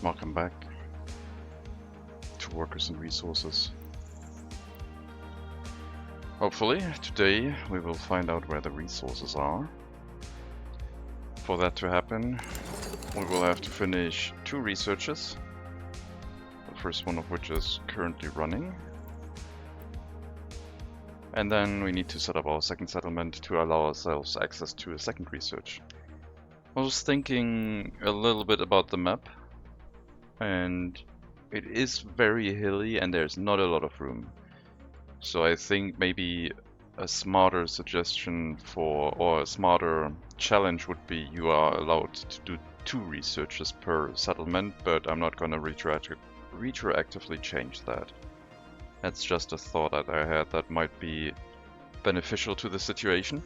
Welcome back to Workers and Resources. Hopefully, today we will find out where the resources are. For that to happen, we will have to finish 2 researches. The first one of which is currently running. And then we need to set up our second settlement to allow ourselves access to a second research. I was thinking a little bit about the map. And it is very hilly and there's not a lot of room. So I think maybe a smarter suggestion or a smarter challenge would be you are allowed to do 2 researches per settlement, but I'm not going to retroactively change that. That's just a thought that I had that might be beneficial to the situation.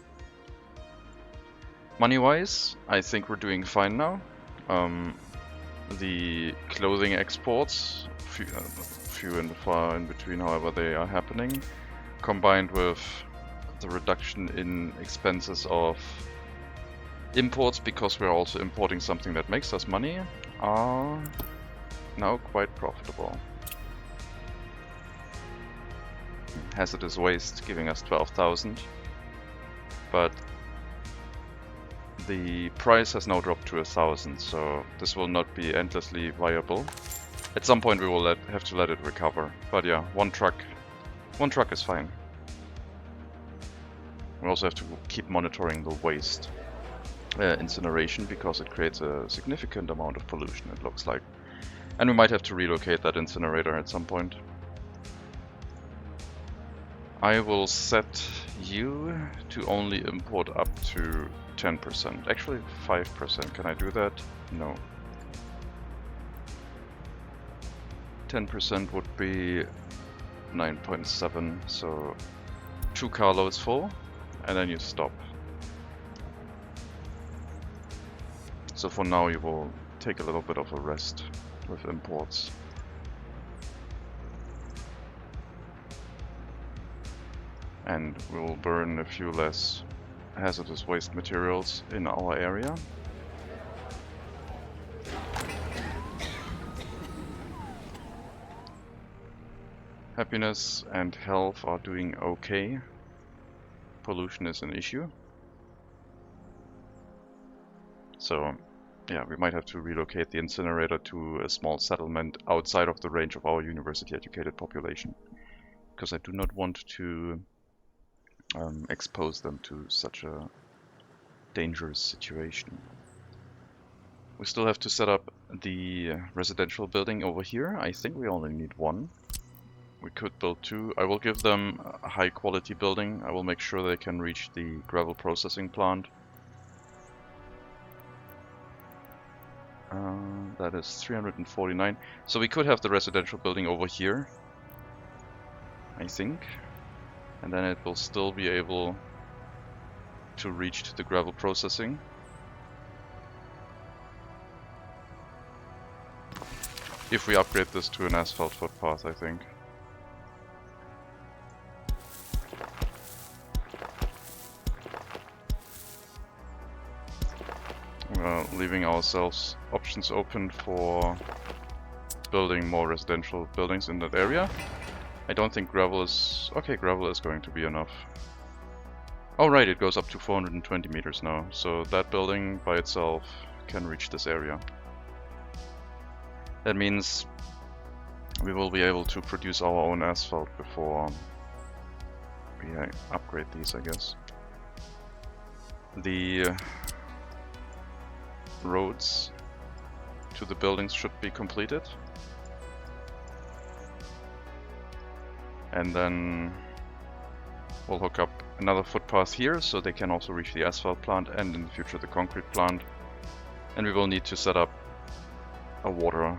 Money-wise, I think we're doing fine now. The clothing exports, few and far in between, however they are happening, combined with the reduction in expenses of imports, because we're also importing something that makes us money, are now quite profitable. Hazardous waste giving us 12,000, but the price has now dropped to 1,000, so this will not be endlessly viable. At some point we will have to let it recover, but yeah, one truck is fine. We also have to keep monitoring the waste incineration, because it creates a significant amount of pollution, it looks like. And we might have to relocate that incinerator at some point. I will set you to only import up to 10%. Actually 5%. Can I do that? No. 10% would be 9.7, so 2 carloads full, and then you stop. So for now you will take a little bit of a rest with imports. And we will burn a few less hazardous waste materials in our area. Happiness and health are doing okay. Pollution is an issue. So yeah, we might have to relocate the incinerator to a small settlement outside of the range of our university educated population, because I do not want to expose them to such a dangerous situation. We still have to set up the residential building over here. I think we only need 1. We could build 2. I will give them a high quality building. I will make sure they can reach the gravel processing plant. That is 349. So we could have the residential building over here, I think. And then it will still be able to reach to the gravel processing. If we upgrade this to an asphalt footpath, I think. Leaving ourselves options open for building more residential buildings in that area. I don't think gravel is... okay, gravel is going to be enough. Oh right, it goes up to 420 meters now, so that building by itself can reach this area. That means we will be able to produce our own asphalt before we upgrade these, I guess. The roads to the buildings should be completed. And then we'll hook up another footpath here, so they can also reach the asphalt plant and in the future the concrete plant. And we will need to set up a water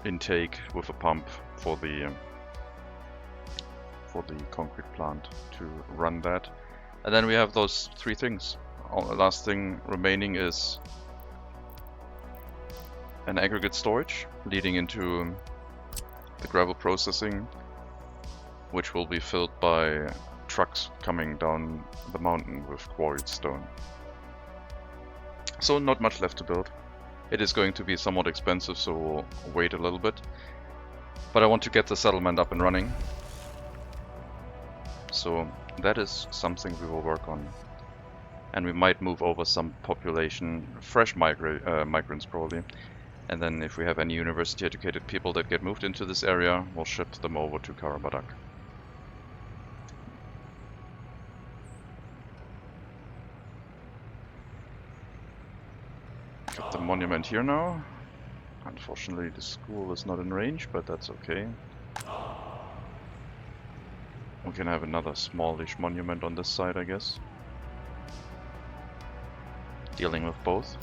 intake with a pump for the concrete plant to run that. And then we have those 3 things. The last thing remaining is an aggregate storage leading into the gravel processing, which will be filled by trucks coming down the mountain with quarried stone. So not much left to build. It is going to be somewhat expensive, so we'll wait a little bit. But I want to get the settlement up and running. So that is something we will work on. And we might move over some population, fresh migrants probably. And then if we have any university educated people that get moved into this area, we'll ship them over to Karabadak. Got the monument here now. Unfortunately the school is not in range, but that's okay. We can have another smallish monument on this side, I guess. Dealing with both.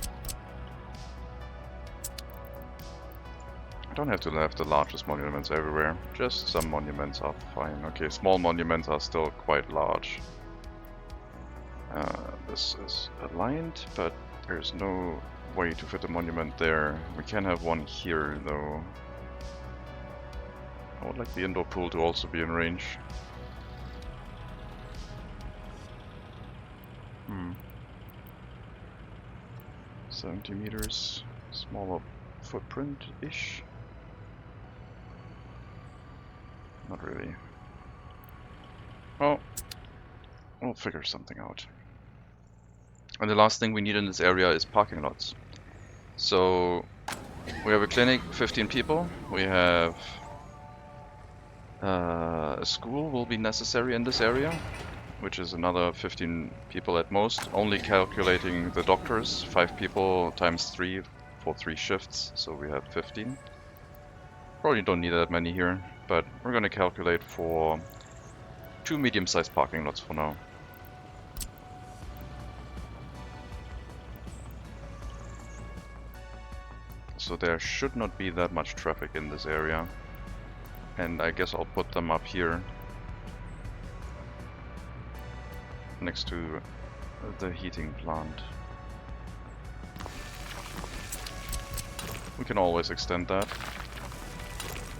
I don't have to have the largest monuments everywhere, just some monuments are fine. Okay, small monuments are still quite large. This is aligned, but there's no way to fit a monument there. We can have one here though. I would like the indoor pool to also be in range. 70 meters, smaller footprint-ish. Not really. Well, we'll figure something out. And the last thing we need in this area is parking lots. So we have a clinic, 15 people. We have a school will be necessary in this area, which is another 15 people at most. Only calculating the doctors, 5 people times 3 for 3 shifts, so we have 15. Probably don't need that many here, but we're going to calculate for 2 medium-sized parking lots for now. So there should not be that much traffic in this area, and I guess I'll put them up here next to the heating plant. We can always extend that.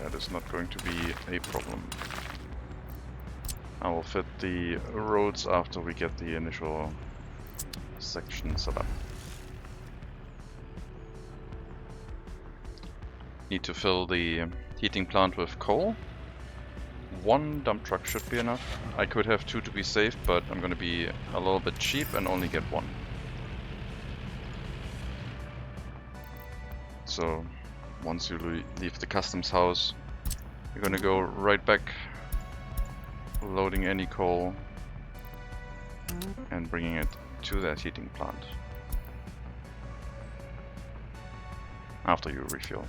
That is not going to be a problem. I will fit the roads after we get the initial section set up. Need to fill the heating plant with coal. 1 dump truck should be enough. I could have 2 to be safe, but I'm going to be a little bit cheap and only get 1. So once you leave the customs house, you're going to go right back, loading any coal and bringing it to that heating plant after you refuel.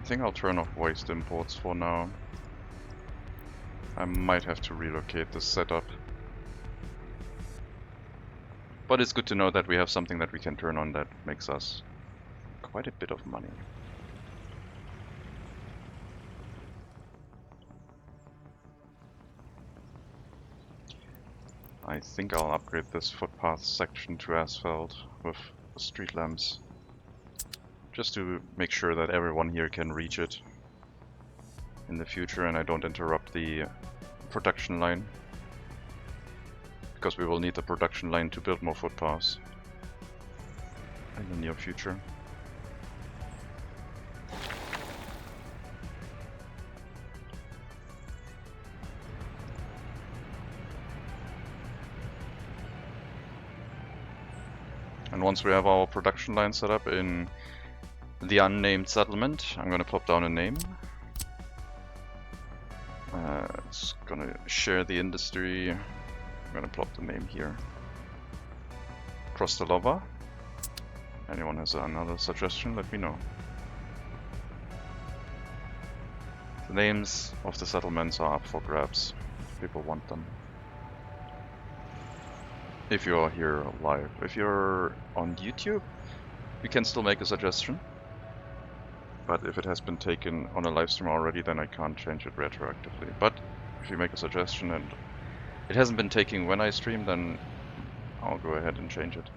I think I'll turn off waste imports for now. I might have to relocate this setup. But it's good to know that we have something that we can turn on that makes us quite a bit of money. I think I'll upgrade this footpath section to asphalt with street lamps, just to make sure that everyone here can reach it in the future and I don't interrupt the production line, because we will need the production line to build more footpaths in the near future. And once we have our production line set up in the unnamed settlement, I'm going to pop down a name. It's going to share the industry. I'm going to plop the name here. Cross the lava. Anyone has another suggestion, let me know. The names of the settlements are up for grabs if people want them. If you are here live. If you're on YouTube, you can still make a suggestion. But if it has been taken on a live stream already, then I can't change it retroactively. But if you make a suggestion and it hasn't been taking when I stream, then I'll go ahead and change it.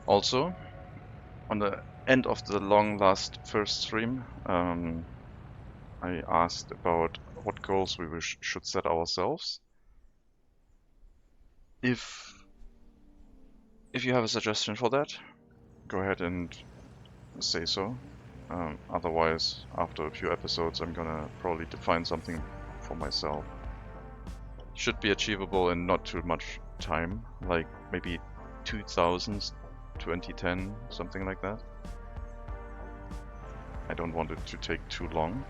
Also, on the end of the long last first stream, I asked about what goals we should set ourselves. If you have a suggestion for that, go ahead and say so. Otherwise, after a few episodes, I'm gonna probably define something for myself. Should be achievable in not too much time, like maybe 2000s, 2010, something like that. I don't want it to take too long.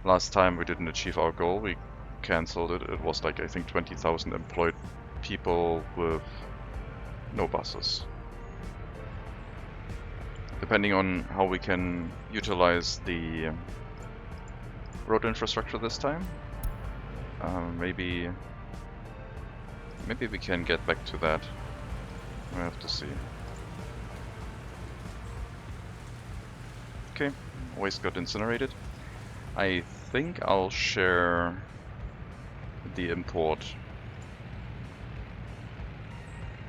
Last time we didn't achieve our goal, we cancelled it. It was like, I think, 20,000 employed people with no buses. Depending on how we can utilize the road infrastructure this time, maybe we can get back to that. I have to see. Okay, waste got incinerated. I think I'll share the import.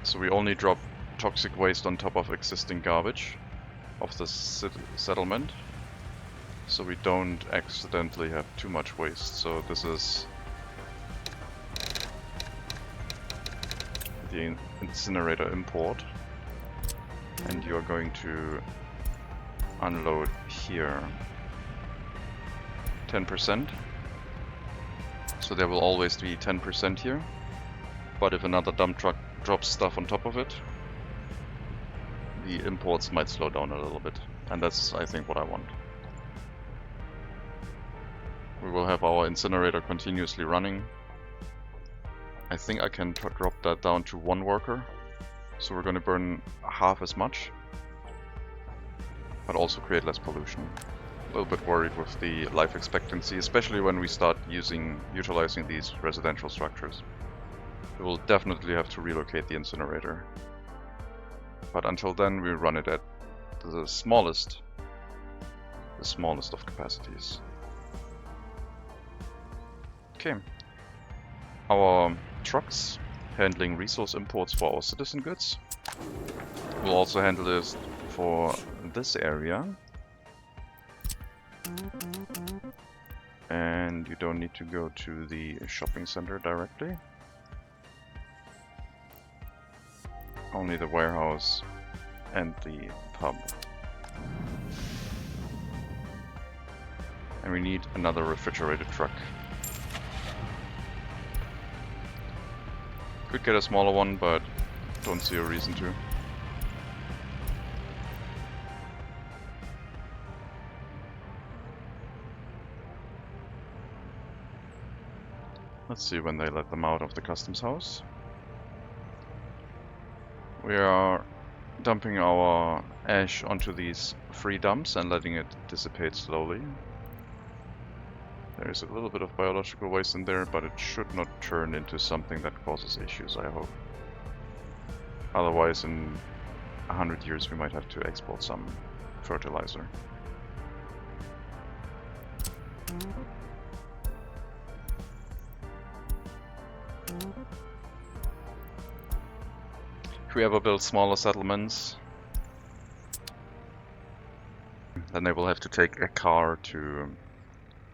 So we only drop toxic waste on top of existing garbage of the settlement, so we don't accidentally have too much waste. So this is the incinerator import, and you are going to unload here 10%. So there will always be 10% here, but if another dump truck drops stuff on top of it, the imports might slow down a little bit, and that's, I think, what I want. We will have our incinerator continuously running. I think I can drop that down to 1 worker, so we're going to burn half as much, but also create less pollution. A little bit worried with the life expectancy, especially when we start utilizing these residential structures. We will definitely have to relocate the incinerator, but until then we run it at the smallest of capacities. Okay, our trucks handling resource imports for our citizen goods will also handle this for this area. And you don't need to go to the shopping center directly. Only the warehouse and the pub. And we need another refrigerated truck. Could get a smaller one, but don't see a reason to. Let's see when they let them out of the customs house. We are dumping our ash onto these free dumps and letting it dissipate slowly. There is a little bit of biological waste in there, but it should not turn into something that causes issues, I hope. Otherwise, in 100 years we might have to export some fertilizer. If we ever build smaller settlements, then they will have to take a car to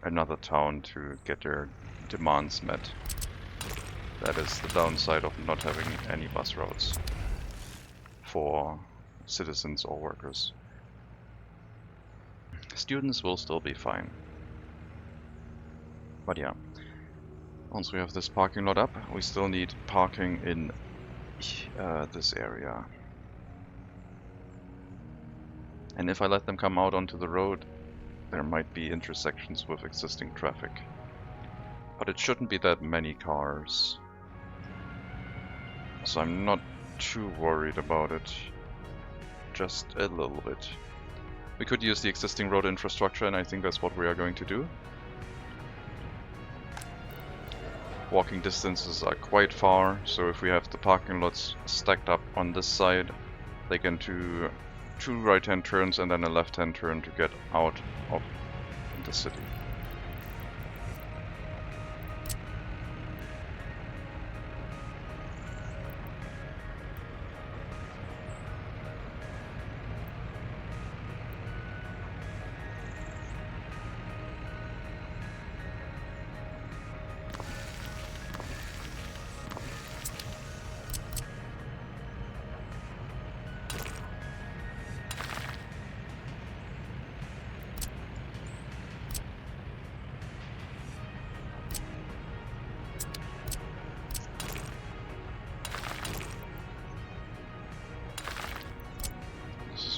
another town to get their demands met. That is the downside of not having any bus routes for citizens or workers. Students will still be fine. But yeah, once we have this parking lot up, we still need parking in this area. And if I let them come out onto the road, there might be intersections with existing traffic. But it shouldn't be that many cars. So I'm not too worried about it. Just a little bit. We could use the existing road infrastructure, and I think that's what we are going to do. Walking distances are quite far, so if we have the parking lots stacked up on this side, they can do 2 right-hand turns and then a left-hand turn to get out of the city.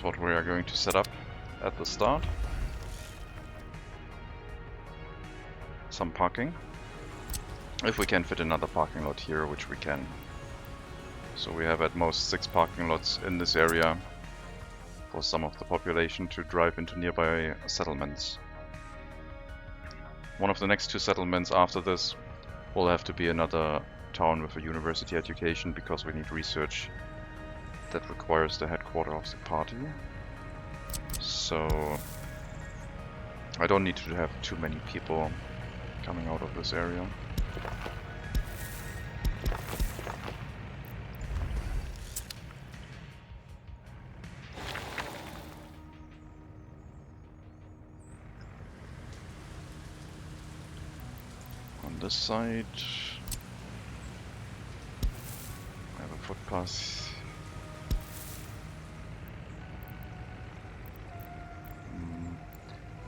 is what we are going to set up at the start. Some parking. If we can fit another parking lot here, which we can. So we have at most 6 parking lots in this area for some of the population to drive into nearby settlements. One of the next 2 settlements after this will have to be another town with a university education, because we need research that requires the headquarters of the party. So I don't need to have too many people coming out of this area. On this side, I have a footpath.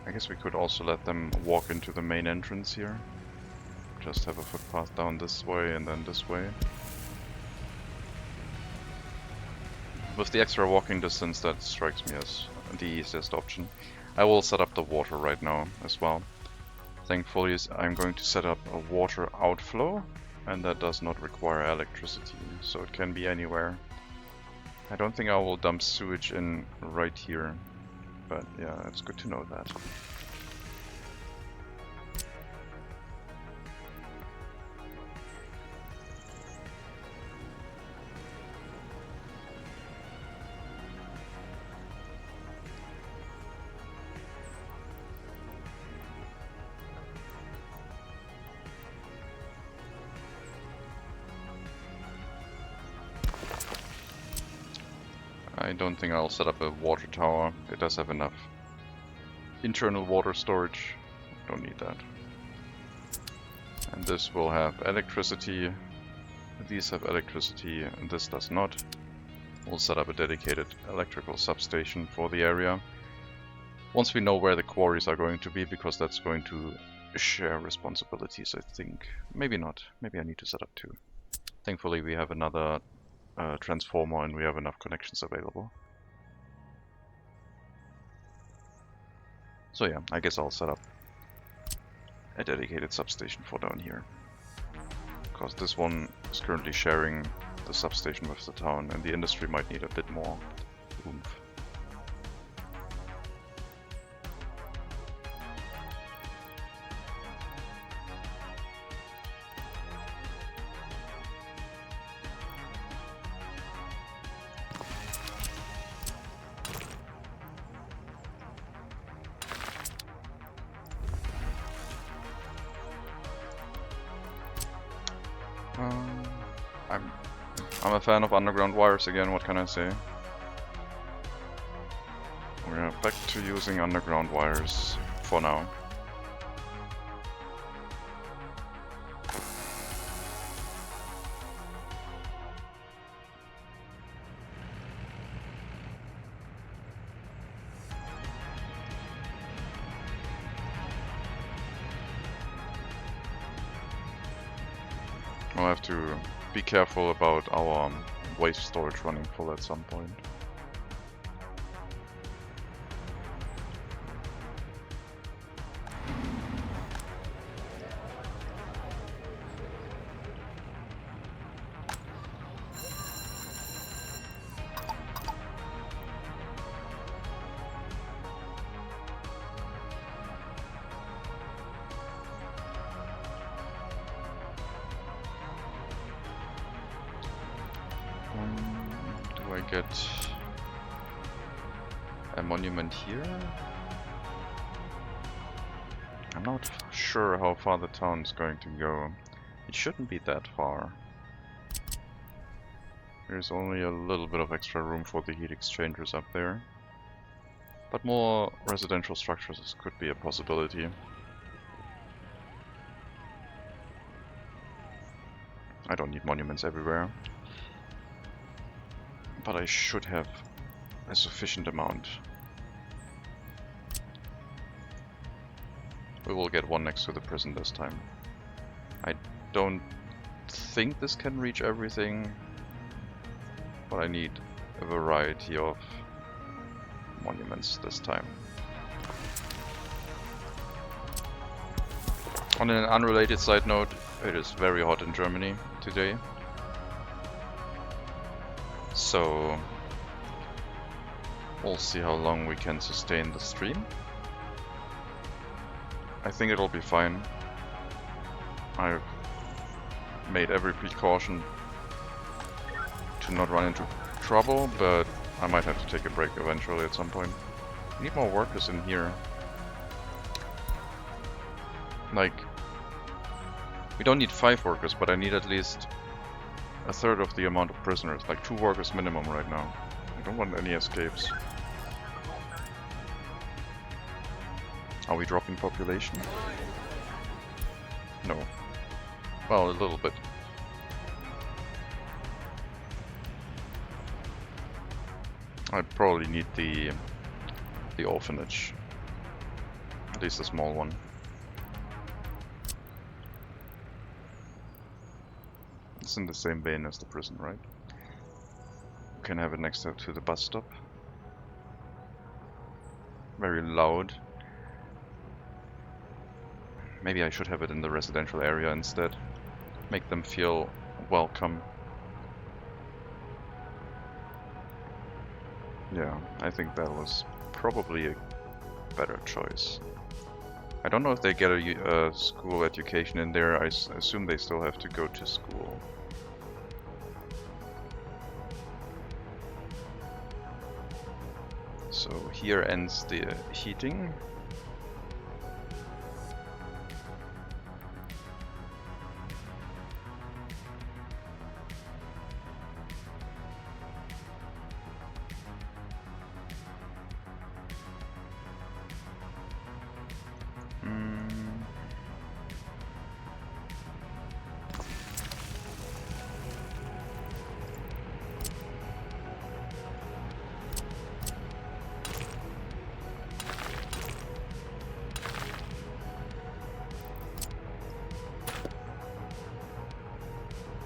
I guess we could also let them walk into the main entrance here. Just have a footpath down this way and then this way. With the extra walking distance, that strikes me as the easiest option. I will set up the water right now as well. Thankfully, I'm going to set up a water outflow, and that does not require electricity, so it can be anywhere. I don't think I will dump sewage in right here, but yeah, it's good to know that. I don't think I'll set up a water tower. It does have enough internal water storage. Don't need that. And this will have electricity. These have electricity and this does not. We'll set up a dedicated electrical substation for the area. Once we know where the quarries are going to be, because that's going to share responsibilities, I think. Maybe not. Maybe I need to set up 2. Thankfully we have another transformer and we have enough connections available. So yeah, I guess I'll set up a dedicated substation for down here, because this one is currently sharing the substation with the town and the industry might need a bit more oomph. I'm a fan of underground wires again, what can I say? We're back to using underground wires for now. I'll have to be careful about our waste storage running full at some point. Do I get a monument here? I'm not sure how far the town is going to go. It shouldn't be that far. There's only a little bit of extra room for the heat exchangers up there. But more residential structures could be a possibility. I don't need monuments everywhere. But I should have a sufficient amount. We will get one next to the prison this time. I don't think this can reach everything, but I need a variety of monuments this time. On an unrelated side note, it is very hot in Germany today. So we'll see how long we can sustain the stream. I think it'll be fine. I've made every precaution to not run into trouble, but I might have to take a break eventually at some point. I need more workers in here. Like, we don't need 5 workers, but I need at least a third of the amount of prisoners. Like 2 workers minimum right now. I don't want any escapes. Are we dropping population? No. Well, a little bit. I probably need the orphanage. At least a small one. It's in the same vein as the prison, right? We can have it next to the bus stop. Very loud. Maybe I should have it in the residential area instead. Make them feel welcome. Yeah, I think that was probably a better choice. I don't know if they get a school education in there. I assume they still have to go to school. So here ends the heating.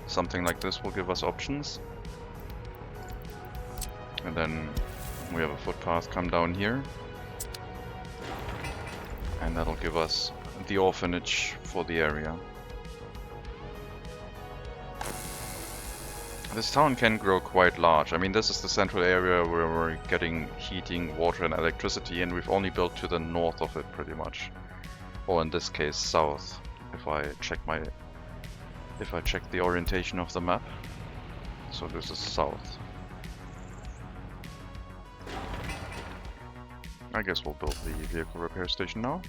Something like this will give us options. And then we have a footpath come down here. And that'll give us the orphanage for the area. This town can grow quite large. I mean, this is the central area where we're getting heating, water and electricity, and we've only built to the north of it pretty much. Or in this case, south, if I check the orientation of the map. So this is south. I guess we'll build the vehicle repair station now.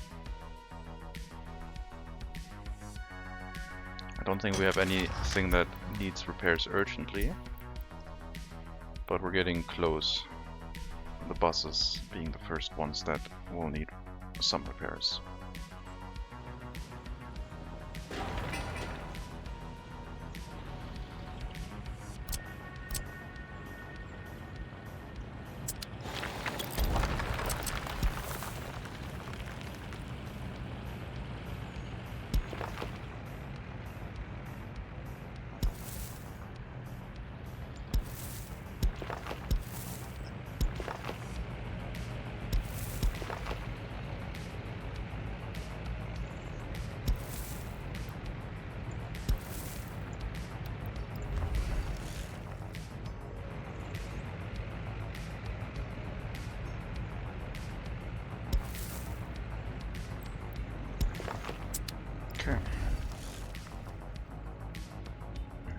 I don't think we have anything that needs repairs urgently, but we're getting close. The buses being the first ones that will need some repairs.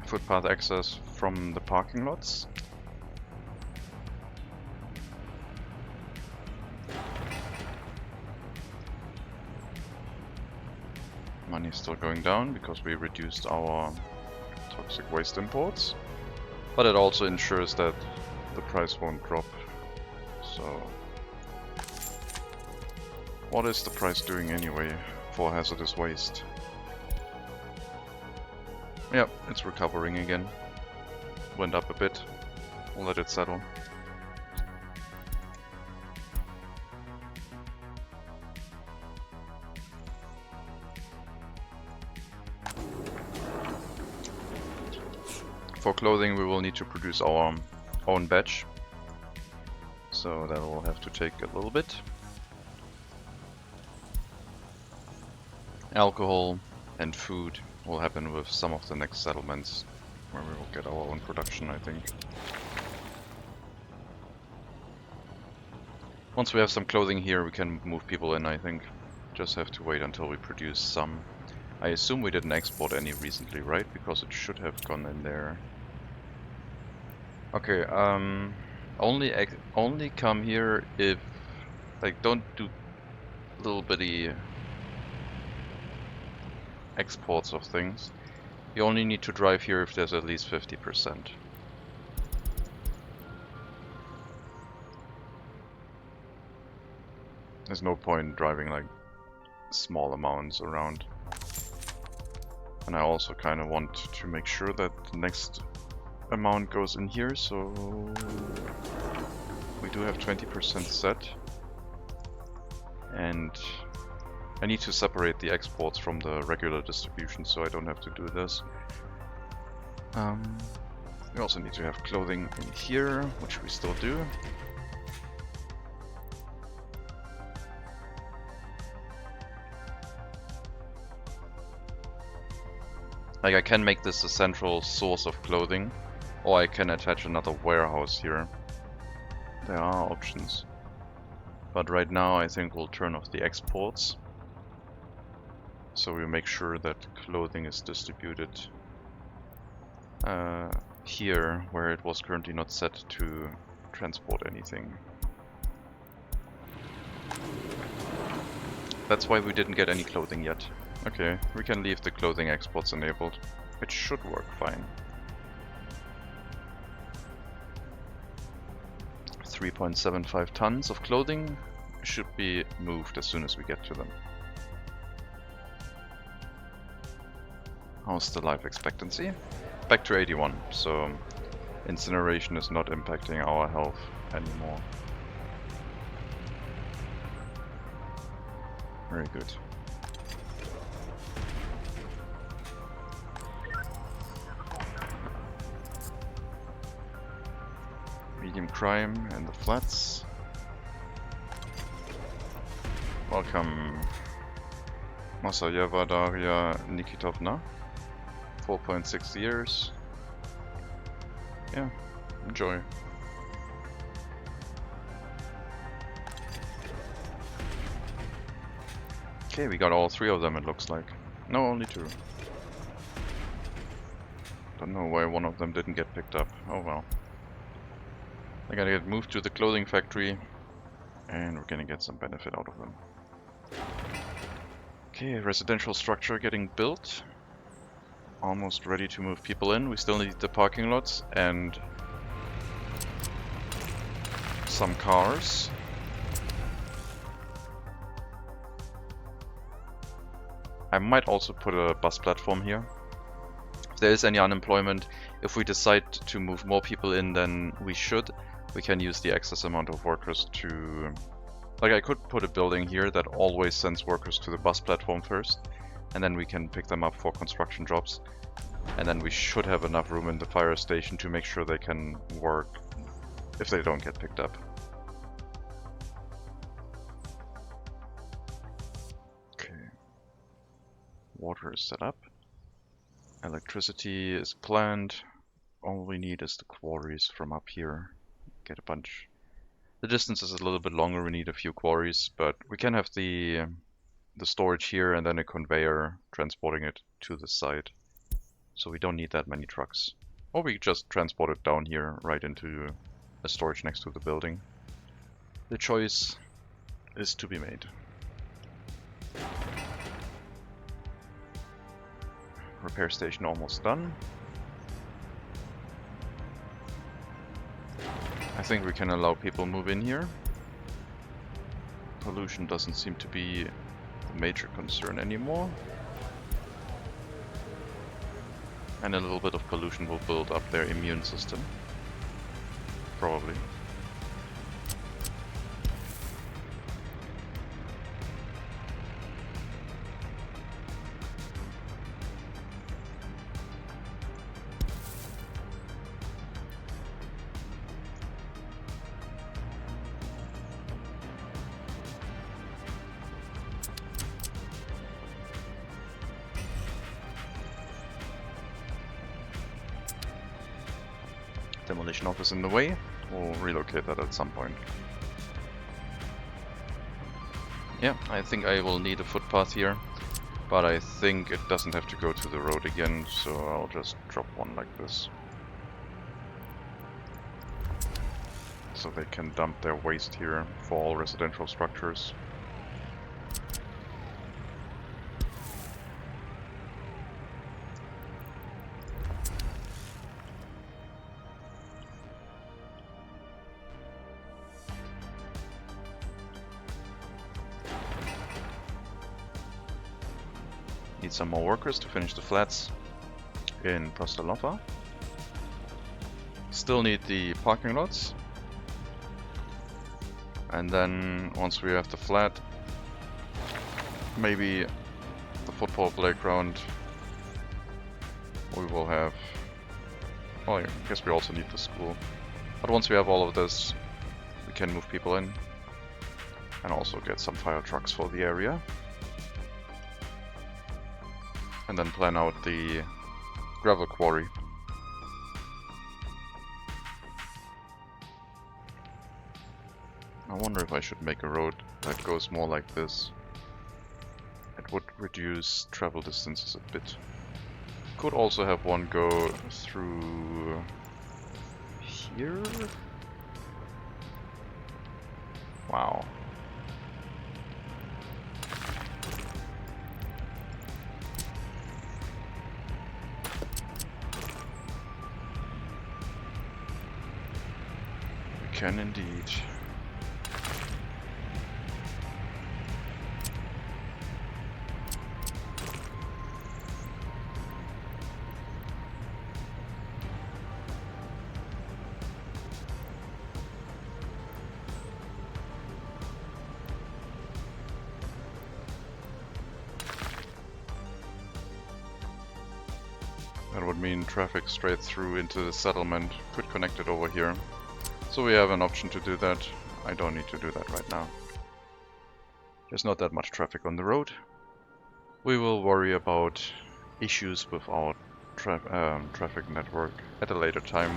Footpath access from the parking lots. Money is still going down because we reduced our toxic waste imports, but it also ensures that the price won't drop. So what is the price doing anyway for hazardous waste? Yep, it's recovering again. Went up a bit. We'll let it settle. For clothing we will need to produce our own batch. so that will have to take a little bit. Alcohol and food will happen with some of the next settlements, where we will get our own production, I think. Once we have some clothing here, we can move people in, I think. Just have to wait until we produce some. I assume we didn't export any recently, right? Because it should have gone in there. Okay, only come here if, like, don't do little bitty exports of things. You only need to drive here if there's at least 50%. There's no point driving like small amounts around. And I also kind of want to make sure that the next amount goes in here, so we do have 20% set. And I need to separate the exports from the regular distribution, so I don't have to do this. We also need to have clothing in here, which we still do. Like, I can make this a central source of clothing, or I can attach another warehouse here. There are options. But right now I think we'll turn off the exports. So we make sure that clothing is distributed here, where it was currently not set to transport anything. That's why we didn't get any clothing yet. Okay, we can leave the clothing exports enabled. It should work fine. 3.75 tons of clothing should be moved as soon as we get to them. How's the life expectancy? Back to 81, so incineration is not impacting our health anymore. Very good. Medium crime and the flats. Welcome, Masayeva Daria Nikitovna. 4.6 years. Yeah, enjoy. Okay, we got all three of them, it looks like. No, only two. Don't know why one of them didn't get picked up. Oh well. They're gonna get moved to the clothing factory, and we're gonna get some benefit out of them. Okay, residential structure getting built. Almost ready to move people in. We still need the parking lots and some cars. I might also put a bus platform here. If there is any unemployment, if we decide to move more people in than we should, we can use the excess amount of workers to... Like, I could put a building here that always sends workers to the bus platform first, and then we can pick them up for construction jobs. And then we should have enough room in the fire station to make sure they can work if they don't get picked up. Okay. Water is set up. Electricity is planned. All we need is the quarries from up here. Get a bunch. The distance is a little bit longer, we need a few quarries, but we can have the storage here and then a conveyor transporting it to the site. So we don't need that many trucks. Or we just transport it down here right into a storage next to the building. The choice is to be made. Repair station almost done. I think we can allow people move in here. Pollution doesn't seem to be a major concern anymore. And a little bit of pollution will build up their immune system. Probably. Demolition office in the way. We'll relocate that at some point. Yeah, I think I will need a footpath here, but I think it doesn't have to go to the road again, so I'll just drop one like this. So they can dump their waste here for all residential structures. Need some more workers to finish the flats in Prostalova. Still need the parking lots. And then once we have the flat, maybe the football playground, we will have... Well, I guess we also need the school. But once we have all of this, we can move people in. And also get some fire trucks for the area. And then plan out the gravel quarry. I wonder if I should make a road that goes more like this. It would reduce travel distances a bit. Could also have one go through here. Wow. We can indeed. That would mean traffic straight through into the settlement. Could connect it over here. So we have an option to do that. I don't need to do that right now. There's not that much traffic on the road. We will worry about issues with our traffic network at a later time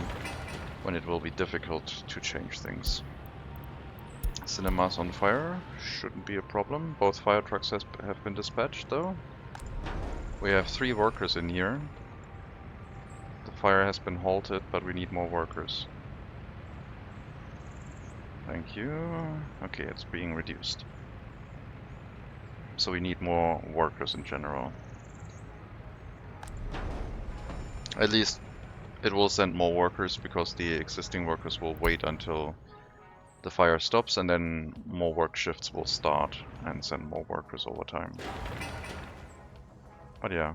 when it will be difficult to change things. Cinemas on fire shouldn't be a problem. Both fire trucks have been dispatched though. We have 3 workers in here. The fire has been halted, but we need more workers. Thank you. Okay, it's being reduced. So we need more workers in general. At least it will send more workers because the existing workers will wait until the fire stops and then more work shifts will start and send more workers over time. But yeah,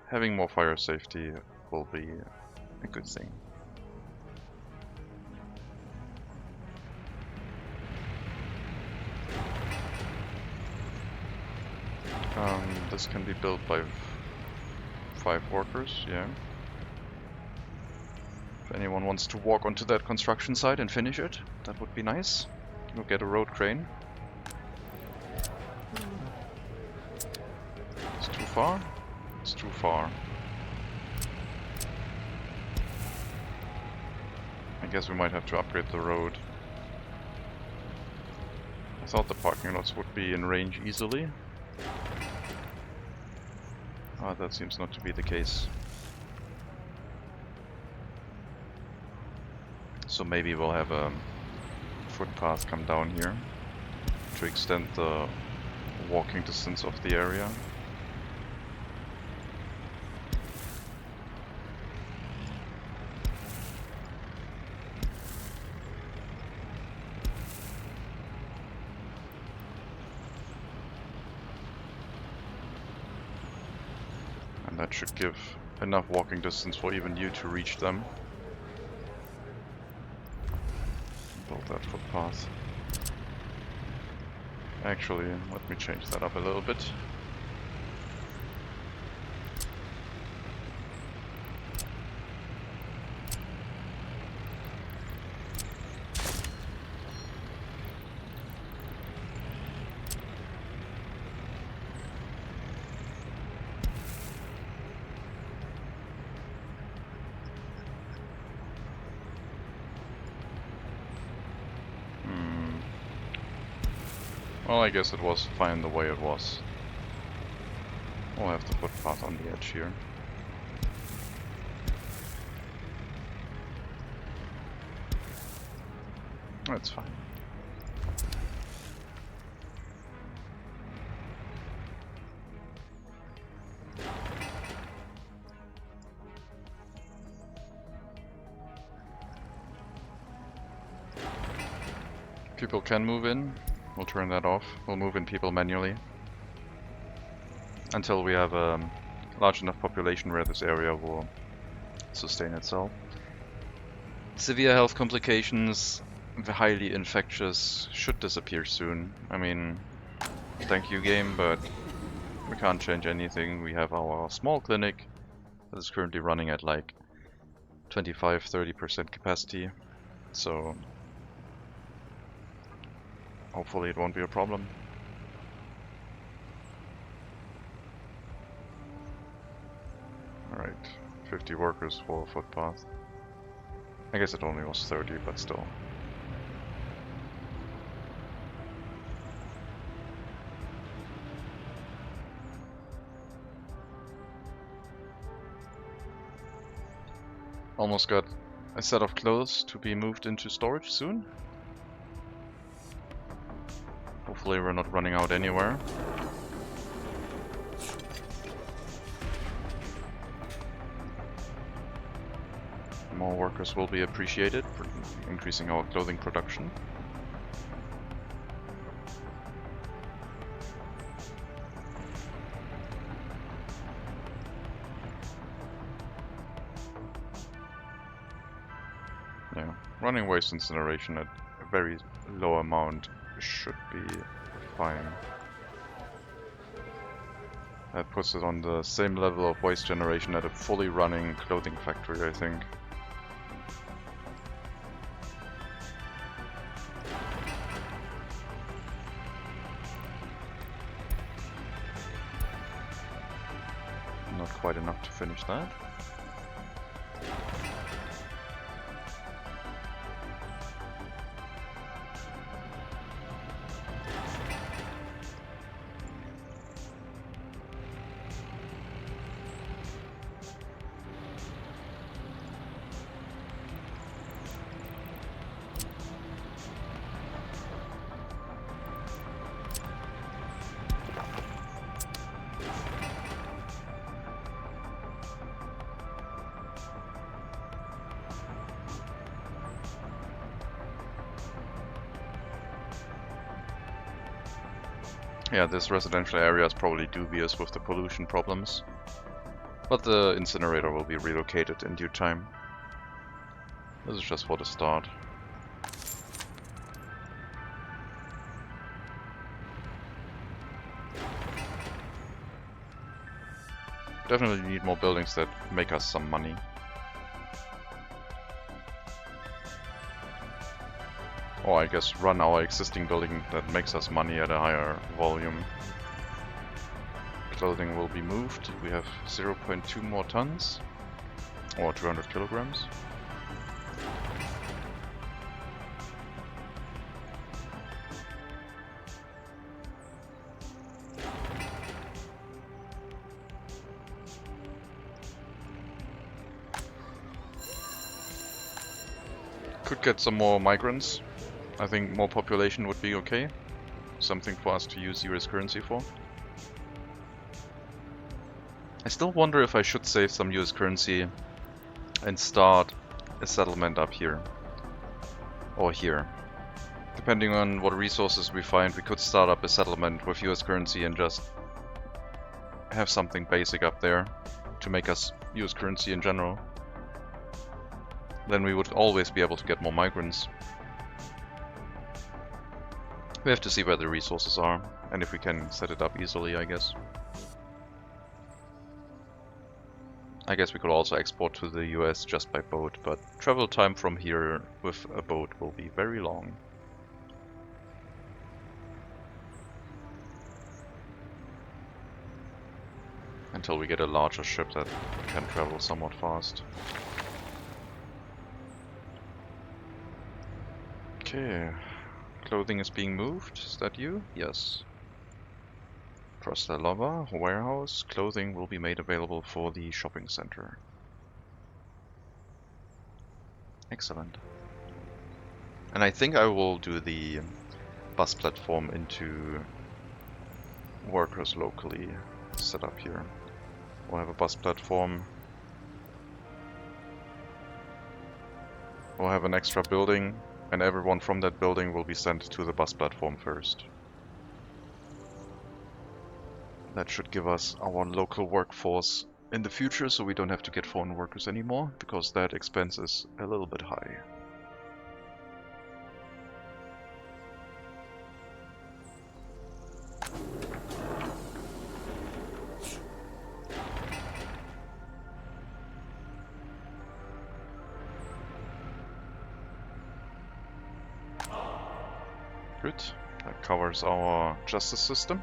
having more fire safety will be a good thing. This can be built by 5 workers, yeah. If anyone wants to walk onto that construction site and finish it, that would be nice. We'll get a road crane. It's too far? It's too far. I guess we might have to upgrade the road. I thought the parking lots would be in range easily. Ah, that seems not to be the case. So maybe we'll have a footpath come down here to extend the walking distance of the area. And that should give enough walking distance for even you to reach them. Build that footpath. Actually, let me change that up a little bit. Well, I guess it was fine the way it was. We'll have to put path on the edge here. That's fine. People can move in. We'll turn that off. We'll move in people manually. Until we have a large enough population where this area will sustain itself. Severe health complications, highly infectious, should disappear soon. I mean, thank you game, but we can't change anything. We have our small clinic that is currently running at like 25-30% capacity, so hopefully it won't be a problem. Alright, 50 workers for a footpath. I guess it only was 30, but still. Almost got a set of clothes to be moved into storage soon. Hopefully we're not running out anywhere. More workers will be appreciated for increasing our clothing production. Yeah, running waste incineration at a very low amount should be fine. That puts it on the same level of waste generation at a fully running clothing factory, I think. Not quite enough to finish that. Yeah, this residential area is probably dubious with the pollution problems, but the incinerator will be relocated in due time. This is just for the start. Definitely need more buildings that make us some money. Or I guess run our existing building that makes us money at a higher volume. Clothing will be moved. We have 0.2 more tons, or 200 kilograms. Could get some more migrants. I think more population would be okay. Something for us to use US currency for. I still wonder if I should save some US currency and start a settlement up here. Or here. Depending on what resources we find, we could start up a settlement with US currency and just have something basic up there to make us US currency in general. Then we would always be able to get more migrants. We have to see where the resources are, and if we can set it up easily, I guess. I guess we could also export to the US just by boat, but travel time from here with a boat will be very long. Until we get a larger ship that can travel somewhat fast. Okay. Clothing is being moved. Is that you? Yes. Prostelova warehouse. Clothing will be made available for the shopping center. Excellent. And I think I will do the bus platform into workers locally set up here. We'll have a bus platform. We'll have an extra building, and everyone from that building will be sent to the bus platform first. That should give us our local workforce in the future, so we don't have to get foreign workers anymore, because that expense is a little bit high. Good. That covers our justice system.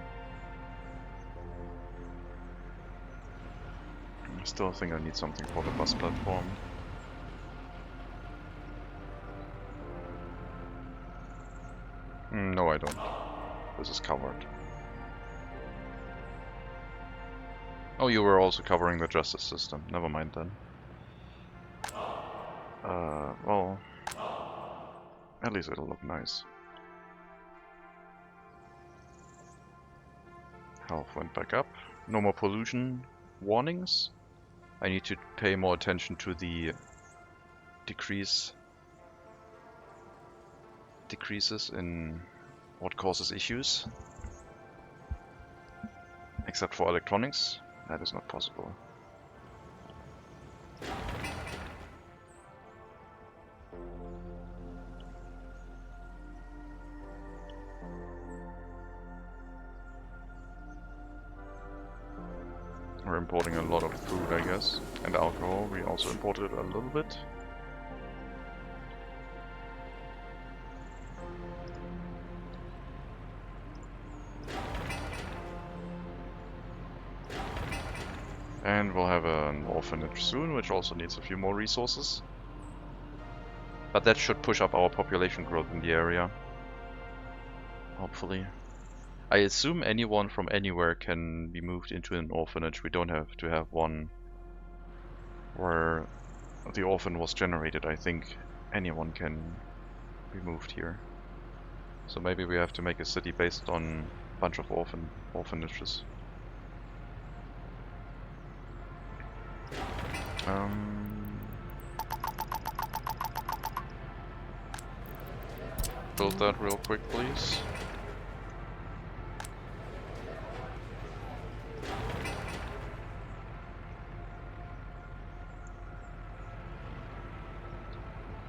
I still think I need something for the bus platform. No, I don't. This is covered. Oh, you were also covering the justice system. Never mind then. Well, at least it'll look nice. Health went back up. No more pollution warnings. I need to pay more attention to the decreases in what causes issues. Except for electronics, that is not possible. We're importing a lot of food, I guess, and alcohol. We also imported a little bit. And we'll have an orphanage soon, which also needs a few more resources. But that should push up our population growth in the area. Hopefully. I assume anyone from anywhere can be moved into an orphanage. We don't have to have one where the orphan was generated. I think anyone can be moved here. So maybe we have to make a city based on a bunch of orphanages. Build that real quick, please.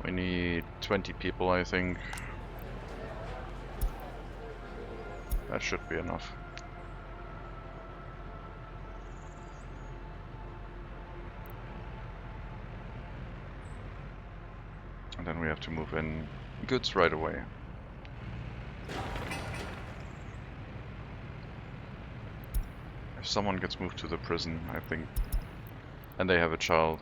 We need 20 people, I think. That should be enough. And then we have to move in goods right away. If someone gets moved to the prison, I think, and they have a child,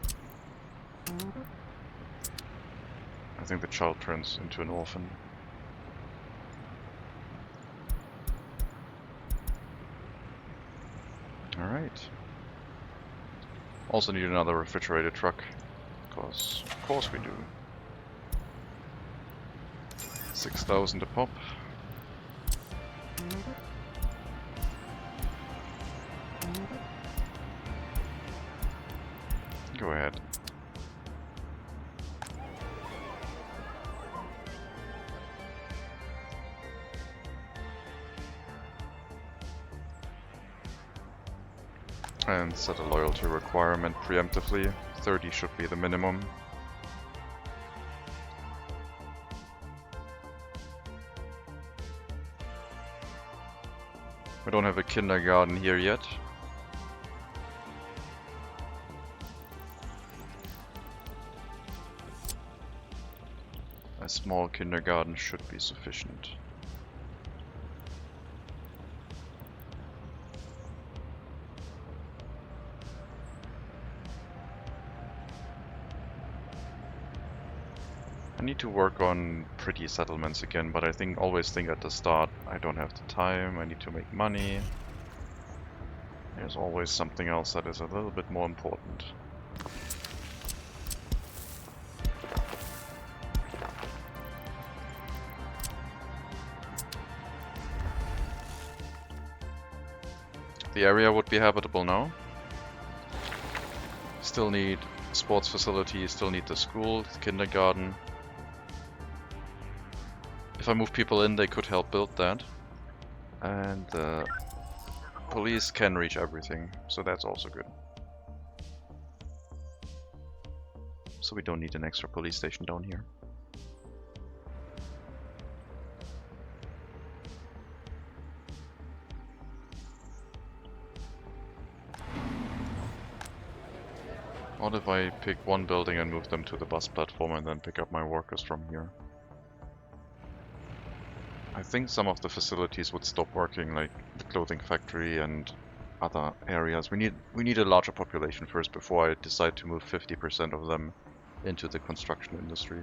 I think the child turns into an orphan. Alright. Also need another refrigerated truck, because of course we do. 6,000 a pop. Go ahead. And set a loyalty requirement preemptively. 30 should be the minimum. We don't have a kindergarten here yet. A small kindergarten should be sufficient. I need to work on pretty settlements again, but I always think at the start I don't have the time, I need to make money. There's always something else that is a little bit more important. The area would be habitable now. Still need sports facilities, still need the school, the kindergarten. If I move people in, they could help build that. And the police can reach everything, so that's also good. So we don't need an extra police station down here. What if I pick one building and move them to the bus platform and then pick up my workers from here? I think some of the facilities would stop working, like the clothing factory and other areas. We need a larger population first before I decide to move 50% of them into the construction industry.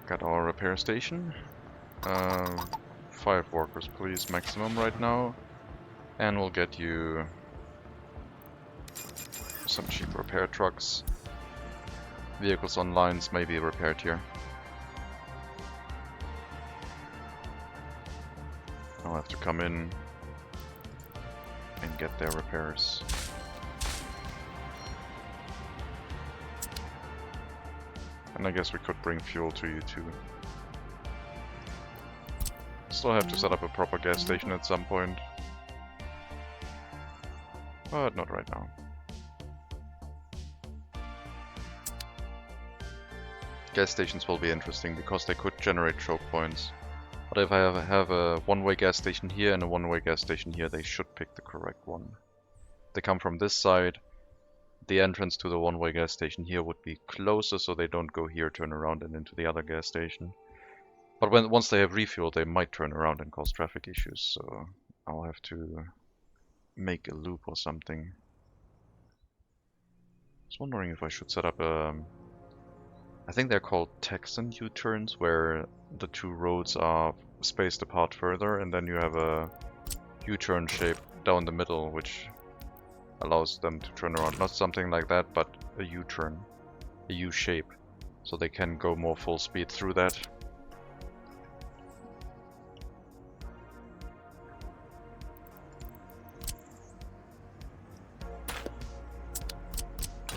Got our repair station. 5 workers please, maximum right now. And we'll get you some cheap repair trucks. Vehicles on lines may be repaired here. I'll have to come in and get their repairs. And I guess we could bring fuel to you too. Still have to set up a proper gas station at some point. But not right now. Gas stations will be interesting because they could generate choke points. But if I have a one-way gas station here and a one-way gas station here, they should pick the correct one. They come from this side. The entrance to the one-way gas station here would be closer, so they don't go here, turn around and into the other gas station. But once they have refuel, they might turn around and cause traffic issues, so I'll have to make a loop or something. I was wondering if I should set up a... I think they're called Texan U-turns, where the two roads are spaced apart further, and then you have a U-turn shape down the middle, which allows them to turn around. Not something like that, but a U-turn, a U-shape, so they can go more full speed through that.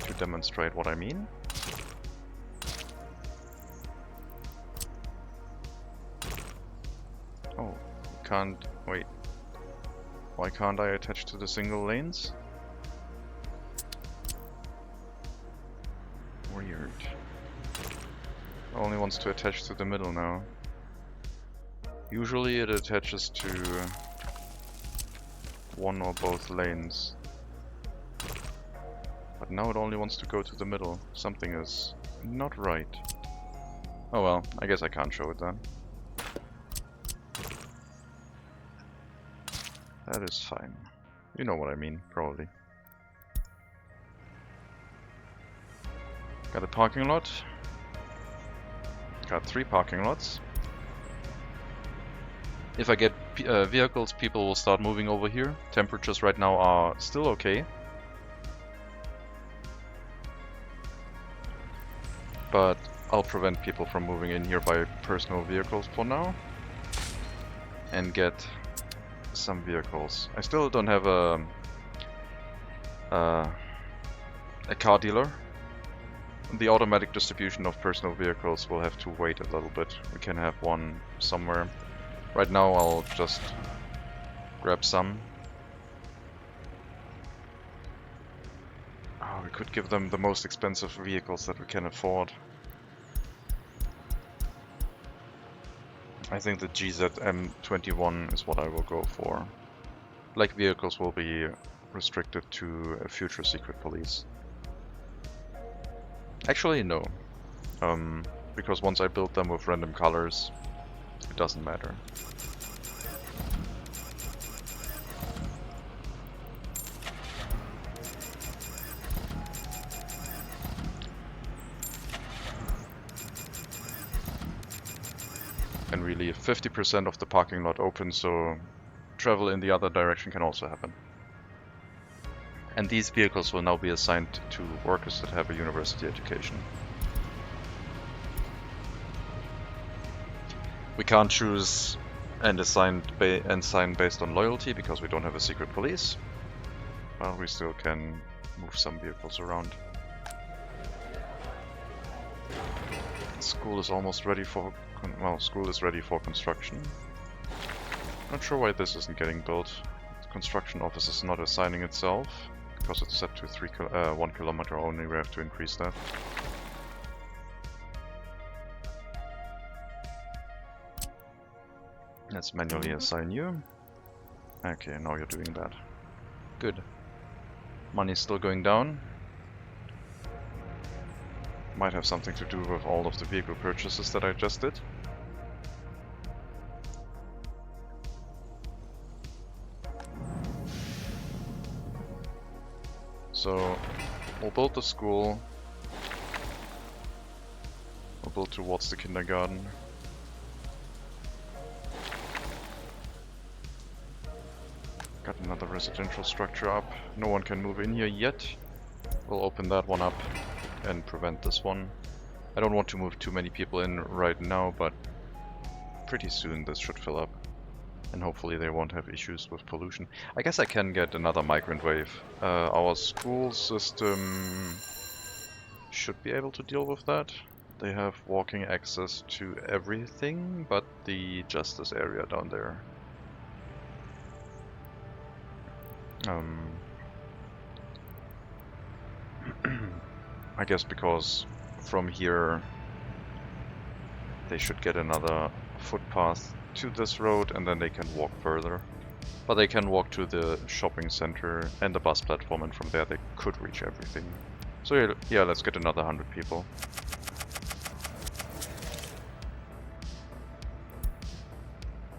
To demonstrate what I mean. Oh, can't... wait. Why can't I attach to the single lanes? Weird. Only wants to attach to the middle now. Usually it attaches to one or both lanes. But now it only wants to go to the middle. Something is not right. Oh well, I guess I can't show it then. That is fine. You know what I mean, probably. Got a parking lot. Got 3 parking lots. If I get vehicles, people will start moving over here. Temperatures right now are still okay. But I'll prevent people from moving in here by personal vehicles for now. And get some vehicles. I still don't have a car dealer. The automatic distribution of personal vehicles will have to wait a little bit. We can have one somewhere. Right now I'll just grab some. Oh, we could give them the most expensive vehicles that we can afford. I think the GZM21 is what I will go for. Black vehicles will be restricted to a future secret police. Actually, no. Because once I build them with random colors, it doesn't matter. and we leave 50% of the parking lot open, so travel in the other direction can also happen. And these vehicles will now be assigned to workers that have a university education. We can't choose and assign based on loyalty because we don't have a secret police. Well, we still can move some vehicles around. School is almost ready for... well, school is ready for construction. Not sure why this isn't getting built. The construction office is not assigning itself. Because it's set to 1 kilometer only, we have to increase that. Let's manually assign you. Okay, now you're doing that. Good. Money's still going down. Might have something to do with all of the vehicle purchases that I just did. So, we'll build the school. We'll build towards the kindergarten. Got another residential structure up. No one can move in here yet. We'll open that one up and prevent this one. I don't want to move too many people in right now, but pretty soon this should fill up. And hopefully they won't have issues with pollution. I guess I can get another migrant wave. Our school system should be able to deal with that. They have walking access to everything but the justice area down there. I guess because from here they should get another footpath to this road and then they can walk further. But they can walk to the shopping center and the bus platform, and from there they could reach everything. So yeah, let's get another 100 people.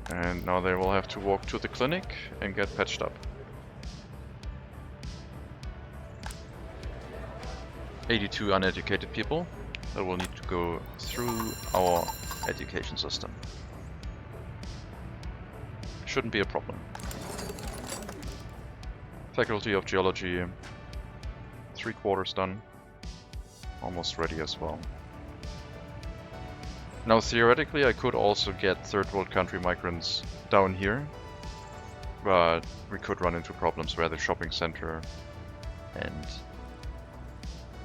And now they will have to walk to the clinic and get patched up. 82 uneducated people that will need to go through our education system. Shouldn't be a problem. Faculty of Geology, 3/4 done. Almost ready as well. Now theoretically I could also get third world country migrants down here, but we could run into problems where the shopping center and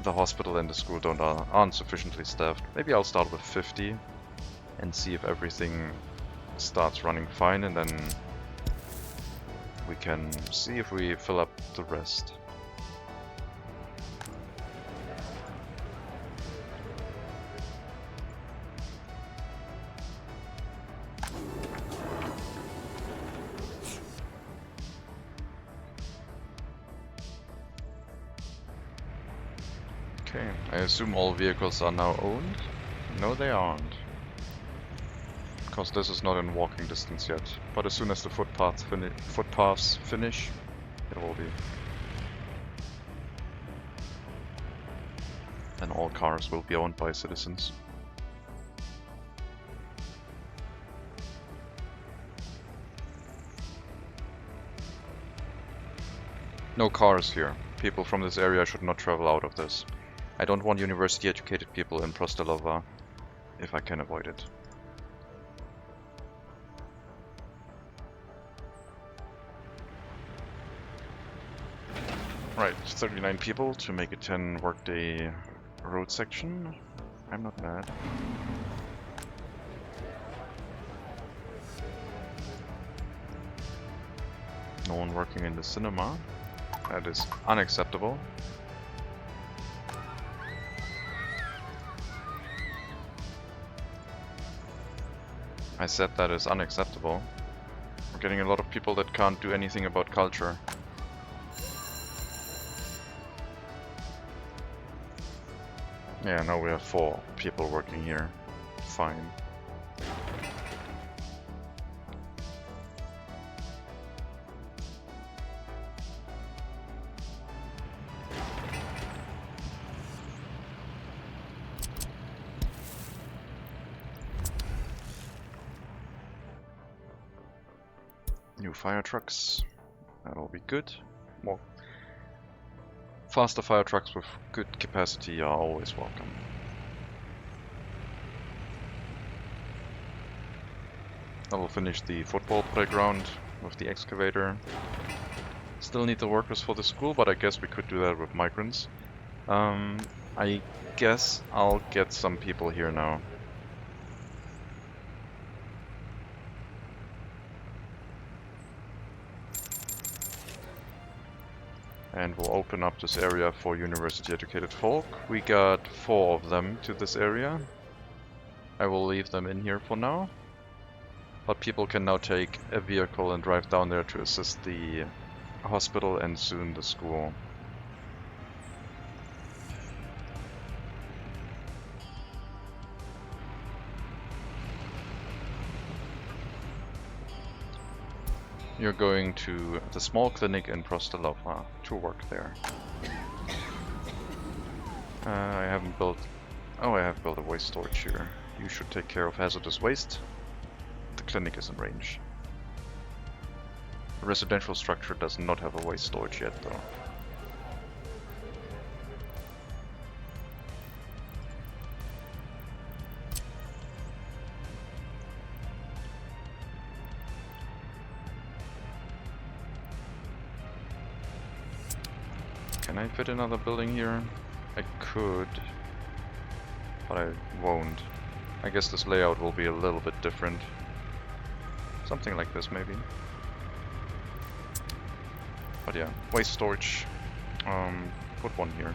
the hospital and the school aren't sufficiently staffed. Maybe I'll start with 50 and see if everything starts running fine, and then we can see if we fill up the rest. Okay, I assume all vehicles are now owned? No, they aren't. Because this is not in walking distance yet. But as soon as the footpaths finish, it will be. And all cars will be owned by citizens. No cars here. People from this area should not travel out of this. I don't want university educated people in Prostalova if I can avoid it. Right, 39 people to make a 10 workday road section. I'm not mad. No one working in the cinema. That is unacceptable. I said that is unacceptable. We're getting a lot of people that can't do anything about culture. Yeah, now we have 4 people working here. Fine. fire trucks. That'll be good. More faster fire trucks with good capacity are always welcome. I will finish the football playground with the excavator. Still need the workers for the school, but I guess we could do that with migrants. I guess I'll get some people here now. And we'll open up this area for university educated folk. We got 4 of them to this area. I will leave them in here for now. But people can now take a vehicle and drive down there to assist the hospital and soon the school. You're going to the small clinic in Prostalova to work there. I haven't built... Oh, I have built a waste storage here. You should take care of hazardous waste. The clinic is in range. The residential structure does not have a waste storage yet, though. Can I fit another building here? I could, but I won't. I guess this layout will be a little bit different. Something like this, maybe. But yeah, waste storage. Put one here.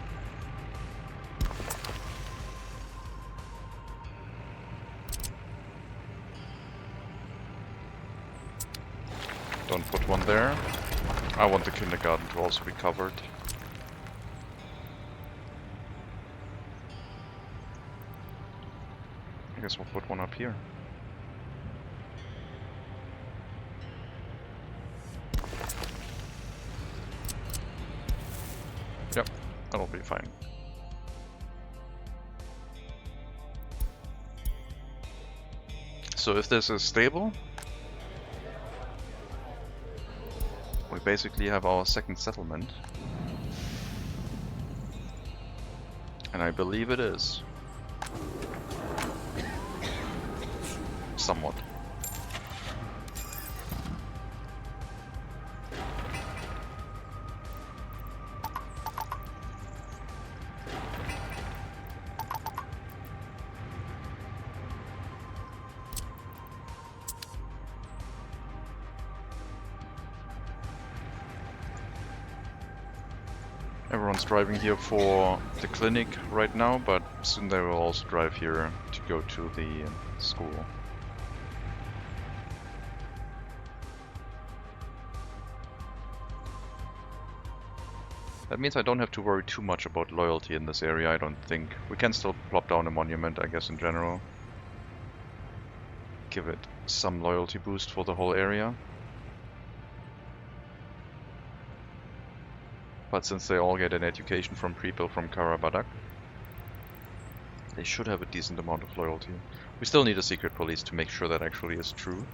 Don't put one there. I want the kindergarten to also be covered. I guess we'll put one up here. Yep, that'll be fine. So if this is stable, we basically have our second settlement. And I believe it is. Somewhat. Everyone's driving here for the clinic right now, but soon they will also drive here to go to the school. That means I don't have to worry too much about loyalty in this area, I don't think. We can still plop down a monument, I guess, in general. Give it some loyalty boost for the whole area. But since they all get an education from people from Karabadak, they should have a decent amount of loyalty. We still need a secret police to make sure that actually is true.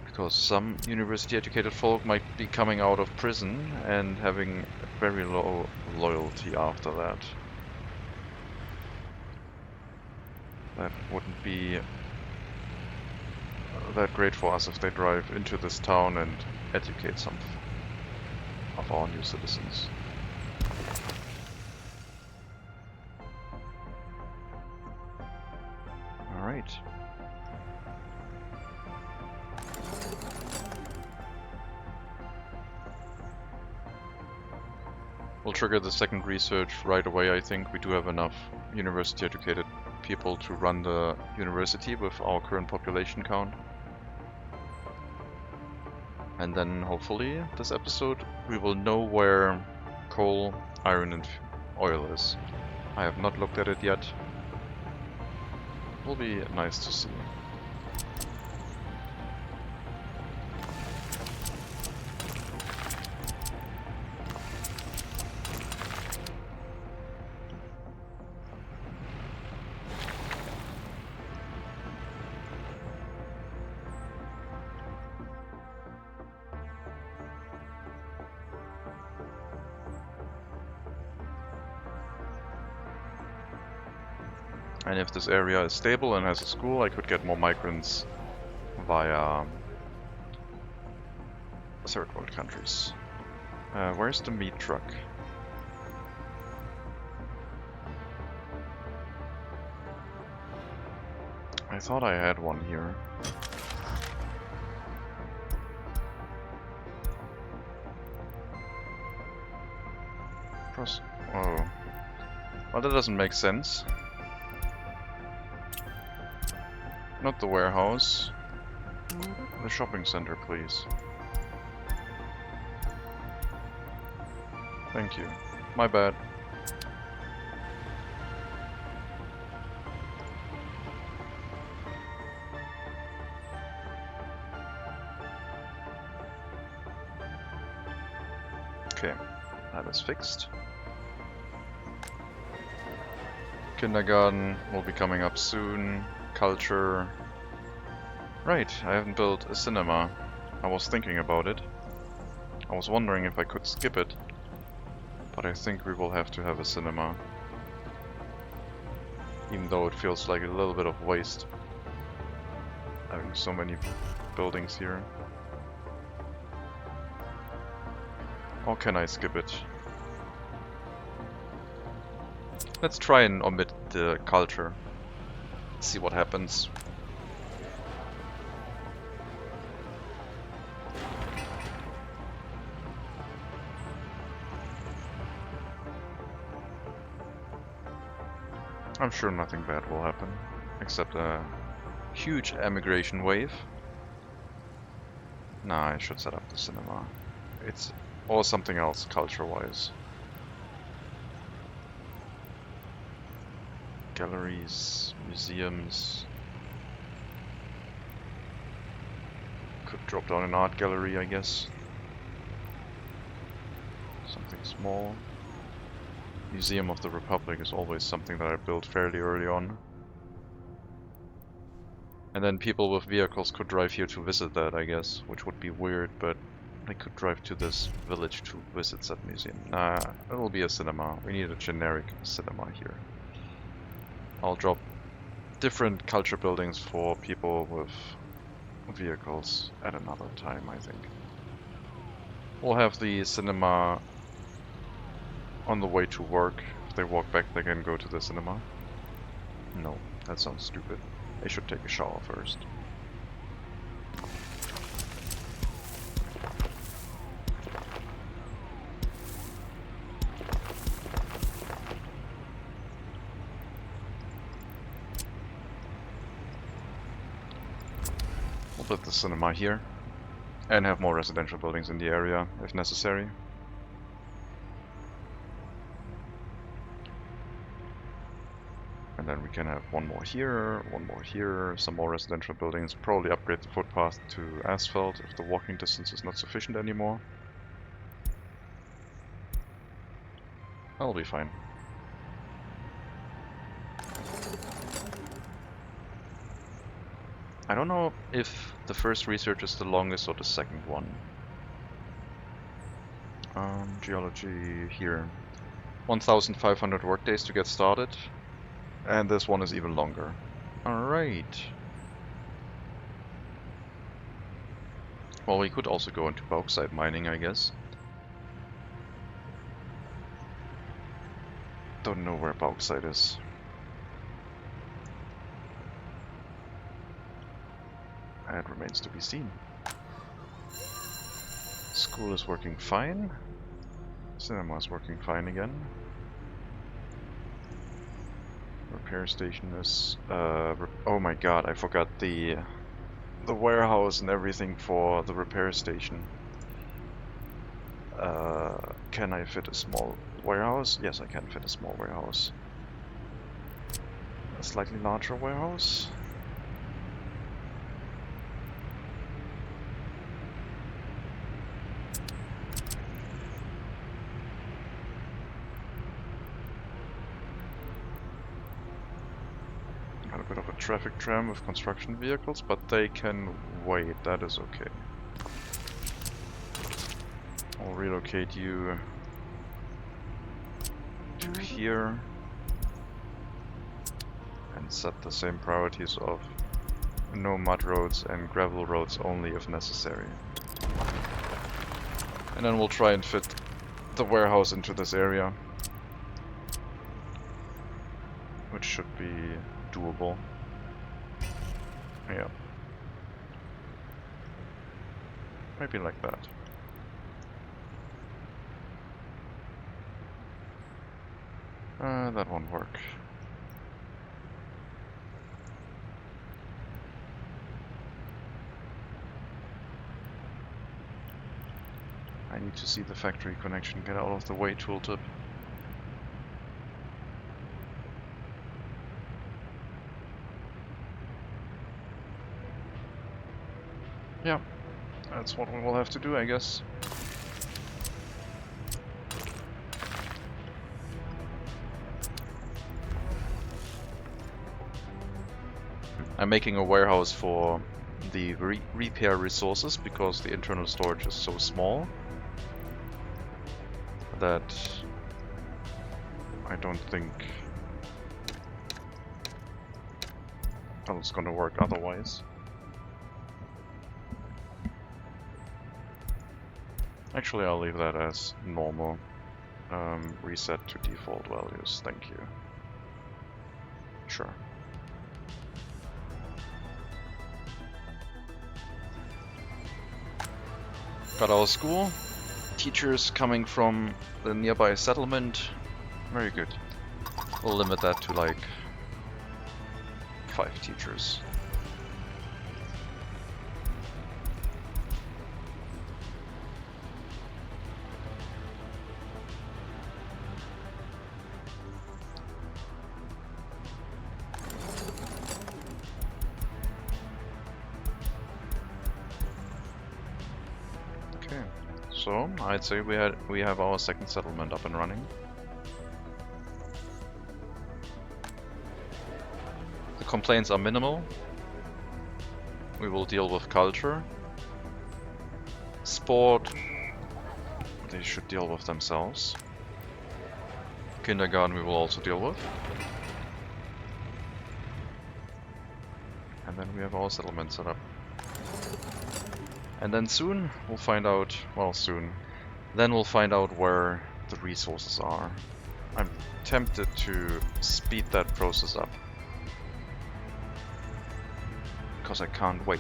Because some university-educated folk might be coming out of prison and having very low loyalty after that. That wouldn't be that great for us if they drive into this town and educate some of our new citizens. Alright. We'll trigger the second research right away, I think. We do have enough university-educated people to run the university with our current population count. And then hopefully this episode we will know where coal, iron and oil is. I have not looked at it yet. Will be nice to see. And if this area is stable and has a school, I could get more migrants via third world countries. Where's the meat truck? I thought I had one here. Oh. Well, that doesn't make sense. Not the warehouse. The shopping center, please. Thank you. My bad. Okay, that is fixed. Kindergarten will be coming up soon. Culture. Right, I haven't built a cinema. I was thinking about it. I was wondering if I could skip it. But I think we will have to have a cinema. Even though it feels like a little bit of waste. Having so many buildings here. Or can I skip it? Let's try and omit the culture. See what happens. I'm sure nothing bad will happen, except a huge emigration wave. Nah, I should set up the cinema. Or something else culture-wise. Galleries, museums. Could drop down an art gallery, I guess. Something small. Museum of the Republic is always something that I built fairly early on. And then people with vehicles could drive here to visit that, I guess, which would be weird, but they could drive to this village to visit that museum. Nah, it will be a cinema. We need a generic cinema here. I'll drop different culture buildings for people with vehicles at another time, I think. We'll have the cinema on the way to work. If they walk back, they can go to the cinema. No, that sounds stupid. They should take a shower first. We'll put the cinema here and have more residential buildings in the area if necessary. And then we can have one more here, some more residential buildings, probably upgrade the footpath to asphalt if the walking distance is not sufficient anymore. That'll be fine. I don't know if the first research is the longest or the second one. Geology here. 1,500 workdays to get started. And this one is even longer. Alright. Well, we could also go into bauxite mining, I guess. Don't know where bauxite is. It remains to be seen. School is working fine. Cinema is working fine again. Repair station is... oh my god, I forgot the warehouse and everything for the repair station. Can I fit a small warehouse? Yes, I can fit a small warehouse. A slightly larger warehouse. Got a bit of a traffic jam with construction vehicles, but they can wait, that is okay. I'll relocate you to here. and set the same priorities of no mud roads and gravel roads only if necessary. And then we'll try and fit the warehouse into this area, which should be doable. Yeah. Maybe like that. That won't work. I need to see the factory connection get out of the way, tooltip. Yeah, that's what we will have to do, I guess. I'm making a warehouse for the repair resources because the internal storage is so small that I don't think it's gonna work otherwise. Actually, I'll leave that as normal. Reset to default values, thank you. Sure. Got our school. Teachers coming from the nearby settlement. Very good. We'll limit that to like 5 teachers. So, I'd say we have our second settlement up and running. The complaints are minimal. We will deal with culture. Sport, they should deal with themselves. Kindergarten we will also deal with. And then we have our settlement set up. And then soon we'll find out, well soon, then we'll find out where the resources are. I'm tempted to speed that process up, because I can't wait.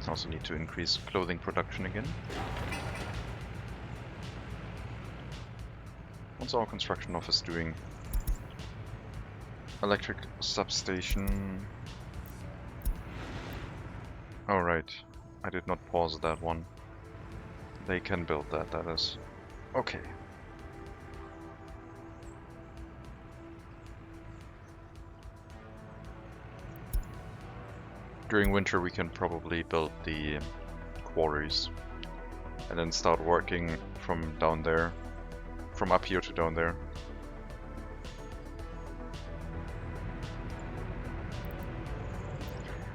Also need to increase clothing production again. What's our construction office doing? Electric substation. Oh right, I did not pause that one. They can build that, that is. Okay. During winter we can probably build the quarries and then start working from down there, from up here to down there.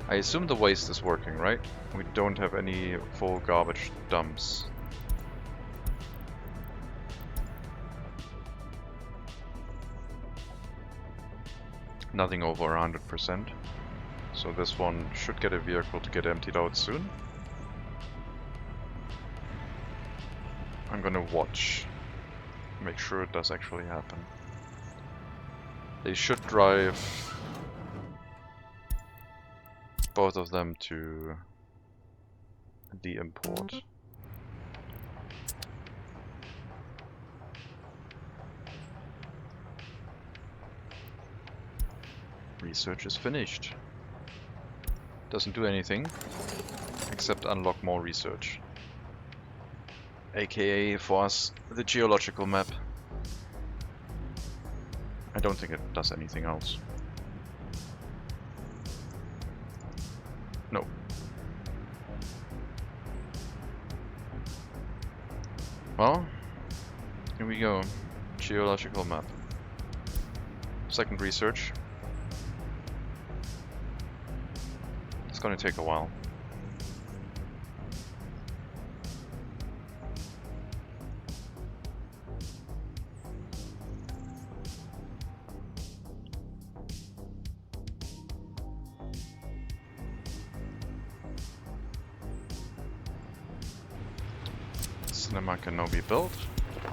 I assume the waste is working, right? We don't have any full garbage dumps. Nothing over 100%. So this one should get a vehicle to get emptied out soon. I'm gonna watch, make sure it does actually happen. They should drive both of them to the import. Research is finished. Doesn't do anything except unlock more research. AKA for us, the geological map. I don't think it does anything else. No. Well, here we go. Geological map. Second research. gonna take a while. Cinema can now be built.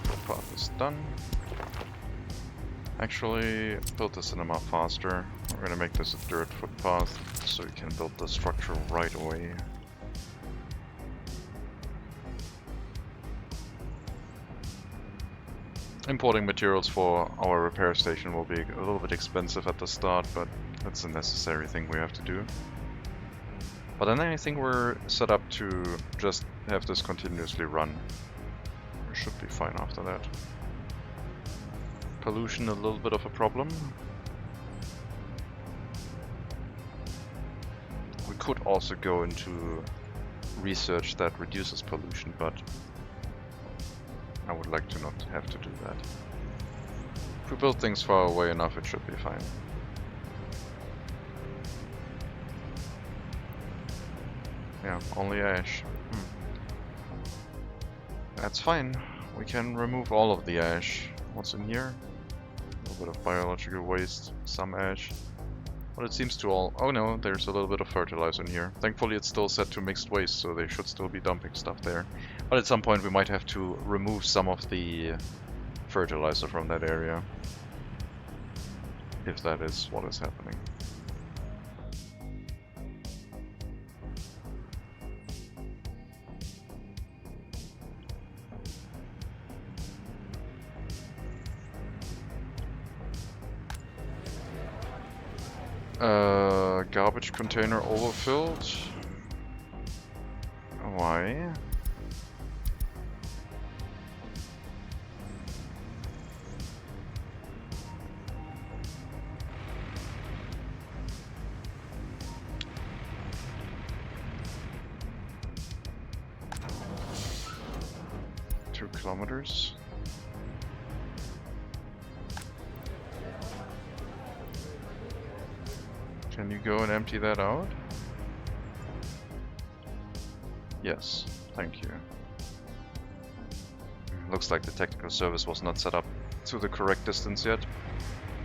Footpath is done. Actually, build the cinema faster. We're gonna make this a dirt footpath so you can build the structure right away. Importing materials for our repair station will be a little bit expensive at the start, but that's a necessary thing we have to do. But then I think we're set up to just have this continuously run. We should be fine after that. Pollution, a little bit of a problem. We could also go into research that reduces pollution, but I would like to not have to do that. If we build things far away enough, it should be fine. Yeah, only ash. That's fine. We can remove all of the ash. What's in here? A little bit of biological waste, some ash. But it seems to all... Oh no, there's a little bit of fertilizer in here. Thankfully it's still set to mixed waste, so they should still be dumping stuff there. But at some point we might have to remove some of the fertilizer from that area. If that is what is happening. Garbage container overfilled. Why? Two kilometers. Can you go and empty that out? Yes, thank you. Looks like the technical service was not set up to the correct distance yet.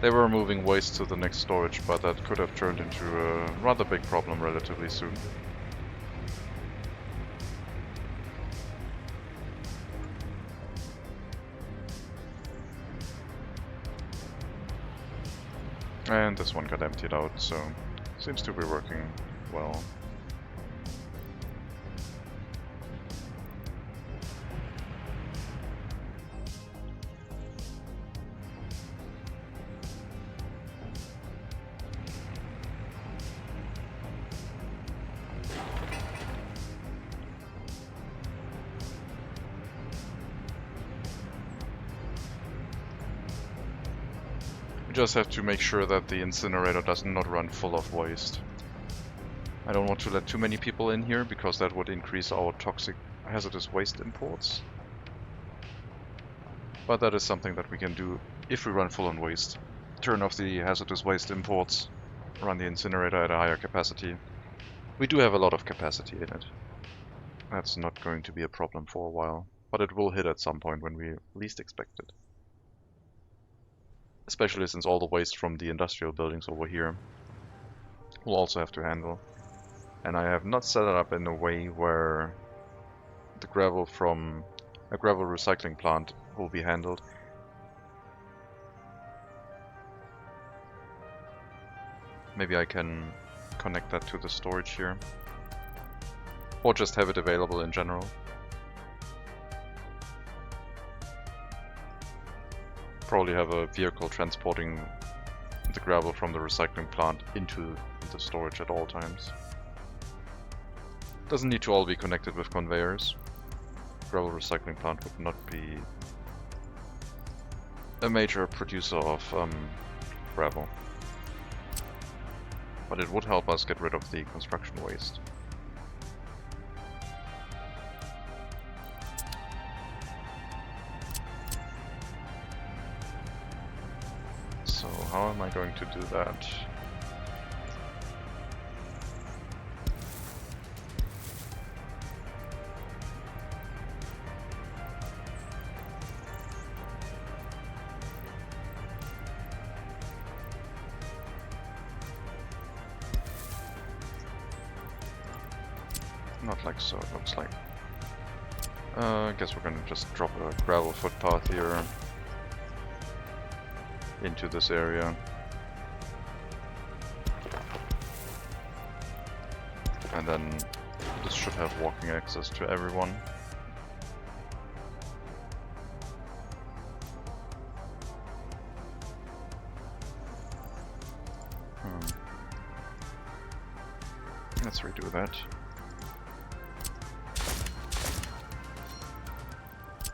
They were moving waste to the next storage, but that could have turned into a rather big problem relatively soon. And this one got emptied out, so seems to be working well. Just have to make sure that the incinerator does not run full of waste. I don't want to let too many people in here because that would increase our toxic hazardous waste imports. But that is something that we can do if we run full on waste. Turn off the hazardous waste imports, run the incinerator at a higher capacity. We do have a lot of capacity in it. That's not going to be a problem for a while, but it will hit at some point when we least expect it. Especially since all the waste from the industrial buildings over here we'll also have to handle. And I have not set it up in a way where the gravel from a gravel recycling plant will be handled. Maybe I can connect that to the storage here. Or just have it available in general. Probably have a vehicle transporting the gravel from the recycling plant into the storage at all times. Doesn't need to all be connected with conveyors. Gravel recycling plant would not be a major producer of gravel. But it would help us get rid of the construction waste. How am I going to do that? Not like so, it looks like. I guess we're gonna just drop a gravel footpath here into this area. And then this should have walking access to everyone. Let's redo that.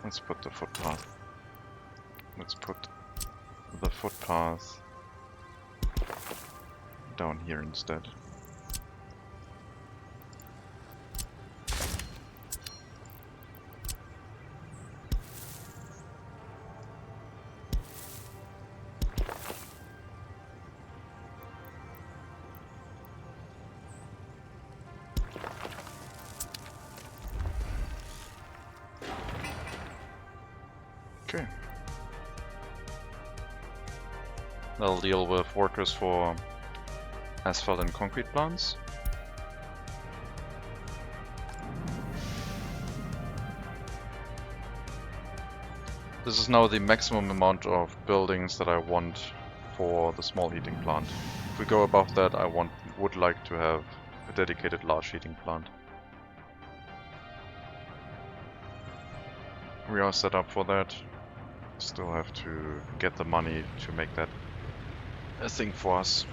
Let's put the footpath. Let's put the footpath down here instead. Okay. That'll deal with workers for asphalt and concrete plants. This is now the maximum amount of buildings that I want for the small heating plant. If we go above that, I would like to have a dedicated large heating plant. We are set up for that. Still have to get the money to make that a thing for us.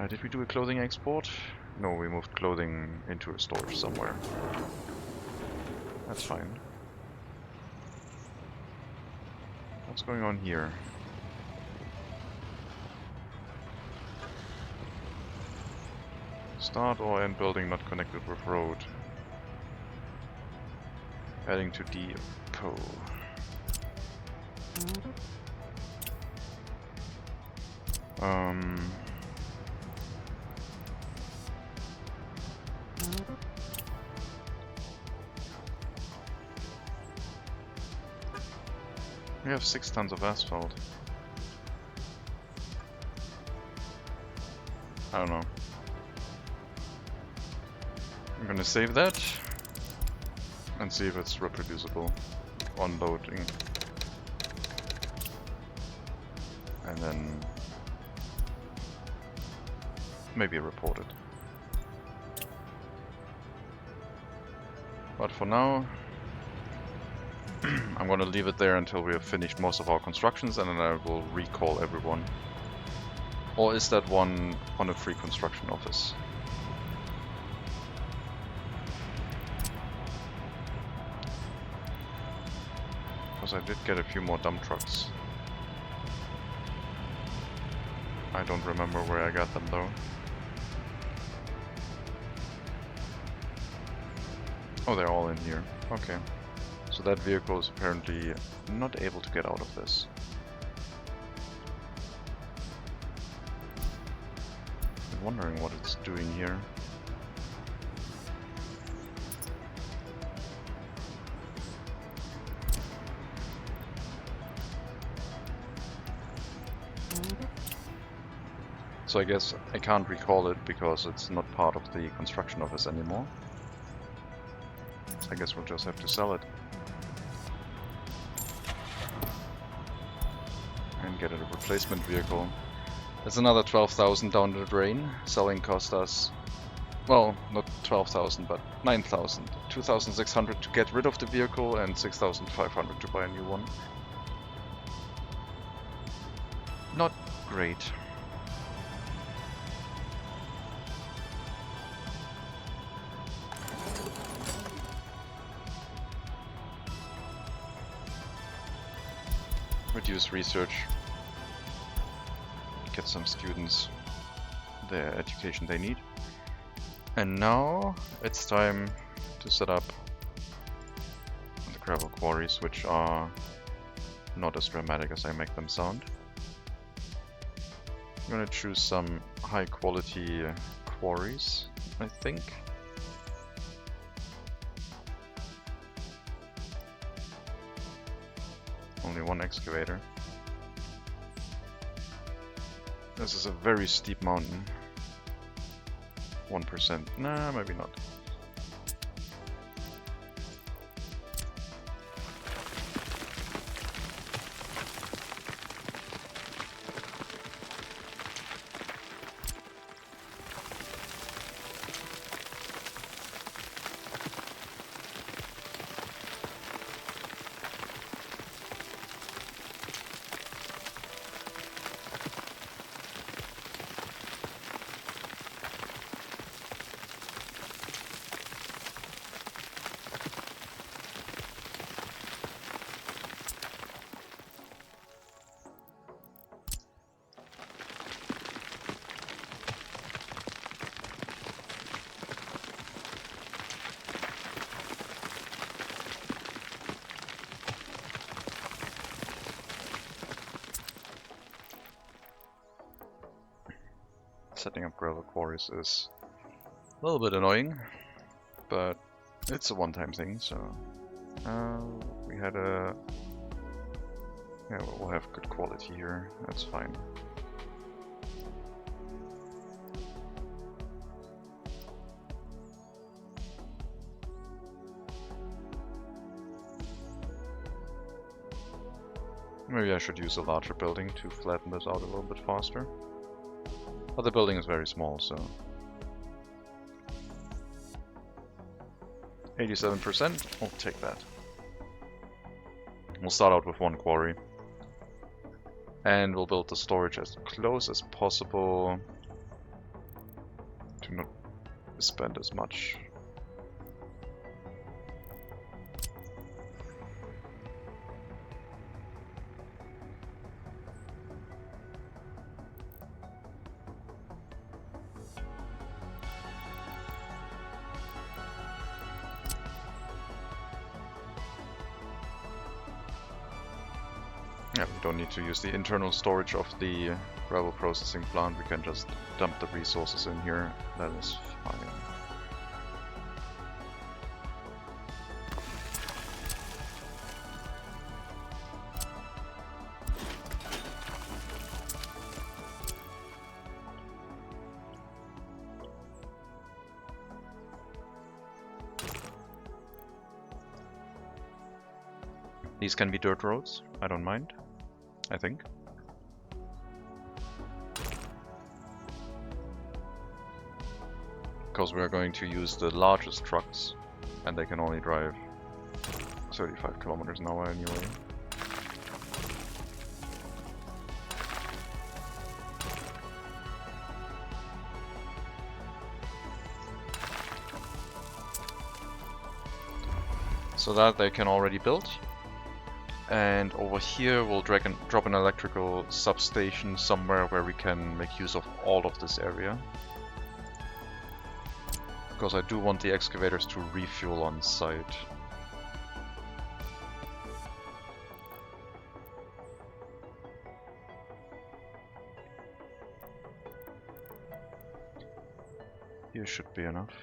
Did we do a clothing export? No, we moved clothing into a storage somewhere. That's fine. What's going on here? Start or end building not connected with road. Adding to depot. We have 6 tons of asphalt. I don't know. I'm gonna save that and see if it's reproducible. Unloading. And then maybe report it. But for now, I'm gonna leave it there until we have finished most of our constructions, and then I will recall everyone. Or is that one on a free construction office? Because I did get a few more dump trucks. I don't remember where I got them though. Oh, they're all in here. Okay. So that vehicle is apparently not able to get out of this. I'm wondering what it's doing here. So I guess I can't recall it because it's not part of the construction office anymore. I guess we'll just have to sell it. And get a replacement vehicle. There's another 12,000 down the drain. Selling cost us, well, not 12,000, but 9,000. 2,600 to get rid of the vehicle and 6,500 to buy a new one. Not great. Reduce research. Get some students the education they need. And now it's time to set up the gravel quarries, which are not as dramatic as I make them sound. I'm gonna choose some high quality quarries, I think. Only one excavator. This is a very steep mountain. 1%. Nah, maybe not. Setting up gravel quarries is a little bit annoying, but it's a one-time thing, so we had a... Yeah, we'll have good quality here, that's fine. Maybe I should use a larger building to flatten this out a little bit faster. But the building is very small, so 87%, we'll take that. We'll start out with one quarry. And we'll build the storage as close as possible to not spend as much. Yeah, we don't need to use the internal storage of the gravel processing plant, we can just dump the resources in here, that is fine. These can be dirt roads, I don't mind, I think. Because we are going to use the largest trucks, and they can only drive 35 kilometers an hour anyway. So that they can already build. And over here we'll drop an electrical substation somewhere where we can make use of all of this area. Because I do want the excavators to refuel on site. Here should be enough.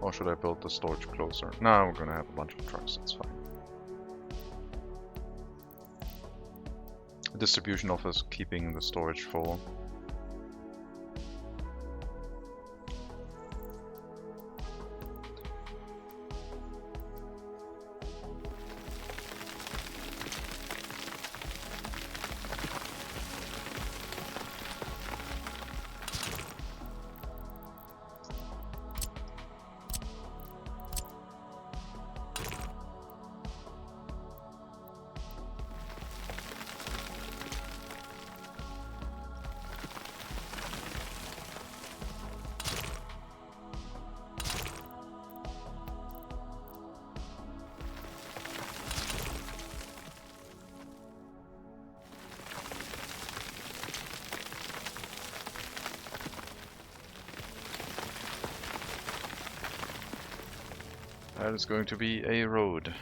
Or should I build the storage closer? No, we're gonna have a bunch of trucks, that's fine. The distribution office keeping the storage full. That is going to be a road.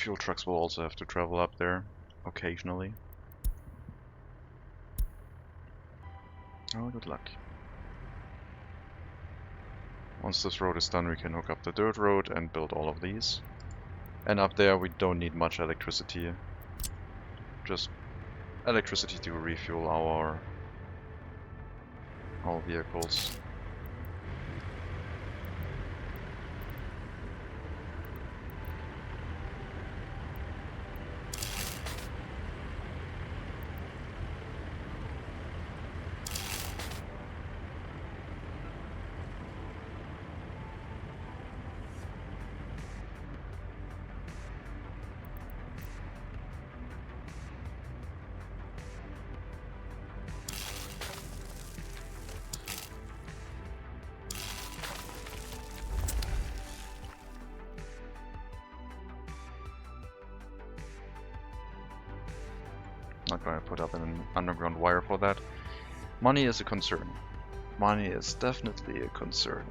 fuel trucks will also have to travel up there occasionally. Oh, good luck. Once this road is done, we can hook up the dirt road and build all of these. And up there we don't need much electricity. Just electricity to refuel our vehicles. Not going to put up an underground wire for that. Money is a concern. Money is definitely a concern.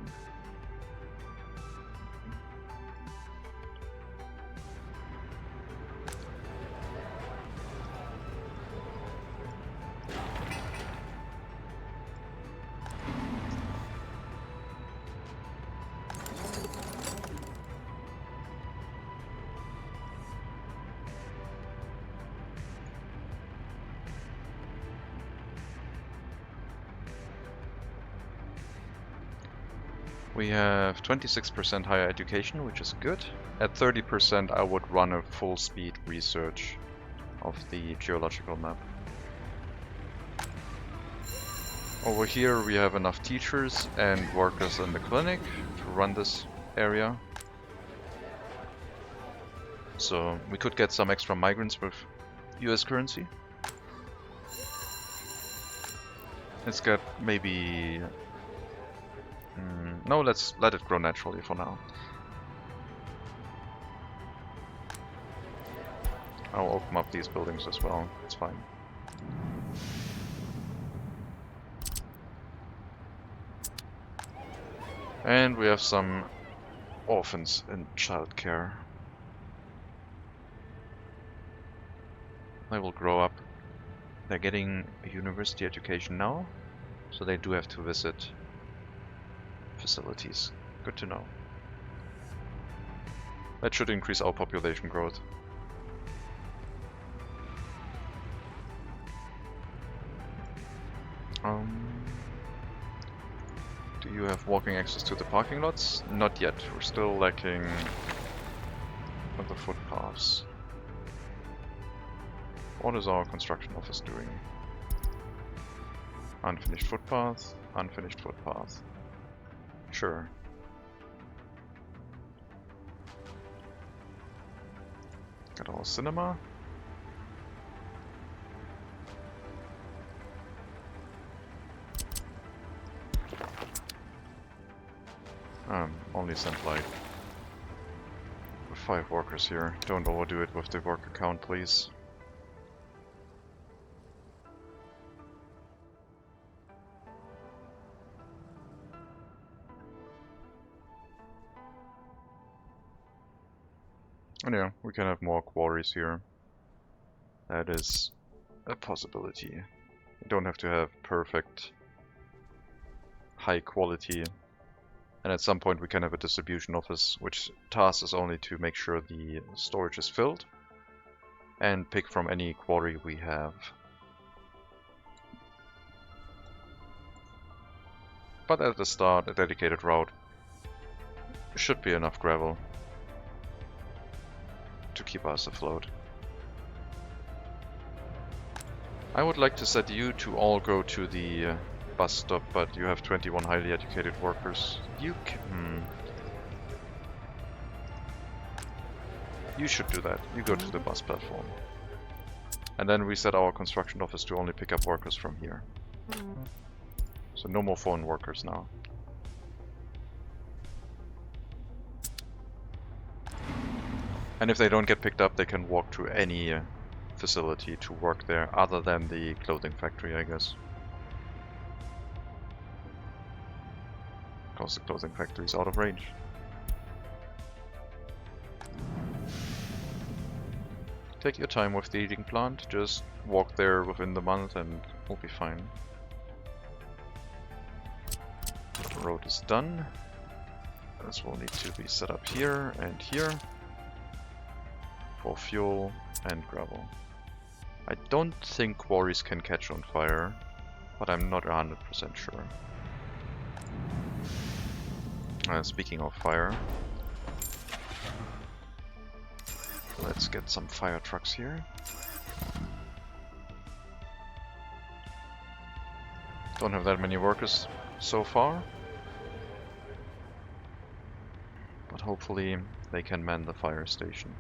We have 26% higher education, which is good. At 30% I would run a full speed research of the geological map. Over here we have enough teachers and workers in the clinic to run this area. So we could get some extra migrants with US currency. Let's get maybe... no, let's let it grow naturally for now. I'll open up these buildings as well, it's fine. And we have some orphans in childcare. They will grow up. They're getting a university education now, so they do have to visit facilities. Good to know. That should increase our population growth. Do you have walking access to the parking lots? Not yet. We're still lacking with the footpaths. What is our construction office doing? Unfinished footpath, unfinished footpath. Sure. Got our cinema. Only sent like 5 workers here. Don't overdo it with the worker count, please. And yeah, we can have more quarries here. That is a possibility. We don't have to have perfect high quality. And at some point we can have a distribution office, which task is only to make sure the storage is filled and pick from any quarry we have. But at the start, a dedicated route should be enough gravel to keep us afloat. I would like to set you to all go to the bus stop, but you have 21 highly educated workers. You can... You should do that. You go to the bus platform. And then we set our construction office to only pick up workers from here. So no more foreign workers now. And if they don't get picked up, they can walk to any facility to work there, other than the clothing factory, I guess. Because the clothing factory is out of range. Take your time with the heating plant, just walk there within the month and we'll be fine. The road is done. This will need to be set up here and here for fuel and gravel. I don't think quarries can catch on fire, but I'm not 100% sure. Speaking of fire, let's get some fire trucks here. Don't have that many workers so far, but hopefully they can man the fire station.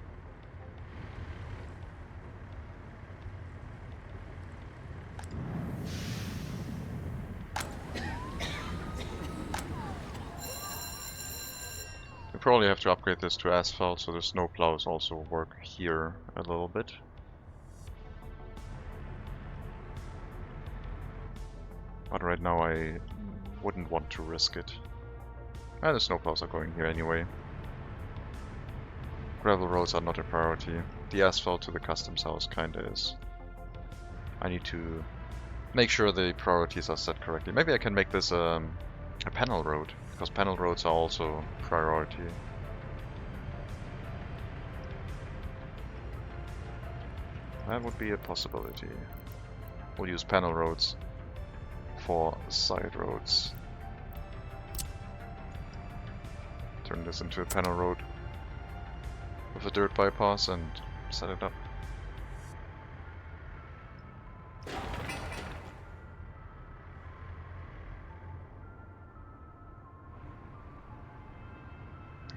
We probably have to upgrade this to asphalt so the snow plows also work here a little bit. But right now I wouldn't want to risk it. And the snowplows are going here anyway. Gravel roads are not a priority. The asphalt to the customs house kinda is. I need to make sure the priorities are set correctly. Maybe I can make this a panel road, because panel roads are also priority. That would be a possibility. We'll use panel roads for side roads. Turn this into a panel road with a dirt bypass and set it up.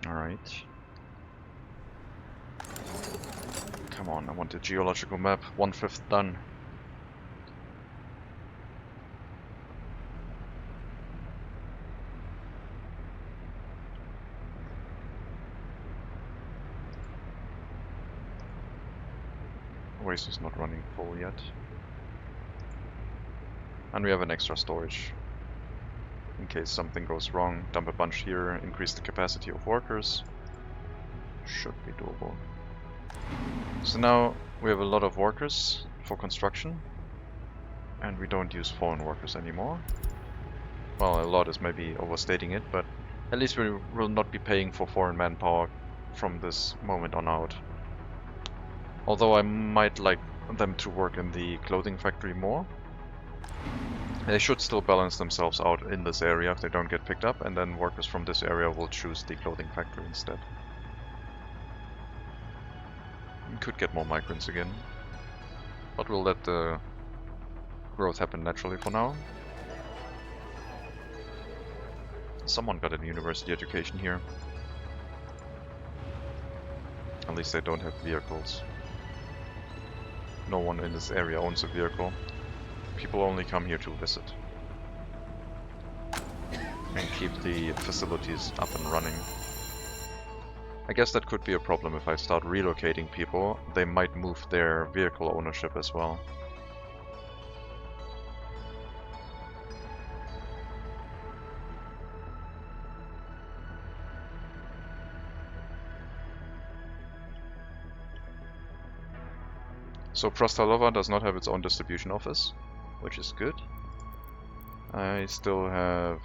Alright. Come on, I want a geological map. 1/5 done. Waste is not running full yet. And we have an extra storage. In case something goes wrong, dump a bunch here, increase the capacity of workers. Should be doable. So now we have a lot of workers for construction. And we don't use foreign workers anymore. Well, a lot is maybe overstating it, but at least we will not be paying for foreign manpower from this moment on out. Although I might like them to work in the clothing factory more. They should still balance themselves out in this area if they don't get picked up, and then workers from this area will choose the clothing factory instead. We could get more migrants again, but we'll let the growth happen naturally for now. Someone got a university education here. At least they don't have vehicles. No one in this area owns a vehicle. People only come here to visit and keep the facilities up and running. I guess that could be a problem if I start relocating people. They might move their vehicle ownership as well. So Prostalova does not have its own distribution office, which is good. I still have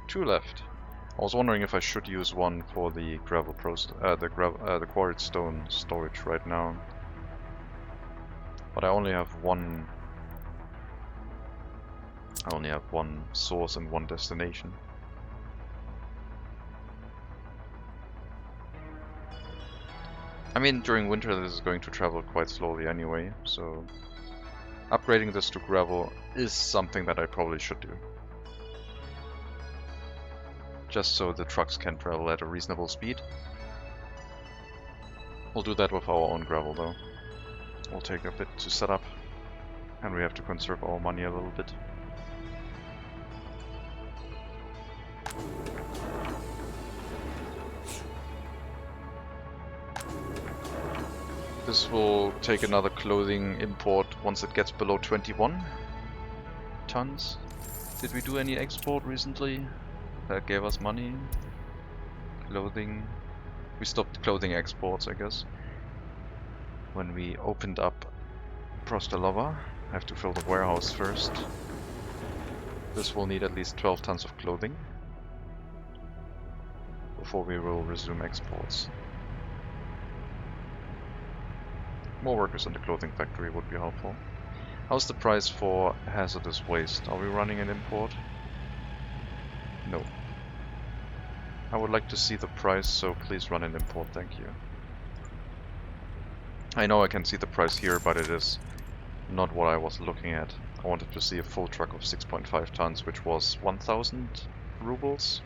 2 left. I was wondering if I should use one for the the quarried stone storage right now, but I only have one. I only have one source and one destination. I mean, during winter this is going to travel quite slowly anyway, so upgrading this to gravel is something that I probably should do. Just so the trucks can travel at a reasonable speed. We'll do that with our own gravel though. We'll take a bit to set up, and we have to conserve our money a little bit. This will take another clothing import once it gets below 21 tons. Did we do any export recently that gave us money? Clothing. We stopped clothing exports, I guess. when we opened up Prostalova. I have to fill the warehouse first. This will need at least 12 tons of clothing before we will resume exports. More workers in the clothing factory would be helpful. How's the price for hazardous waste? Are we running an import? No. I would like to see the price, so please run an import, thank you. I know I can see the price here, but it is not what I was looking at. I wanted to see a full truck of 6.5 tons, which was 1,000 rubles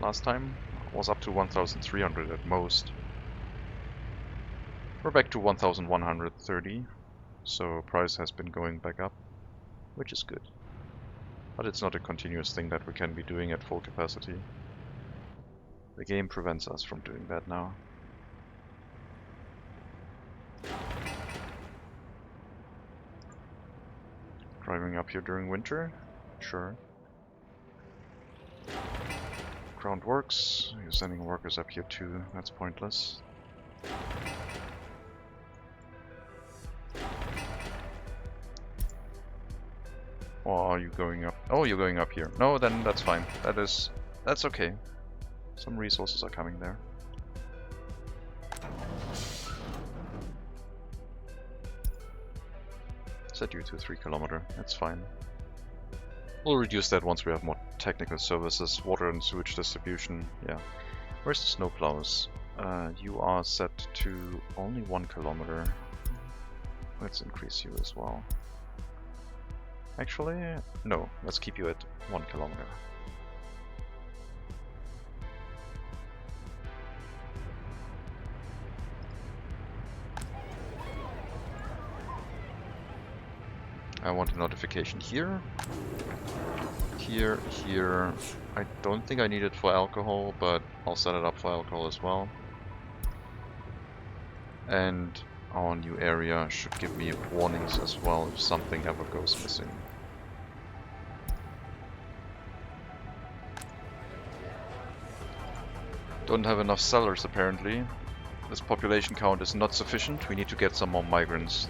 last time. It was up to 1,300 at most. We're back to 1,130, so price has been going back up, which is good. But it's not a continuous thing that we can be doing at full capacity. The game prevents us from doing that now. Driving up here during winter? Sure. Ground works. You're sending workers up here too. That's pointless. Or are you going up? Oh, you're going up here. No, then that's fine. That's okay. Some resources are coming there. Set you to 3 km. That's fine. We'll reduce that once we have more technical services, water and sewage distribution. Yeah. Where's the snowplows? You are set to only 1 km. Let's increase you as well. Actually, no. Let's keep you at 1 km. I want a notification here. Here, here. I don't think I need it for alcohol, but I'll set it up for alcohol as well. And our new area should give me warnings as well if something ever goes missing. Don't have enough sellers apparently. This population count is not sufficient. We need to get some more migrants.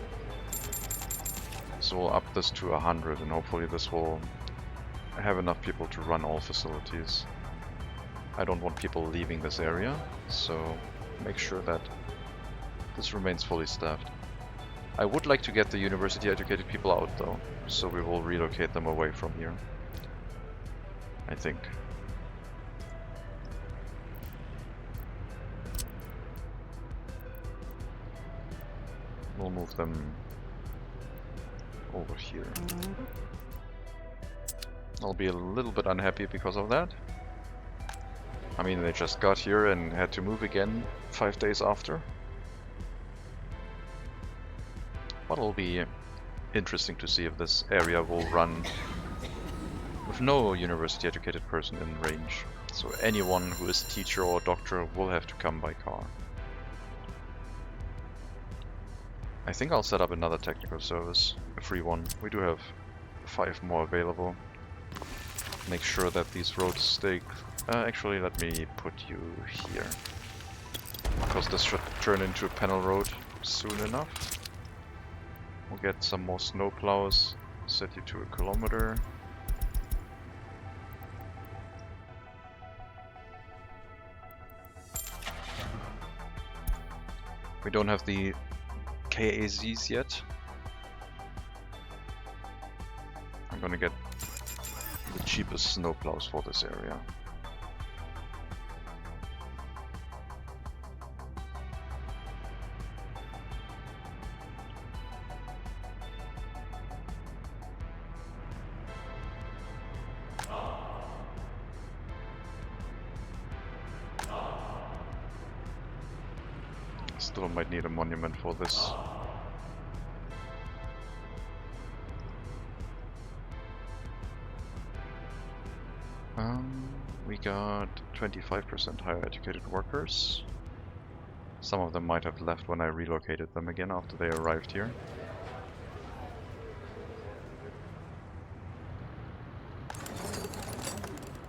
So we'll up this to 100 and hopefully this will have enough people to run all facilities. I don't want people leaving this area, so make sure that this remains fully staffed. I would like to get the university educated people out though, so we will relocate them away from here. I think. We'll move them over here. I'll be a little bit unhappy because of that. I mean, they just got here and had to move again 5 days after. But it'll be interesting to see if this area will run with no university educated person in range. So anyone who is teacher or doctor will have to come by car. I think I'll set up another technical service, a free one. We do have 5 more available. Make sure that these roads stay... actually, let me put you here. Because this should turn into a panel road soon enough. We'll get some more snowplows, set you to 1 kilometer. We don't have the KAZs yet. I'm gonna get the cheapest snowplows for this area. Still might need a monument for this. We got 25% higher educated workers. Some of them might have left when I relocated them again after they arrived here.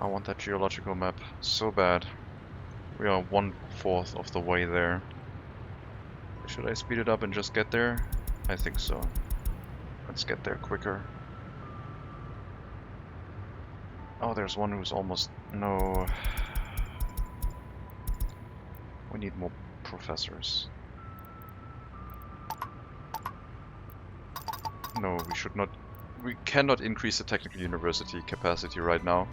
I want that geological map so bad. We are 1/4 of the way there. Should I speed it up and just get there? I think so. Let's get there quicker. Oh, there's one who's almost... No. We need more professors. No, we should not... We cannot increase the technical university capacity right now,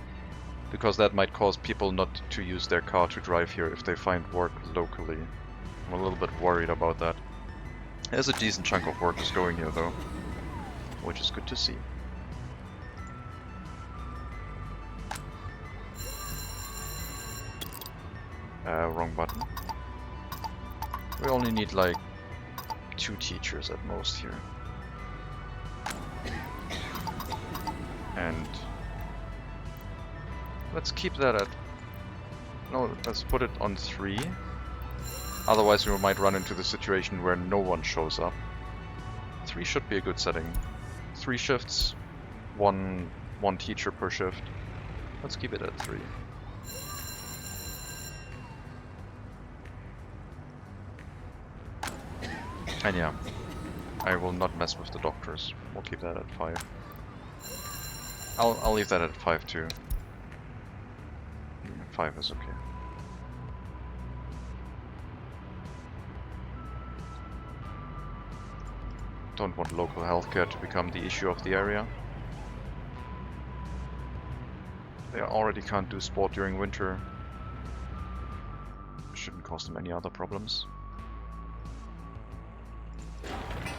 because that might cause people not to use their car to drive here if they find work locally. I'm a little bit worried about that. There's a decent chunk of workers going here though, which is good to see. Wrong button. We only need like 2 teachers at most here. And let's keep that at... No, let's put it on 3. Otherwise we might run into the situation where no one shows up. 3 should be a good setting. 3 shifts, one teacher per shift. Let's keep it at 3. And yeah, I will not mess with the doctors. We'll keep that at 5. I'll leave that at 5 too. 5 is okay. Don't want local healthcare to become the issue of the area. They already can't do sport during winter. Shouldn't cause them any other problems.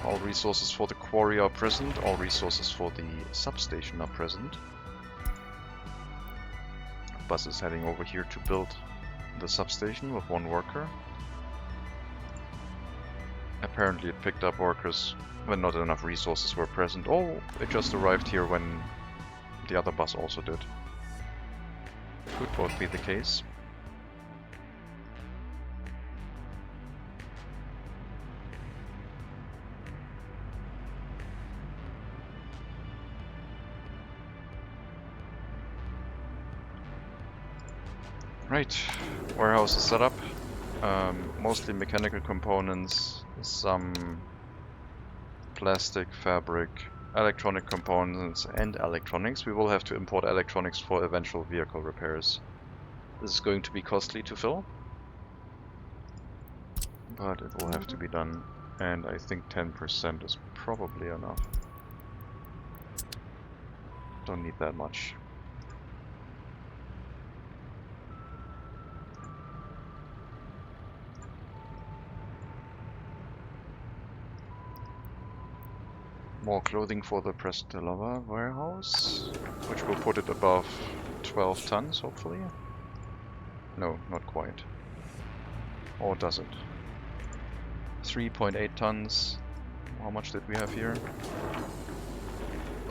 All resources for the quarry are present, all resources for the substation are present. Bus is heading over here to build the substation with 1 worker. Apparently it picked up workers when not enough resources were present. Oh, it just arrived here when the other bus also did. Could both be the case. Right, warehouse is set up. Mostly mechanical components, some plastic, fabric, electronic components and electronics. We will have to import electronics for eventual vehicle repairs. This is going to be costly to fill, but it will have to be done, and I think 10% is probably enough. Don't need that much. More clothing for the Prestelova warehouse, which will put it above 12 tons, hopefully. No, not quite. Or does it? 3.8 tons. How much did we have here?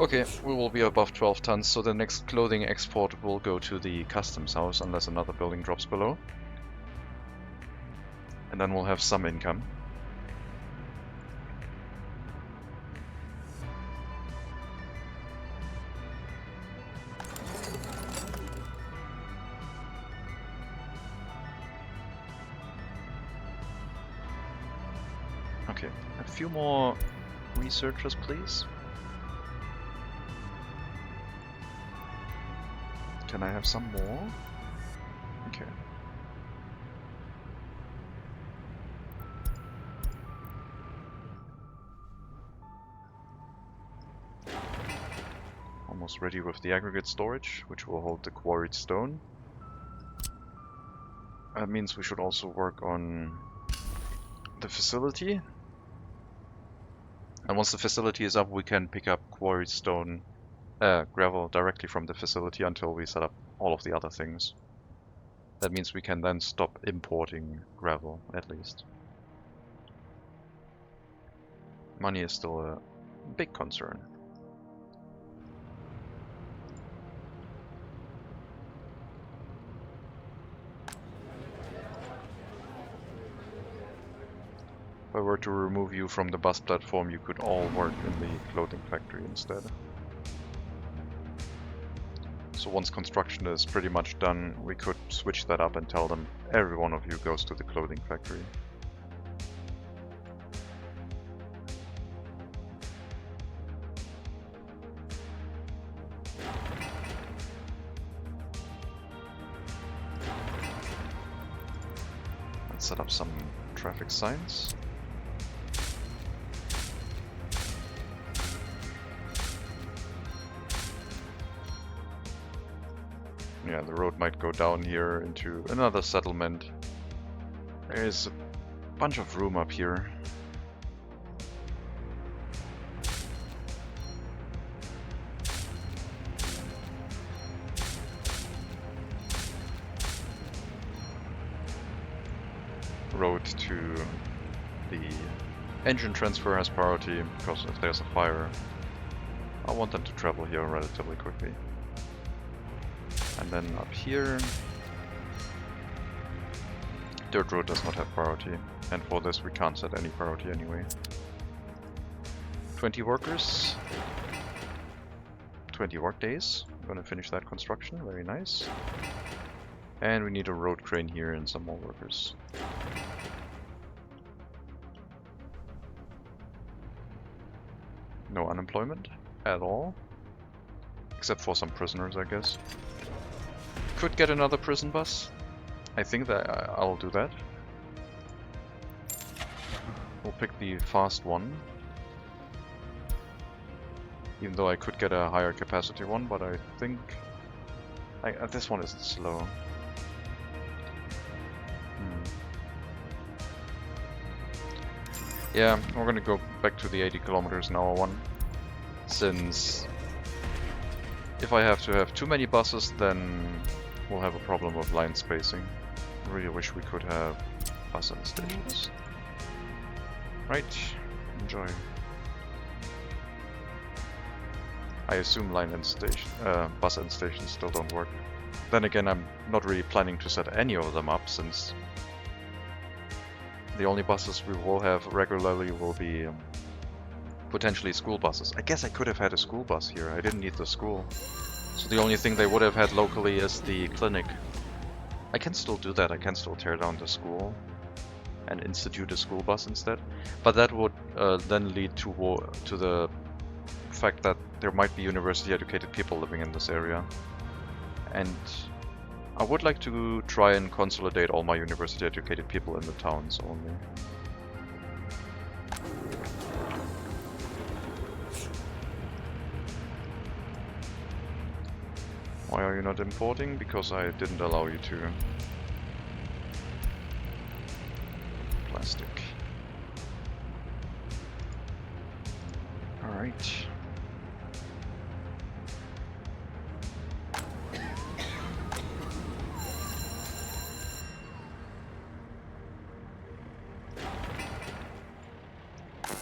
Okay, we will be above 12 tons, so the next clothing export will go to the customs house unless another building drops below. And then we'll have some income. Okay, a few more researchers, please. Can I have some more? Okay. Almost ready with the aggregate storage, which will hold the quarried stone. That means we should also work on the facility. And once the facility is up, we can pick up quarried stone, gravel directly from the facility until we set up all of the other things. That means we can then stop importing gravel, at least. Money is still a big concern. If I were to remove you from the bus platform, you could all work in the clothing factory instead. So once construction is pretty much done, we could switch that up and tell them every one of you goes to the clothing factory. Let's set up some traffic signs. Yeah, the road might go down here into another settlement. There's a bunch of room up here. Road to the engine transfer has priority, because if there's a fire, I want them to travel here relatively quickly. And then up here, dirt road does not have priority, and for this we can't set any priority anyway. 20 workers, 20 work days. I'm gonna finish that construction, very nice. And we need a road crane here and some more workers. No unemployment at all, except for some prisoners, I guess. Could get another prison bus. I think that I'll do that. We'll pick the fast one. Even though I could get a higher capacity one, but I think this one isn't slow. Yeah, we're gonna go back to the 80 kilometers an hour one, since if I have to have too many buses, then we'll have a problem with line spacing. I really wish we could have bus end stations. Right, enjoy. I assume bus end stations still don't work. Then again, I'm not really planning to set any of them up, since the only buses we will have regularly will be potentially school buses. I guess I could have had a school bus here. I didn't need the school. So the only thing they would have had locally is the clinic. I can still do that. I can still tear down the school and institute a school bus instead. But that would then lead to the fact that there might be university-educated people living in this area. And I would like to try and consolidate all my university-educated people in the towns only. Why are you not importing? Because I didn't allow you to. Plastic. Alright.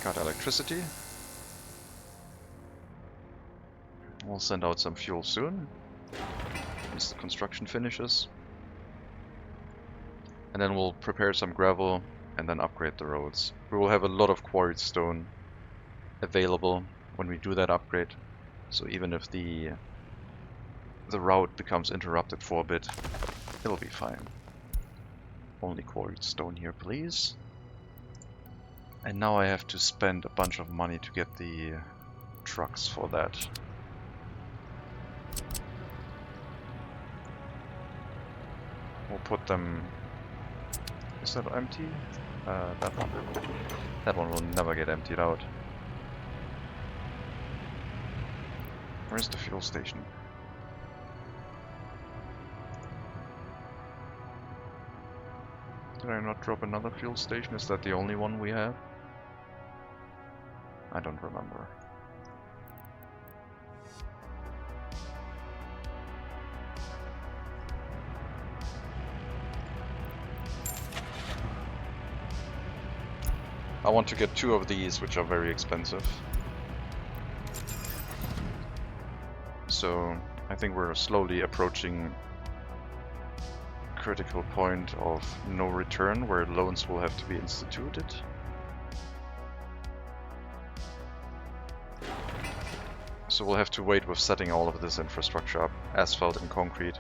Got electricity. We'll send out some fuel soon, once the construction finishes. And then we'll prepare some gravel and then upgrade the roads. We will have a lot of quarried stone available when we do that upgrade. So even if the route becomes interrupted for a bit, it'll be fine. Only quarried stone here, please. And now I have to spend a bunch of money to get the trucks for that. We'll put them... Is that empty? That one? That one will never get emptied out. Where's the fuel station? Did I not drop another fuel station? Is that the only one we have? I don't remember. I want to get 2 of these, which are very expensive. So I think we're slowly approaching critical point of no return, where loans will have to be instituted. So we'll have to wait with setting all of this infrastructure up, asphalt and concrete,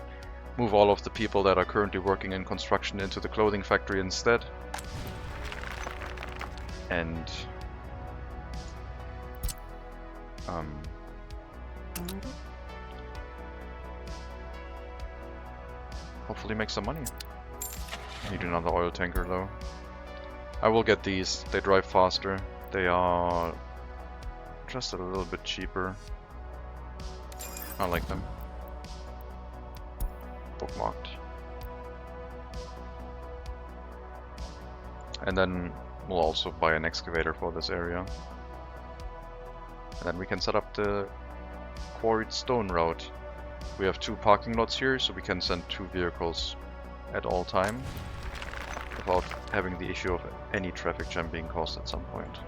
move all of the people that are currently working in construction into the clothing factory instead, and hopefully make some money. Need another oil tanker though. I will get these. They drive faster. They are just a little bit cheaper. I like them. Bookmarked. And then we'll also buy an excavator for this area. And then we can set up the quarried stone route. We have 2 parking lots here, so we can send 2 vehicles at all time without having the issue of any traffic jam being caused at some point.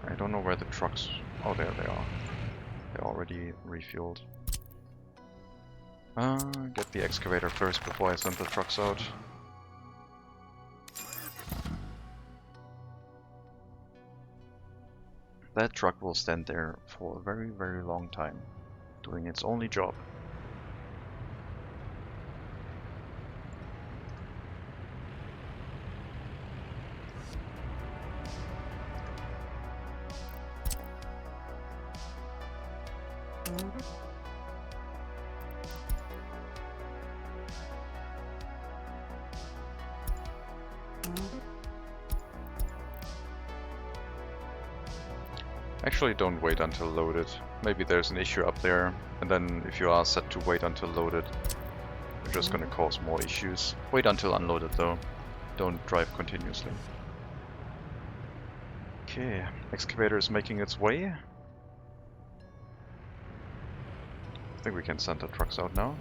I don't know where the trucks... Oh, there they are. They're already refueled. Get the excavator first before I send the trucks out. That truck will stand there for a very, very long time, doing its only job. Actually, don't wait until loaded. Maybe there's an issue up there, and then if you are set to wait until loaded, you're just gonna cause more issues. Wait until unloaded though. Don't drive continuously. Okay, excavator is making its way. I think we can send the trucks out now.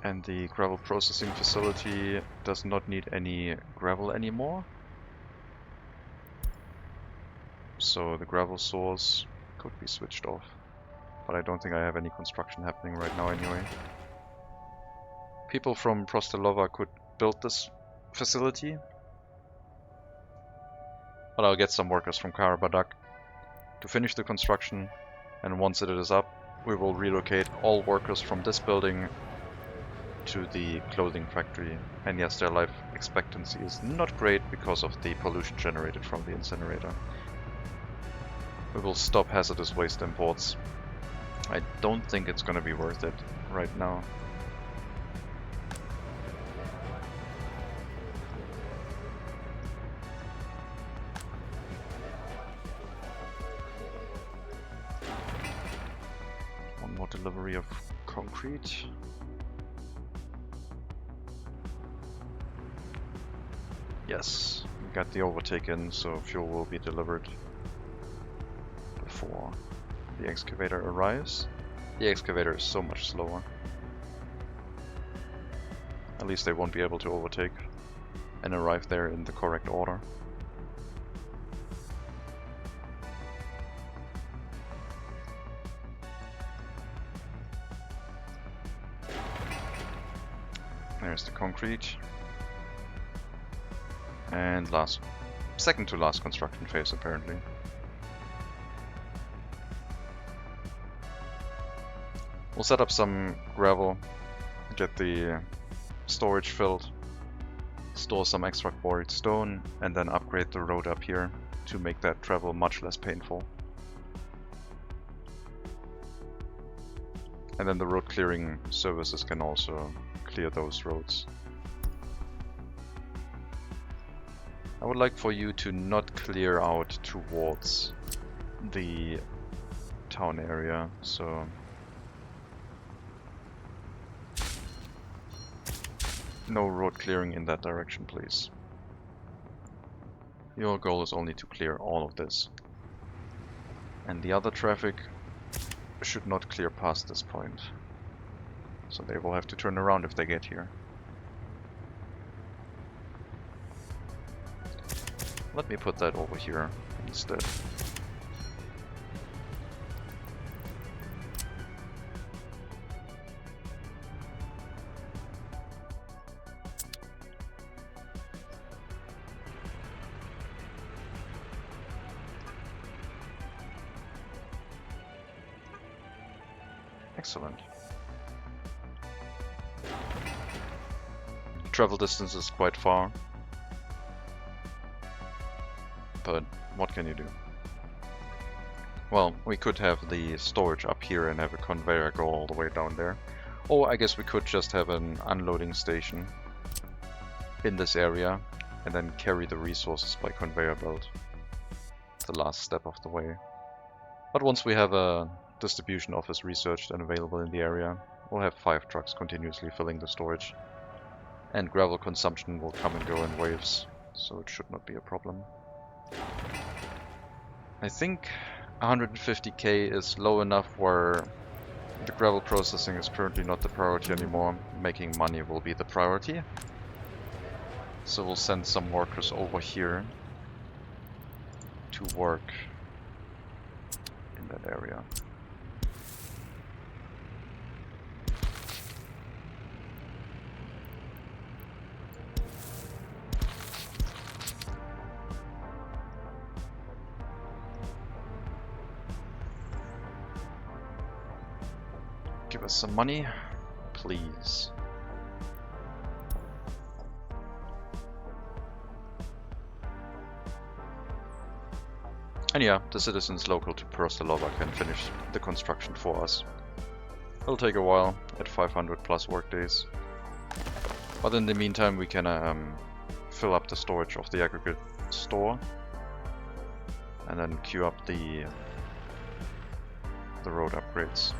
And the gravel processing facility does not need any gravel anymore. So the gravel source could be switched off. But I don't think I have any construction happening right now anyway. People from Prostelova could build this facility. But I'll get some workers from Karabadak to finish the construction. And once it is up, we will relocate all workers from this building to the clothing factory. And yes, their life expectancy is not great because of the pollution generated from the incinerator. We will stop hazardous waste imports. I don't think it's gonna be worth it right now. One more delivery of concrete. Yes, we got the overtake in, so fuel will be delivered before the excavator arrives. The excavator is so much slower. At least they won't be able to overtake and arrive there in the correct order. There's the concrete. And second to last construction phase apparently. We'll set up some gravel, get the storage filled, store some extra quarried stone, and then upgrade the road up here to make that travel much less painful. And then the road clearing services can also clear those roads. I would like for you to not clear out towards the town area, so no road clearing in that direction, please. Your goal is only to clear all of this. And the other traffic should not clear past this point. So they will have to turn around if they get here. Let me put that over here instead. Excellent. Travel distance is quite far, but what can you do? Well, we could have the storage up here and have a conveyor go all the way down there. Or I guess we could just have an unloading station in this area and then carry the resources by conveyor belt. The last step of the way. But once we have a distribution office researched and available in the area, we'll have 5 trucks continuously filling the storage. And gravel consumption will come and go in waves, so it should not be a problem. I think 150k is low enough where the gravel processing is currently not the priority anymore. Making money will be the priority. So we'll send some workers over here to work in that area. Give us some money, please. And yeah, the citizens local to Prostalova can finish the construction for us. It'll take a while, at 500 plus workdays. But in the meantime we can fill up the storage of the aggregate store. And then queue up the road upgrades.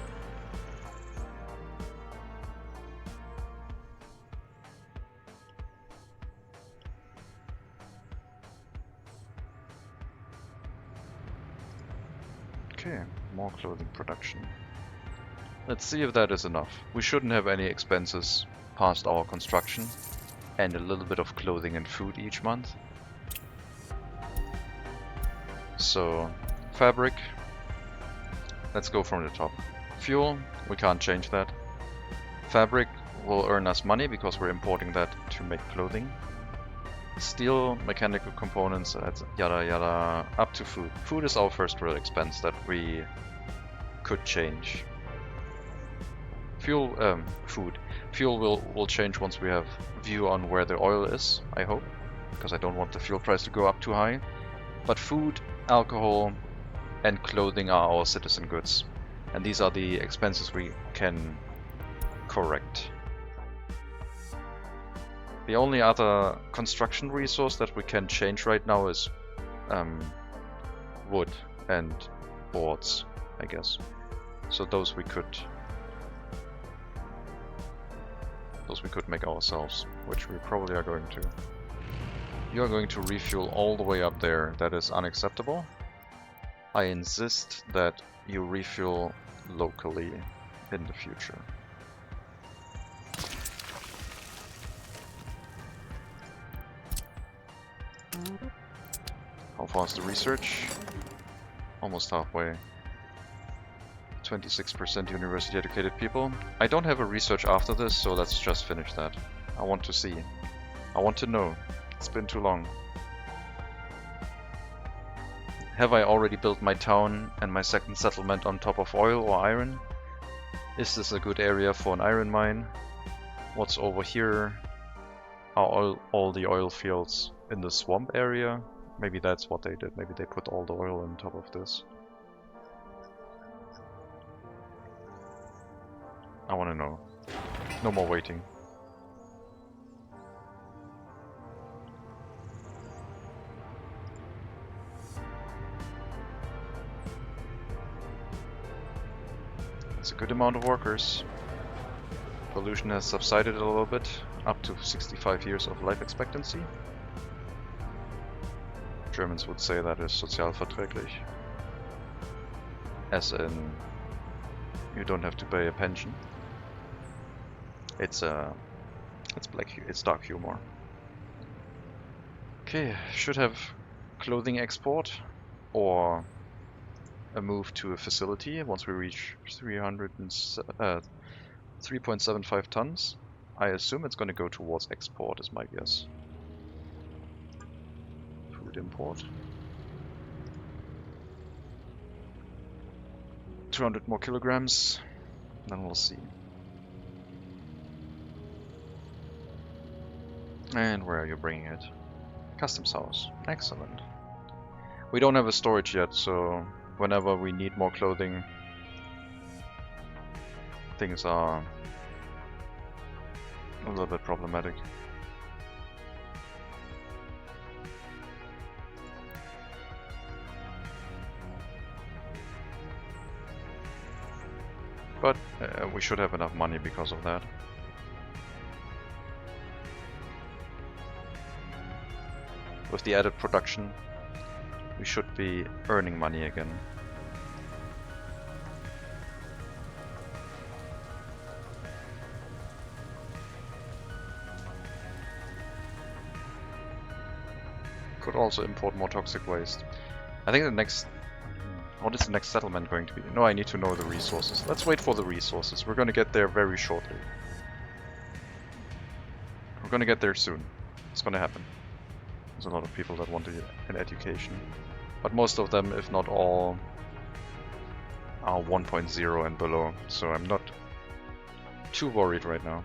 Okay, more clothing production. Let's see if that is enough. We shouldn't have any expenses past our construction, and a little bit of clothing and food each month. So, fabric, let's go from the top. Fuel, we can't change that. Fabric will earn us money because we're importing that to make clothing. Steel, mechanical components, yada yada, up to food. Food is our first real expense that we could change. Fuel, food. Fuel will change once we have view on where the oil is, I hope, because I don't want the fuel price to go up too high. But food, alcohol, and clothing are our citizen goods, and these are the expenses we can correct. The only other construction resource that we can change right now is wood and boards, I guess. So those we could make ourselves, which we probably are going to. You are going to refuel all the way up there. That is unacceptable. I insist that you refuel locally in the future. How far is the research? Almost halfway. 26% university educated people. I don't have a research after this, so let's just finish that. I want to see. I want to know. It's been too long. Have I already built my town and my second settlement on top of oil or iron? Is this a good area for an iron mine? What's over here? Are all the oil fields in the swamp area? Maybe that's what they did. Maybe they put all the oil on top of this. I want to know. No more waiting. That's a good amount of workers. Pollution has subsided a little bit, up to 65 years of life expectancy. Germans would say that is sozialverträglich. As in, you don't have to pay a pension. It's dark humor. Okay, should have clothing export or a move to a facility once we reach 3.75 tons. I assume it's going to go towards export is my guess. Food import. 200 more kilograms, then we'll see. And where are you bringing it? Customs house. Excellent. We don't have a storage yet, so whenever we need more clothing, things are a little bit problematic. But we should have enough money because of that. With the added production, we should be earning money again. Could also import more toxic waste. I think the next... What is the next settlement going to be? No, I need to know the resources. Let's wait for the resources. We're going to get there very shortly. We're going to get there soon. It's going to happen. There's a lot of people that want an education. But most of them, if not all, are 1.0 and below. So I'm not too worried right now.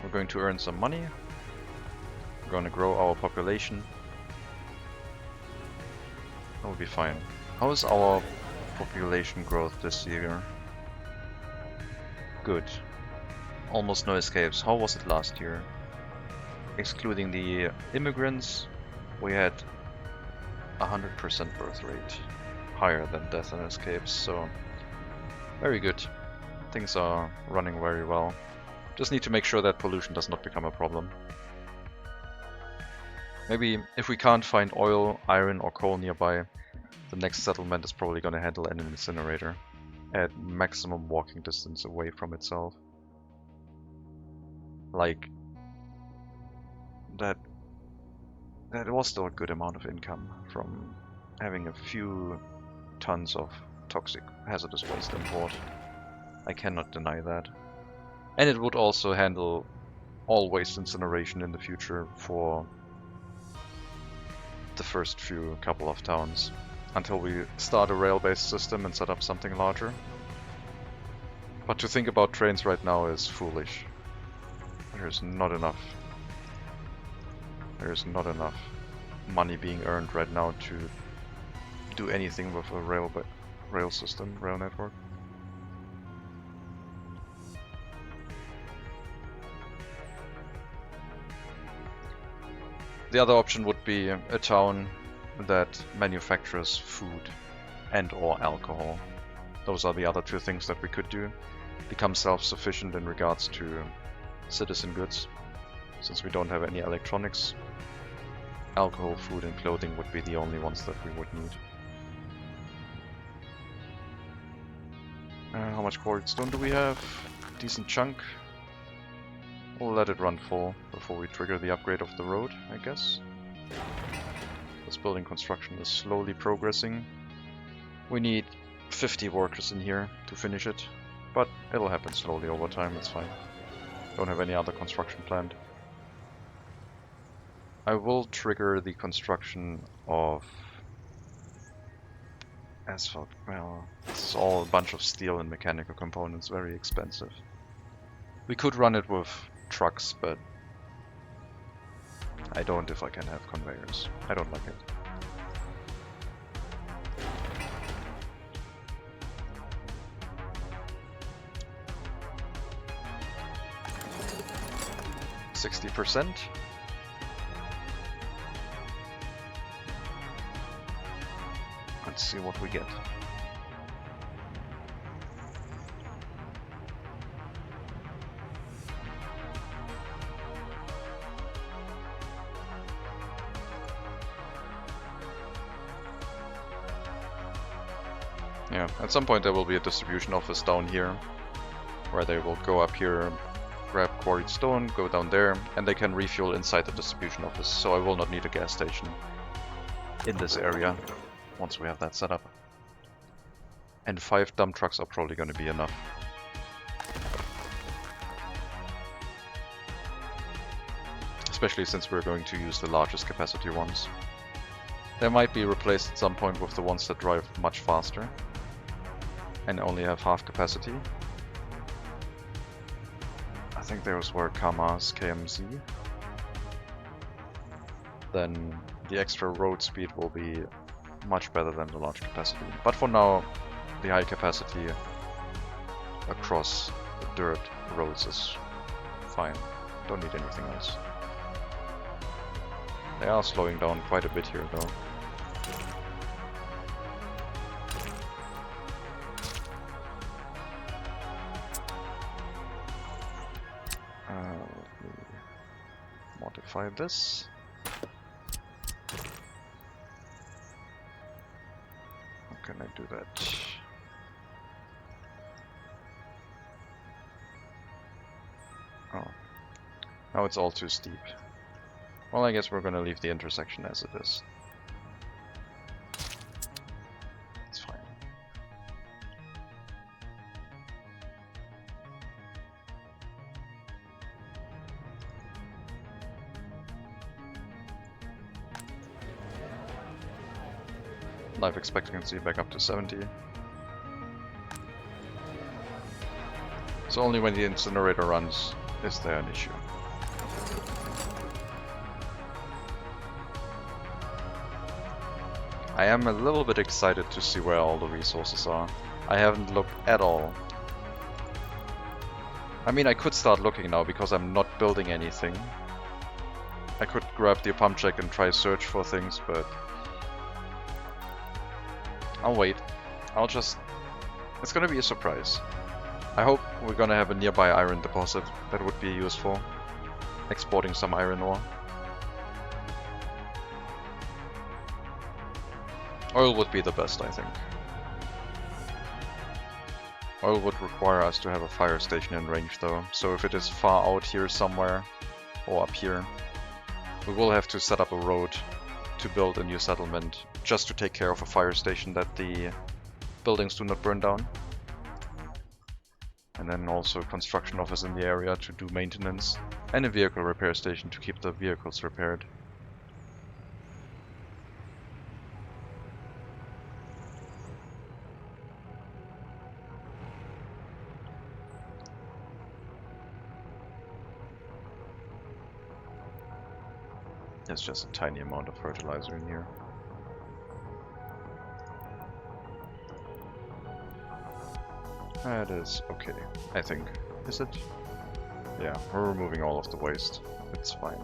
We're going to earn some money. We're going to grow our population. That will be fine. How is our population growth this year? Good. Almost no escapes. How was it last year? Excluding the immigrants, we had 100% birth rate. Higher than death and escapes, so very good. Things are running very well. Just need to make sure that pollution does not become a problem. Maybe if we can't find oil, iron or coal nearby, the next settlement is probably going to handle an incinerator at maximum walking distance away from itself. Like, that was still a good amount of income from having a few tons of toxic hazardous waste import. I cannot deny that. And it would also handle all waste incineration in the future for the first couple of towns, until we start a rail-based system and set up something larger. But to think about trains right now is foolish. There's not enough money being earned right now to do anything with a rail system, rail network. The other option would be a town that manufactures food and or alcohol. Those are the other two things that we could do. Become self-sufficient in regards to citizen goods. Since we don't have any electronics, alcohol, food and clothing would be the only ones that we would need. How much quarried stone do we have? Decent chunk. We'll let it run full before we trigger the upgrade of the road, I guess. This building construction is slowly progressing. We need 50 workers in here to finish it, but it'll happen slowly over time, it's fine. Don't have any other construction planned. I will trigger the construction of asphalt. Well, this is all a bunch of steel and mechanical components, very expensive. We could run it with trucks, but I don't if I can have conveyors. I don't like it. %. Let's see what we get. Yeah, at some point there will be a distribution office down here, where they will go up here, grab quarried stone, go down there, and they can refuel inside the distribution office, so I will not need a gas station in this area once we have that set up. And 5 dump trucks are probably going to be enough. Especially since we're going to use the largest capacity ones. They might be replaced at some point with the ones that drive much faster and only have half capacity. I think those were KAMAZ, KMZ. then the extra road speed will be much better than the large capacity. But for now, the high capacity across the dirt roads is fine. Don't need anything else. They are slowing down quite a bit here though. Let me modify this. How can I do that? Oh, now it's all too steep. Well, I guess we're gonna leave the intersection as it is. It's fine. Life expectancy back up to 70. So only when the incinerator runs is there an issue. I am a little bit excited to see where all the resources are. I haven't looked at all. I mean, I could start looking now because I'm not building anything. I could grab the pump check and try search for things, but I'll wait. It's gonna be a surprise. I hope we're gonna have a nearby iron deposit. That would be useful. Exporting some iron ore. Oil would be the best, I think. Oil would require us to have a fire station in range though, so if it is far out here somewhere, or up here, we will have to set up a road to build a new settlement, just to take care of a fire station that the buildings do not burn down. And then also a construction office in the area to do maintenance, and a vehicle repair station to keep the vehicles repaired. There's just a tiny amount of fertilizer in here. That is okay, I think. Is it? Yeah, we're removing all of the waste. It's fine.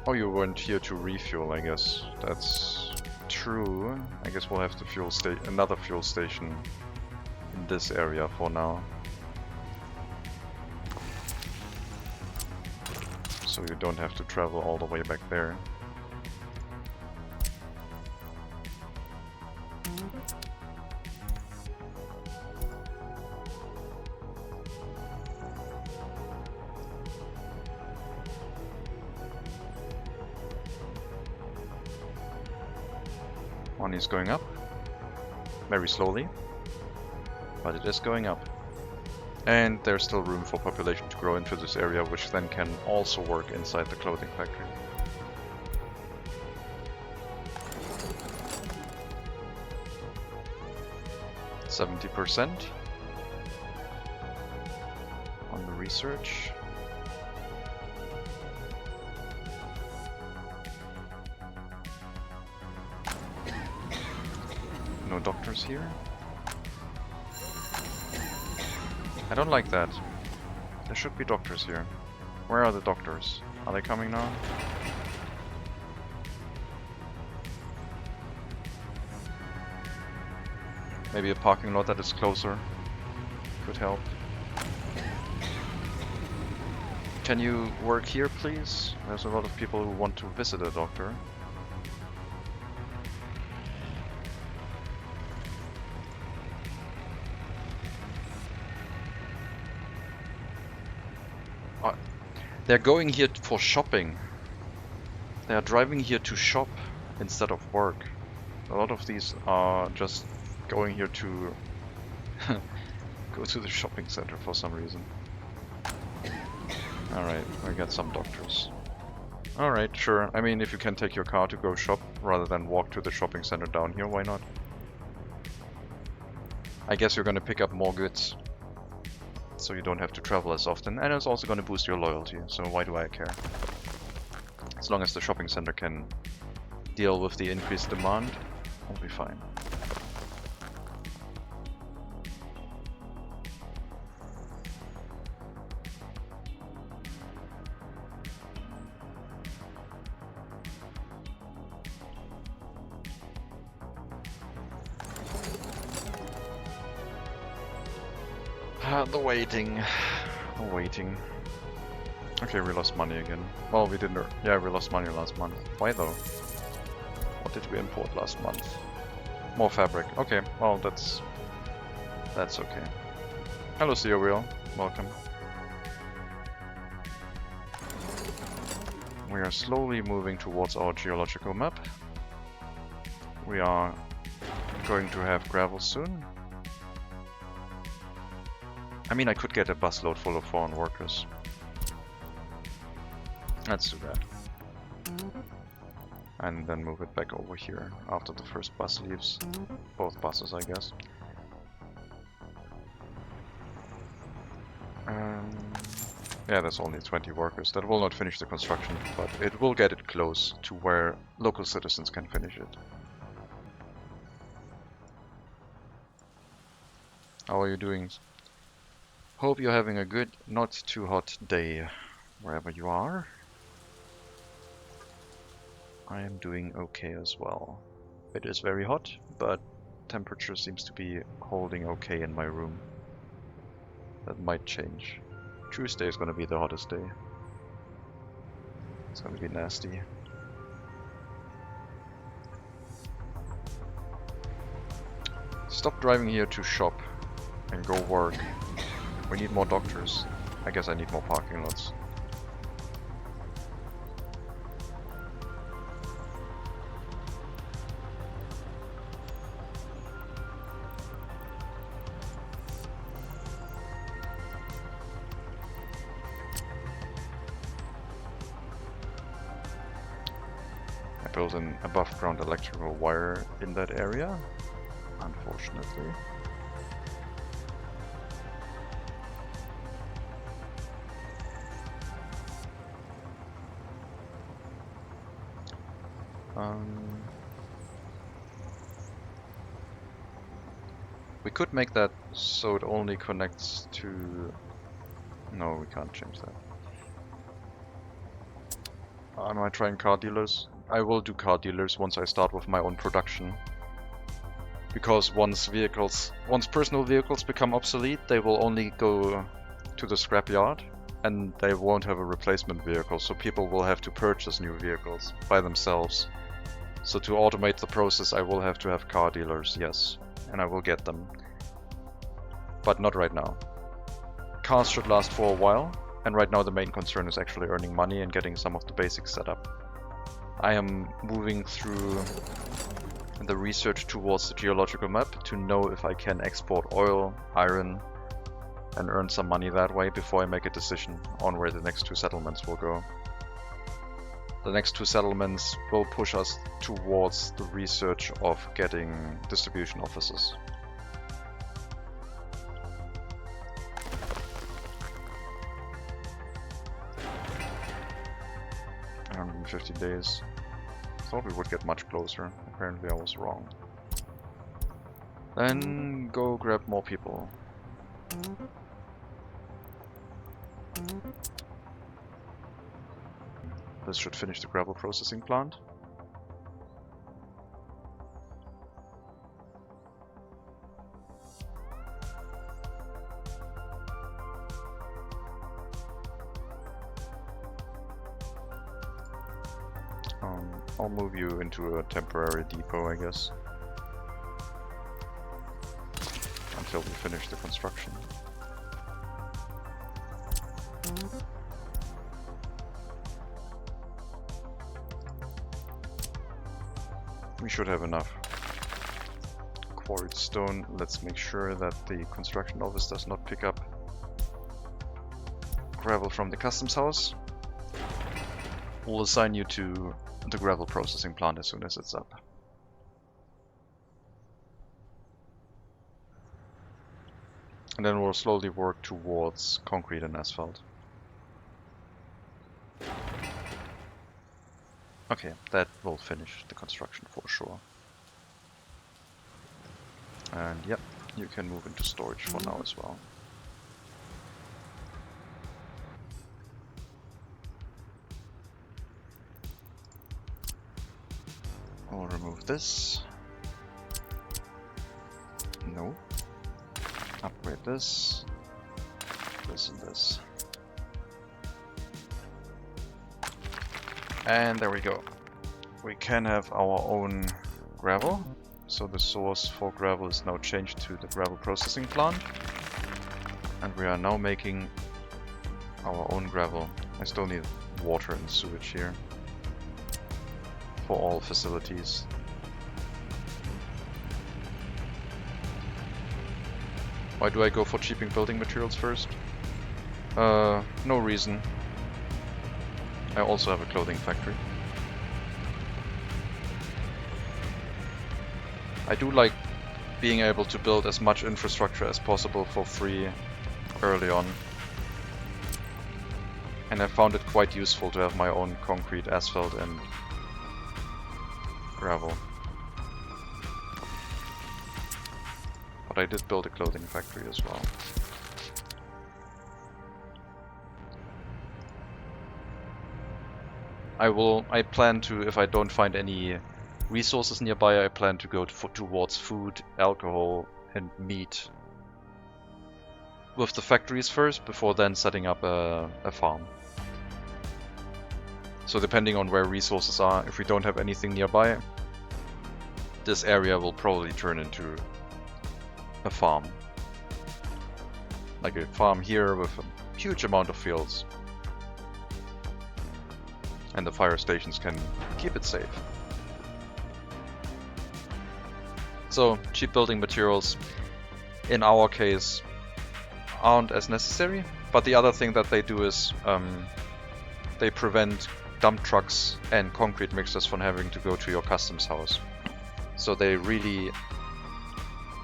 Oh, you went here to refuel, I guess. That's true. I guess we'll have to another fuel station in this area for now. So you don't have to travel all the way back there. One is going up, very slowly, but it is going up. And there's still room for population to grow into this area, which then can also work inside the clothing factory. %70% on the research. No doctors here. I don't like that. There should be doctors here. Where are the doctors? Are they coming now? Maybe a parking lot that is closer could help. Can you work here, please? There's a lot of people who want to visit a doctor. They're going here for shopping. They are driving here to shop instead of work. A lot of these are just going here to go to the shopping center for some reason. Alright, we got some doctors. Alright, sure. I mean, if you can take your car to go shop rather than walk to the shopping center down here, why not? I guess you're gonna pick up more goods, so you don't have to travel as often, and it's also gonna boost your loyalty, so why do I care? As long as the shopping center can deal with the increased demand, I'll be fine. The waiting. The waiting. Okay, we lost money again. Well, we didn't. Yeah, we lost money last month. Why though? What did we import last month? More fabric. Okay, well, that's okay. Hello, Steel Wheel. Welcome. We are slowly moving towards our geological map. We are going to have gravel soon. I mean, I could get a busload full of foreign workers. Let's do that. And then move it back over here after the first bus leaves. Both buses, I guess. Yeah, that's only 20 workers. That will not finish the construction, but it will get it close to where local citizens can finish it. How are you doing? Hope you're having a good, not too hot day, wherever you are. I am doing okay as well. It is very hot, but temperature seems to be holding okay in my room. That might change. Tuesday is going to be the hottest day. It's going to be nasty. Stop driving here to shop and go work. We need more doctors. I guess I need more parking lots. I built an above ground electrical wire in that area, unfortunately. We could make that so it only connects to... No, we can't change that. Am I trying car dealers? I will do car dealers once I start with my own production. Because once personal vehicles become obsolete, they will only go to the scrapyard and they won't have a replacement vehicle, so people will have to purchase new vehicles by themselves. So to automate the process, I will have to have car dealers, yes, and I will get them. But not right now. Cars should last for a while, and right now the main concern is actually earning money and getting some of the basics set up. I am moving through the research towards the geological map to know if I can export oil, iron, and earn some money that way before I make a decision on where the next two settlements will go. The next two settlements will push us towards the research of getting distribution offices. 150 days. Thought we would get much closer. Apparently I was wrong. Then go grab more people. This should finish the gravel processing plant. I'll move you into a temporary depot, I guess, until we finish the construction. We should have enough quarried stone. Let's make sure that the construction office does not pick up gravel from the customs house. We'll assign you to the gravel processing plant as soon as it's up. And then we'll slowly work towards concrete and asphalt. Okay, that will finish the construction for sure. And yep, you can move into storage for now as well. I'll remove this. No. Upgrade this. This and this. And there we go. We can have our own gravel. So the source for gravel is now changed to the gravel processing plant. And we are now making our own gravel. I still need water and sewage here for all facilities. Why do I go for cheaping building materials first? No reason. I also have a clothing factory. I do like being able to build as much infrastructure as possible for free early on. And I found it quite useful to have my own concrete, asphalt and gravel. But I did build a clothing factory as well. I plan to, if I don't find any resources nearby, I plan to go towards food, alcohol and meat with the factories first, before then setting up a farm. So depending on where resources are, if we don't have anything nearby, this area will probably turn into a farm. Like a farm here with a huge amount of fields. And the fire stations can keep it safe. So, cheap building materials, in our case, aren't as necessary. But the other thing that they do is they prevent dump trucks and concrete mixers from having to go to your customs house. So they really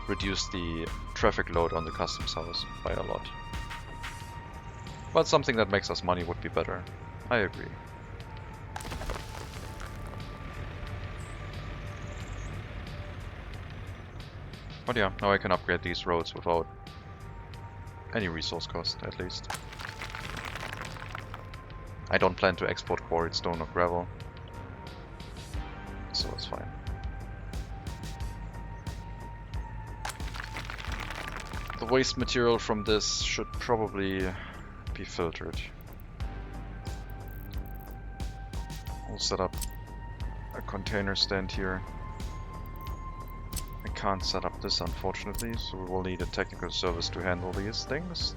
reduce the traffic load on the customs house by a lot. But something that makes us money would be better. I agree. But yeah, now I can upgrade these roads without any resource cost, at least. I don't plan to export quarried stone or gravel, so it's fine. The waste material from this should probably be filtered. We'll set up a container stand here. I can't set up this, unfortunately, so we will need a technical service to handle these things.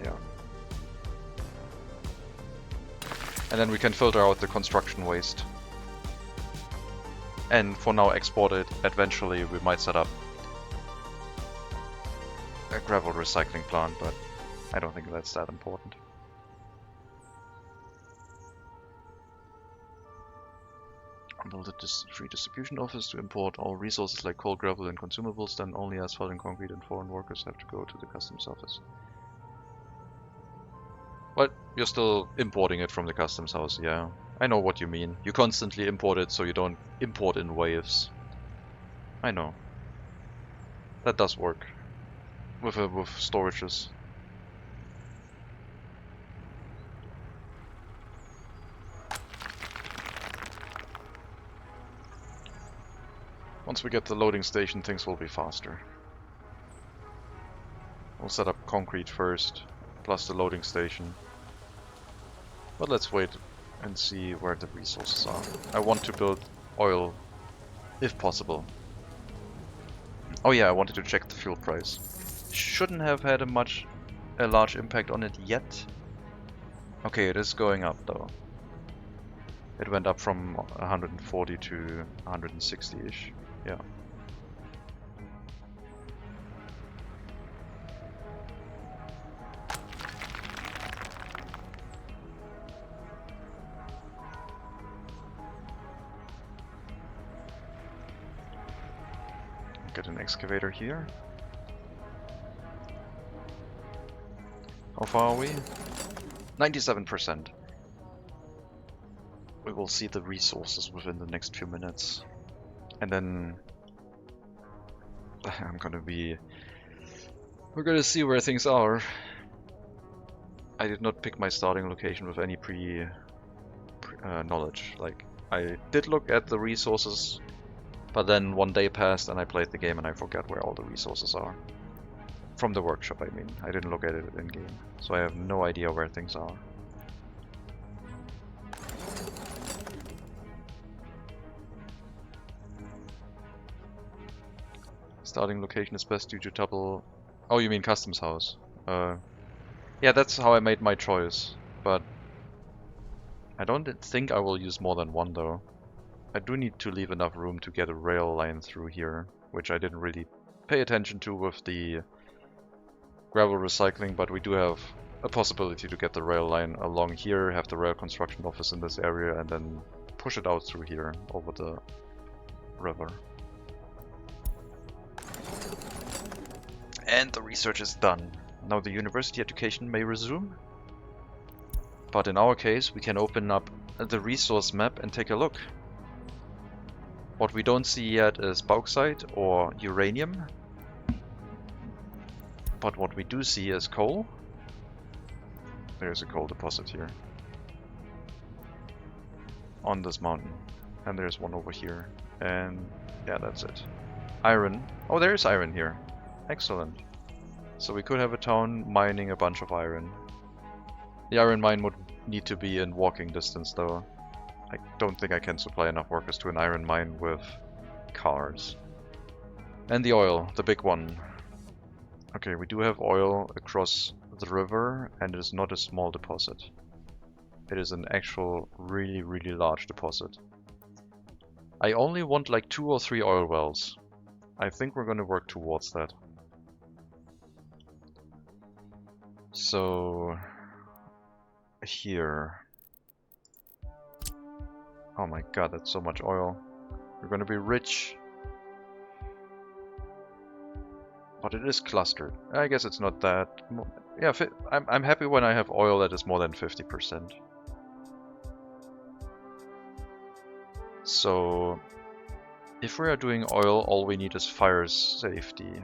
Yeah. And then we can filter out the construction waste. And for now export it. Eventually we might set up a gravel recycling plant, but I don't think that's that important. Build a free distribution office to import all resources like coal, gravel and consumables, then only asphalt and concrete and foreign workers have to go to the customs office. But you're still importing it from the customs house, yeah. I know what you mean. You constantly import it so you don't import in waves. I know. That does work. With storages. Once we get the loading station, things will be faster. We'll set up concrete first, plus the loading station. But let's wait and see where the resources are. I want to build oil, if possible. Oh yeah, I wanted to check the fuel price. Shouldn't have had a large impact on it yet. Okay, it is going up though. It went up from 140 to 160-ish. Yeah. get an excavator here. How far are we? 97%. We will see the resources within the next few minutes. And then we're gonna see where things are. I did not pick my starting location with any knowledge. Like, I did look at the resources, but then one day passed and I played the game and I forgot where all the resources are. From the workshop, I mean. I didn't look at it in game, so I have no idea where things are. Starting location is best due to double... Oh, you mean customs house. Yeah, that's how I made my choice, but I don't think I will use more than one though. I do need to leave enough room to get a rail line through here, which I didn't really pay attention to with the gravel recycling, but we do have a possibility to get the rail line along here, have the rail construction office in this area, and then push it out through here over the river. And the research is done. Now the university education may resume. But in our case, we can open up the resource map and take a look. What we don't see yet is bauxite or uranium. But what we do see is coal. There's a coal deposit here. On this mountain. And there's one over here. And yeah, that's it. Iron. Oh, there is iron here. Excellent. So we could have a town mining a bunch of iron. The iron mine would need to be in walking distance though. I don't think I can supply enough workers to an iron mine with cars. And the oil, the big one. Okay, we do have oil across the river, and it is not a small deposit. It is an actual really, really large deposit. I only want like 2 or 3 oil wells. I think we're going to work towards that. So here. Oh my god, that's so much oil. We're gonna be rich. But it is clustered. I guess it's not that... Yeah, I'm happy when I have oil that is more than 50%. So if we are doing oil, all we need is fire safety.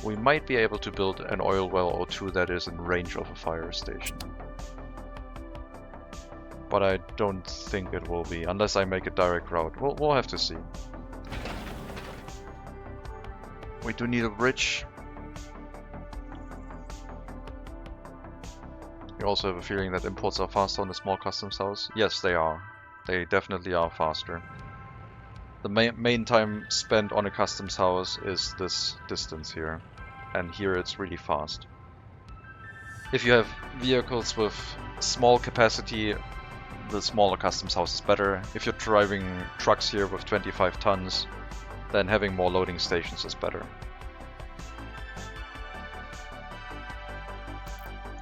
We might be able to build an oil well or two that is in range of a fire station. But I don't think it will be, unless I make a direct route. We'll have to see. We do need a bridge. You also have a feeling that imports are faster on the small customs house? Yes, they are. They definitely are faster. The main time spent on a customs house is this distance here. And here it's really fast. If you have vehicles with small capacity, the smaller customs house is better. If you're driving trucks here with 25 tons, then having more loading stations is better.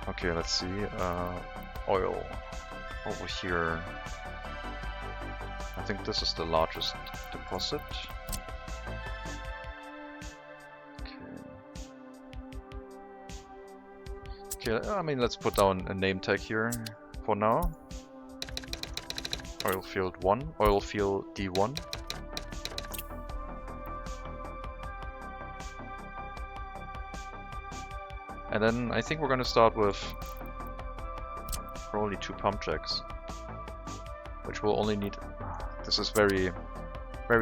Okay, let's see. Oil over here. I think this is the largest deposit. Okay, I mean, let's put down a name tag here for now. Oil field 1, oil field D1. And then I think we're going to start with only 2 pump jacks, which will only need... This is very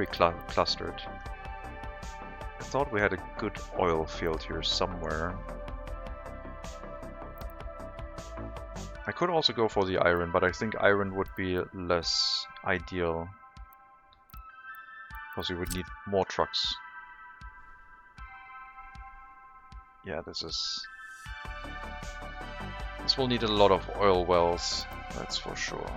clustered. I thought we had a good oil field here somewhere. I could also go for the iron, but I think iron would be less ideal, because we would need more trucks. Yeah, this will need a lot of oil wells, that's for sure.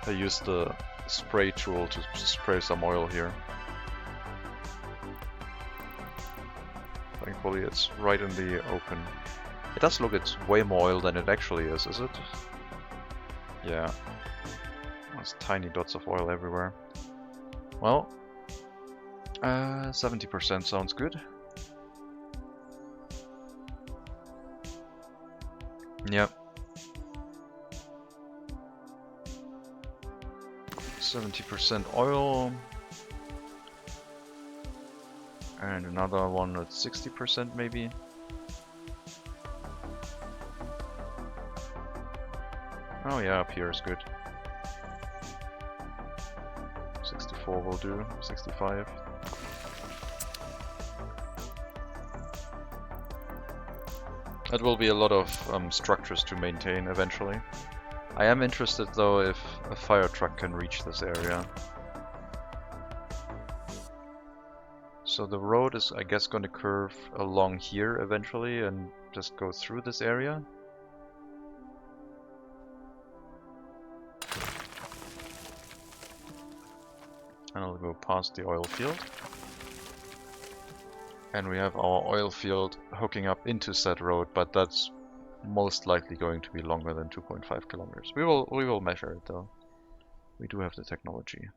I used the spray tool to spray some oil here. Thankfully it's right in the open. It does look it's way more oil than it actually is it? Yeah. There's tiny dots of oil everywhere. Well, 70% sounds good. Yep. 70% oil. And another one at 60% maybe. Oh yeah, up here is good. 64 will do, 65. That will be a lot of structures to maintain eventually. I am interested though if a fire truck can reach this area. So the road is, I guess, going to curve along here eventually and just go through this area. And I'll go past the oil field. And we have our oil field hooking up into said road, but that's most likely going to be longer than 2.5 kilometers. We will measure it though. We do have the technology.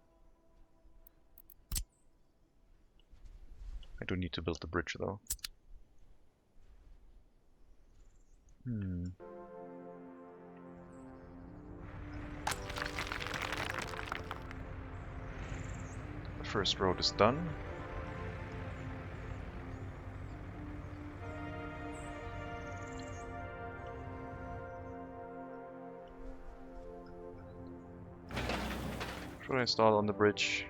I do need to build the bridge though. The first road is done. Should I start on the bridge?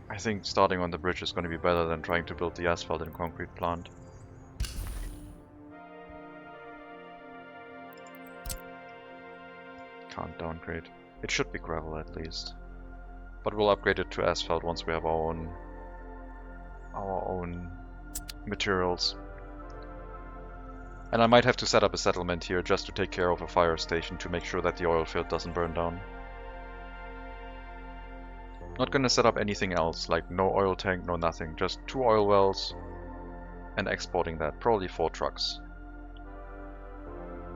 I think starting on the bridge is going to be better than trying to build the asphalt and concrete plant. Can't downgrade. It should be gravel at least. But we'll upgrade it to asphalt once we have our own materials. And I might have to set up a settlement here just to take care of a fire station to make sure that the oil field doesn't burn down. Not gonna set up anything else, like no oil tank, no nothing. Just 2 oil wells and exporting that. Probably 4 trucks.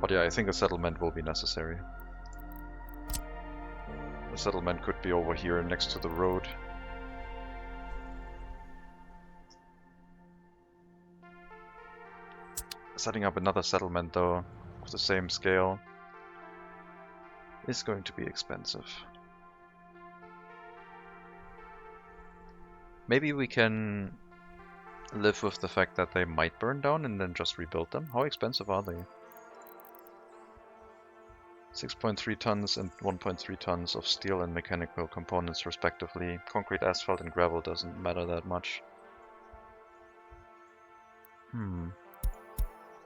But yeah, I think a settlement will be necessary. The settlement could be over here next to the road. Setting up another settlement though, of the same scale, is going to be expensive. Maybe we can live with the fact that they might burn down and then just rebuild them. How expensive are they? 6.3 tons and 1.3 tons of steel and mechanical components respectively. Concrete, asphalt and gravel doesn't matter that much.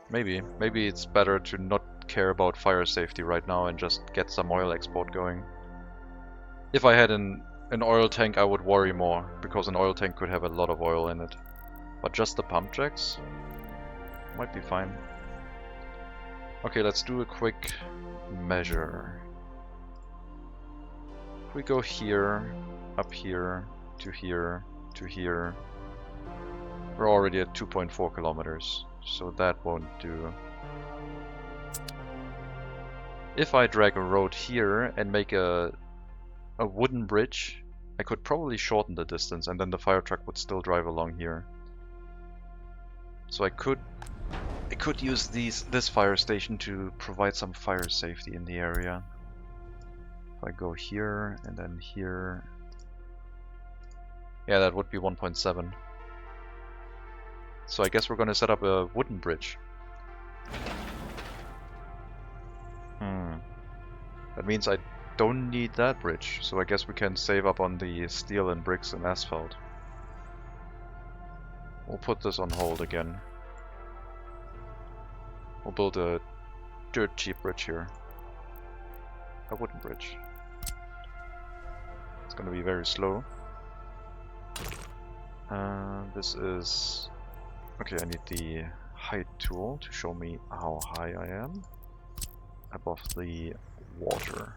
Maybe it's better to not care about fire safety right now and just get some oil export going. If I had an oil tank, I would worry more, because an oil tank could have a lot of oil in it. But just the pump jacks might be fine. Okay, let's do a quick measure. If we go here, up here, to here, to here, we're already at 2.4 kilometers, so that won't do. If I drag a road here and make a wooden bridge, I could probably shorten the distance and then the fire truck would still drive along here. So I could use this fire station to provide some fire safety in the area. If I go here and then here, yeah, that would be 1.7. So I guess we're going to set up a wooden bridge. That means I don't need that bridge, so I guess we can save up on the steel and bricks and asphalt. We'll put this on hold again. We'll build a dirt cheap bridge here. A wooden bridge. It's gonna be very slow. This is... Okay, I need the height tool to show me how high I am above the water.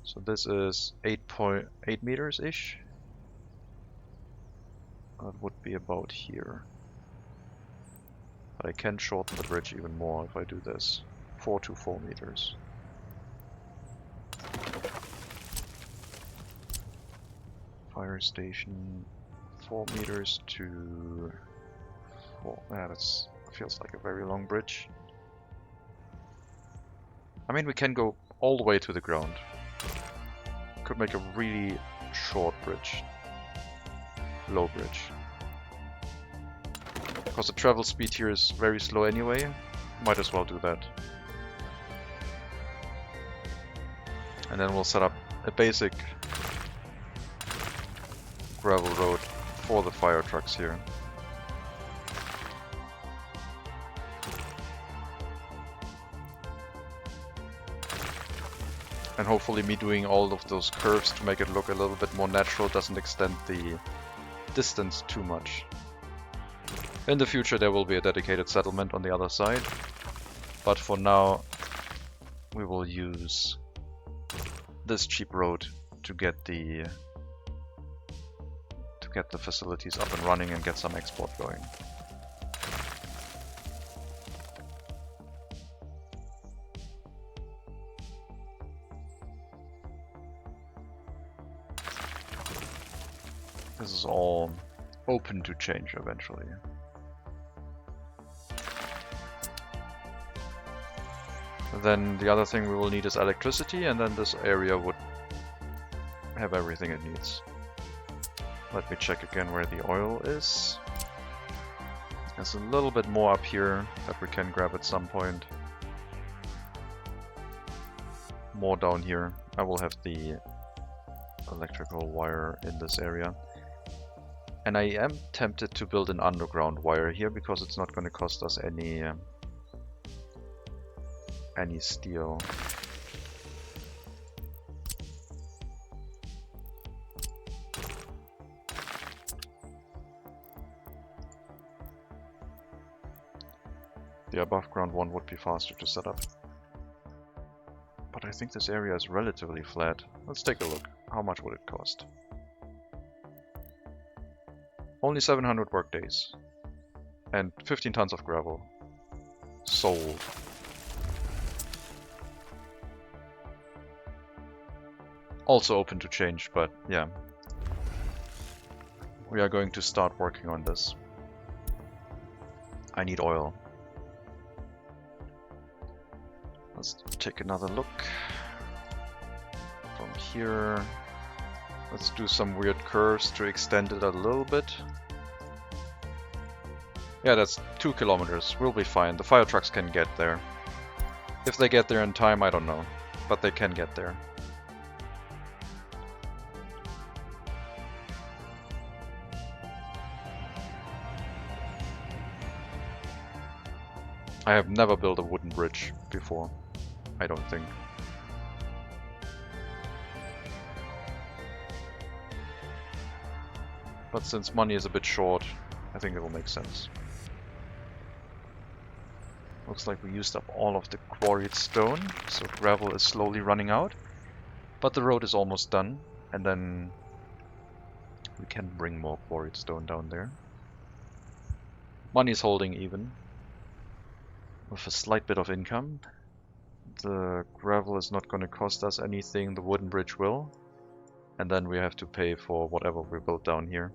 So this is 8.8 meters-ish. That would be about here. But I can shorten the bridge even more if I do this. 4 to 4 meters. Fire station 4 meters to 4. Yeah, that feels like a very long bridge. I mean, we can go all the way to the ground. Could make a really short bridge. Low bridge. Because the travel speed here is very slow anyway, might as well do that. And then we'll set up a basic gravel road for the fire trucks here. And hopefully me doing all of those curves to make it look a little bit more natural doesn't extend the distance too much. In the future there will be a dedicated settlement on the other side, but for now we will use this cheap road to get the facilities up and running and get some export going. This is all open to change eventually. Then the other thing we will need is electricity, and then this area would have everything it needs. Let me check again where the oil is. There's a little bit more up here that we can grab at some point. More down here. I will have the electrical wire in this area. And I am tempted to build an underground wire here because it's not going to cost us any steel. The above ground one would be faster to set up. But I think this area is relatively flat. Let's take a look. How much would it cost? Only 700 work days. And 15 tons of gravel. Sold. Also open to change, but yeah. We are going to start working on this. I need oil. Let's take another look. From here. Let's do some weird curves to extend it a little bit. Yeah, that's 2 kilometers. We'll be fine. The fire trucks can get there. If they get there in time, I don't know. But they can get there. I have never built a wooden bridge before, I don't think. But since money is a bit short, I think it will make sense. Looks like we used up all of the quarried stone, so gravel is slowly running out. But the road is almost done, and then we can bring more quarried stone down there. Money is holding even, with a slight bit of income. The gravel is not going to cost us anything, the wooden bridge will. And then we have to pay for whatever we built down here.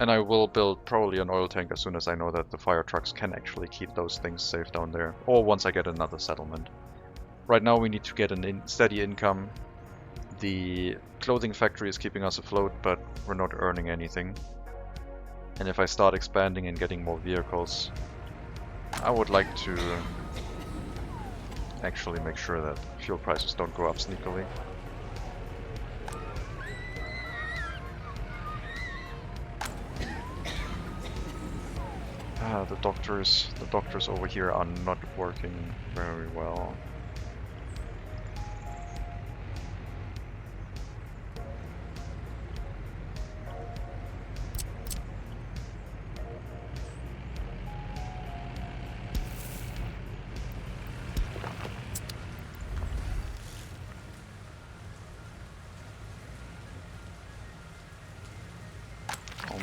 And I will build probably an oil tank as soon as I know that the fire trucks can actually keep those things safe down there. Or once I get another settlement. Right now we need to get a steady income. The clothing factory is keeping us afloat, but we're not earning anything. And if I start expanding and getting more vehicles, I would like to actually make sure that fuel prices don't go up sneakily. The doctors over here are not working very well.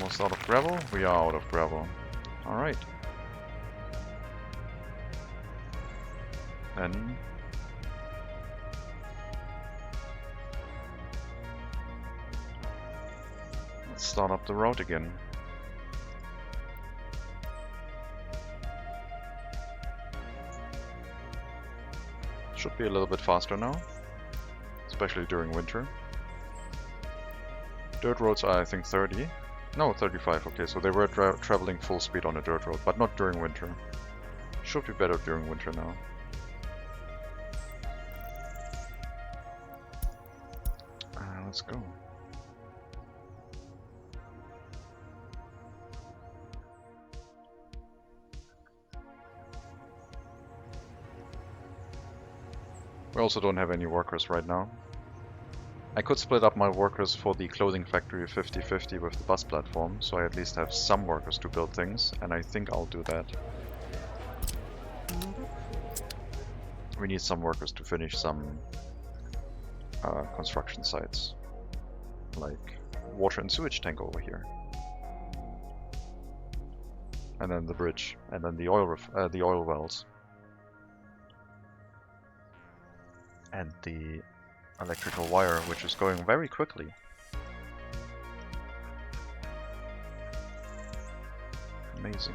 Almost out of gravel? We are out of gravel. Alright. Then let's start up the road again. Should be a little bit faster now, especially during winter. Dirt roads are, I think, 30. No, 35. Okay, so they were traveling full speed on a dirt road, but not during winter. Should be better during winter now. Let's go. We also don't have any workers right now. I could split up my workers for the clothing factory 50-50 with the bus platform, so I at least have some workers to build things, and I think I'll do that. We need some workers to finish some construction sites, like water and sewage tank over here, and then the bridge, and then the oil wells, and the electrical wire, which is going very quickly. Amazing.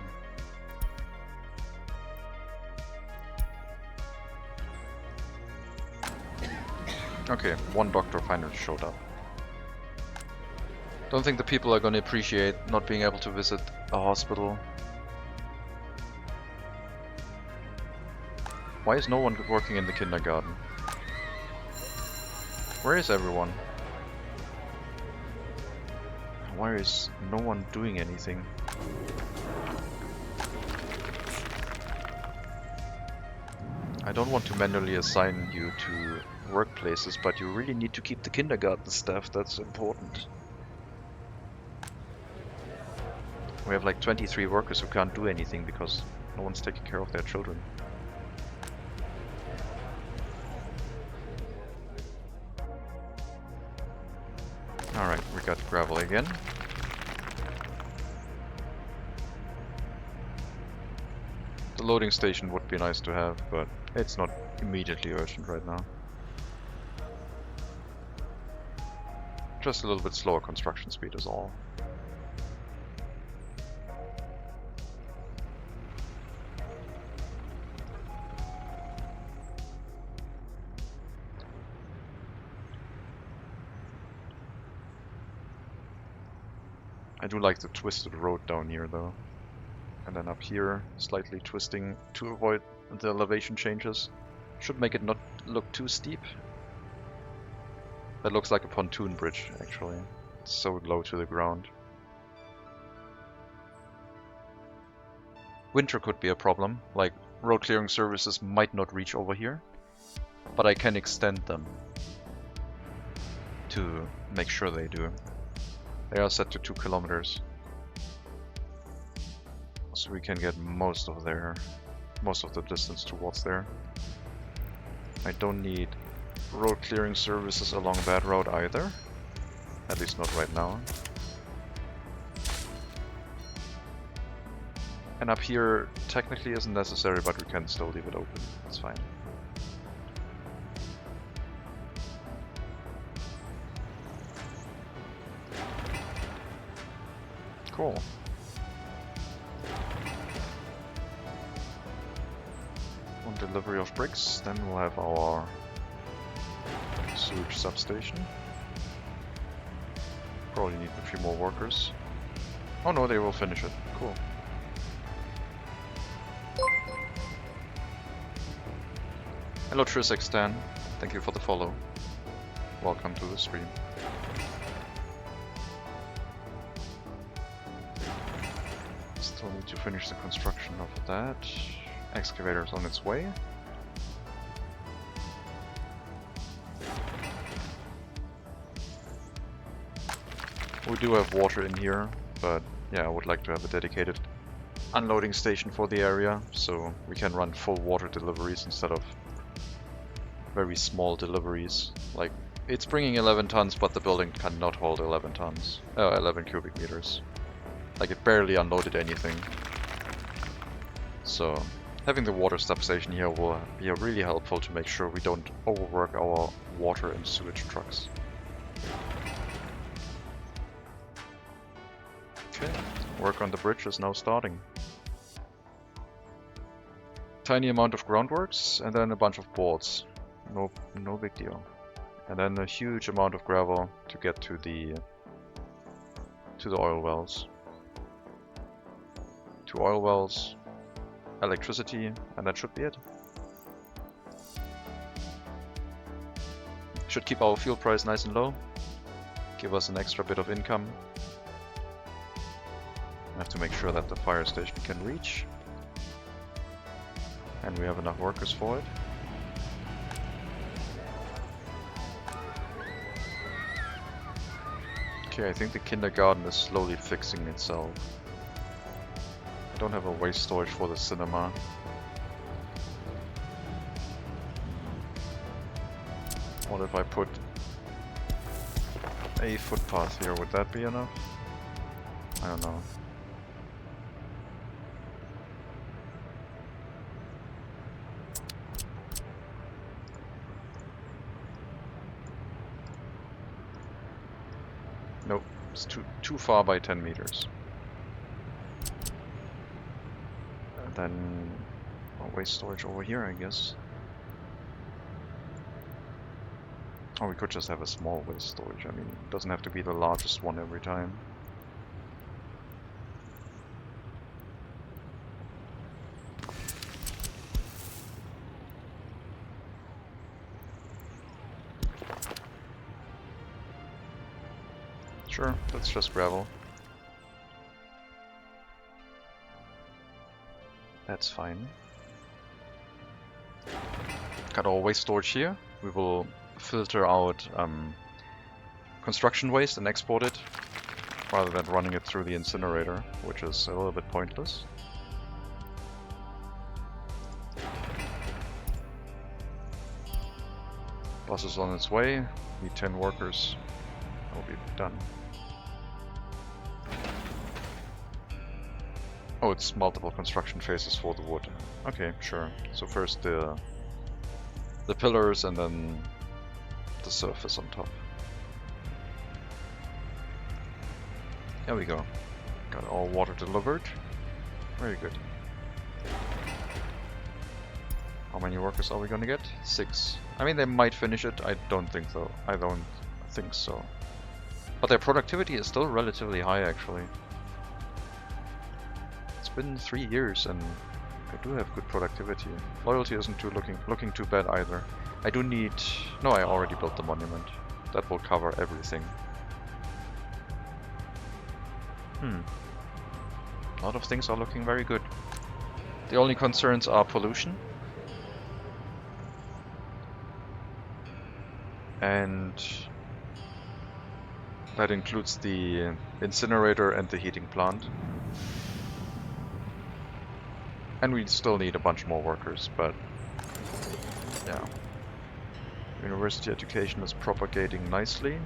Okay, one doctor finally showed up. Don't think the people are going to appreciate not being able to visit a hospital. Why is no one working in the kindergarten? Where is everyone? Why is no one doing anything? I don't want to manually assign you to workplaces, but you really need to keep the kindergarten staffed. That's important. We have like 23 workers who can't do anything because no one's taking care of their children. Alright, we got gravel again. The loading station would be nice to have, but it's not immediately urgent right now. Just a little bit slower construction speed is all. I do like the twisted road down here though. And then up here, slightly twisting to avoid the elevation changes. Should make it not look too steep. That looks like a pontoon bridge actually. It's so low to the ground. Winter could be a problem, like road clearing services might not reach over here, but I can extend them to make sure they do. They are set to 2 kilometers, so we can get most of the distance towards there. I don't need road clearing services along that road either, at least not right now. And up here technically isn't necessary, but we can still leave it open. It's fine. Cool. One delivery of bricks, then we'll have our sewage substation. Probably need a few more workers. Oh no, they will finish it. Cool. Hello Carsachstan, thank you for the follow. Welcome to the stream. Still need to finish the construction of that. Excavator's on its way. We do have water in here, but yeah, I would like to have a dedicated unloading station for the area, so we can run full water deliveries instead of very small deliveries. Like, it's bringing 11 tons, but the building cannot hold 11 tons. 11 cubic meters. Like it barely unloaded anything. So having the water substation here will be really helpful to make sure we don't overwork our water and sewage trucks. Okay, work on the bridge is now starting. Tiny amount of groundworks and then a bunch of boards. No big deal. And then a huge amount of gravel to get to the oil wells. 2 oil wells, electricity, and that should be it. Should keep our fuel price nice and low. Give us an extra bit of income. I have to make sure that the fire station can reach. And we have enough workers for it. Okay, I think the kindergarten is slowly fixing itself. I don't have a waste storage for the cinema. What if I put a footpath here? Would that be enough? I don't know. Nope, it's too far by 10 meters. And then waste storage over here, I guess. Or we could just have a small waste storage. I mean, it doesn't have to be the largest one every time. Sure, that's just gravel. That's fine. Got our waste storage here. We will filter out construction waste and export it, rather than running it through the incinerator, which is a little bit pointless. Bus is on its way. Need 10 workers. That will be done. Oh, it's multiple construction phases for the wood. Okay, sure. So first the pillars and then the surface on top. There we go. Got all water delivered. Very good. How many workers are we gonna get? 6. I mean, they might finish it. I don't think so. I don't think so. But their productivity is still relatively high, actually. It's been 3 years and I do have good productivity. Loyalty isn't looking too bad either. I do need... No, I already built the monument. That will cover everything. A lot of things are looking very good. The only concerns are pollution. And that includes the incinerator and the heating plant. And we still need a bunch more workers, but yeah. University education is propagating nicely.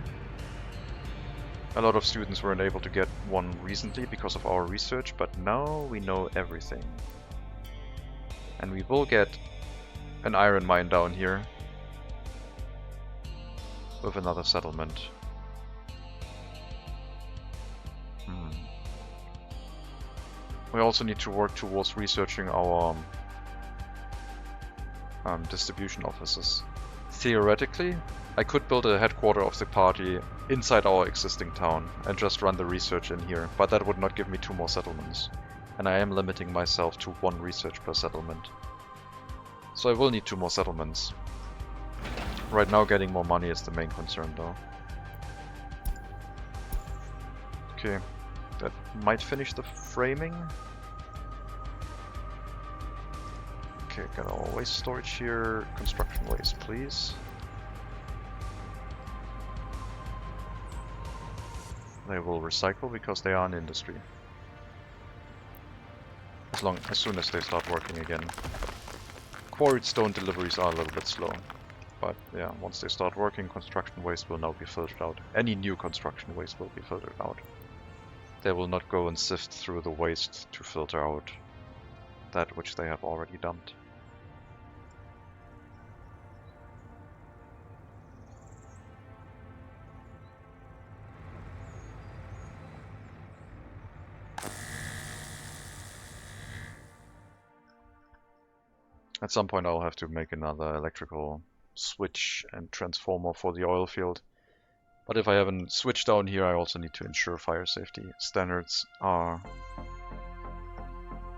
A lot of students weren't able to get one recently because of our research, but now we know everything. And we will get an iron mine down here with another settlement. We also need to work towards researching our distribution offices. Theoretically, I could build a headquarter of the party inside our existing town and just run the research in here, but that would not give me 2 more settlements. And I am limiting myself to 1 research per settlement. So I will need 2 more settlements. Right now getting more money is the main concern though. Okay, that might finish the framing. Okay, got our waste storage here. Construction waste, please. They will recycle because they are an industry. As soon as they start working again. Quarried stone deliveries are a little bit slow. But yeah, once they start working, construction waste will now be filtered out. Any new construction waste will be filtered out. they will not go and sift through the waste to filter out that which they have already dumped. At some point I'll have to make another electrical switch and transformer for the oil field. But if I have a switch down here, I also need to ensure fire safety standards are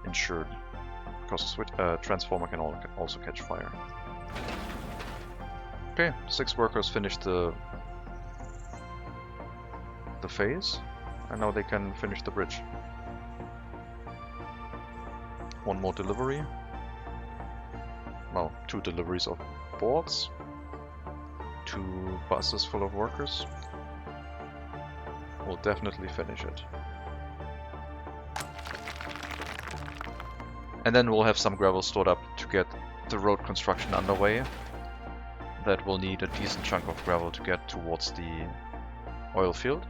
ensured, because the switch, transformer can also catch fire. Okay, 6 workers finished the phase, and now they can finish the bridge. 1 more delivery. Well, 2 deliveries of boards. 2 buses full of workers. We'll definitely finish it. And then we'll have some gravel stored up to get the road construction underway. That will need a decent chunk of gravel to get towards the oil field.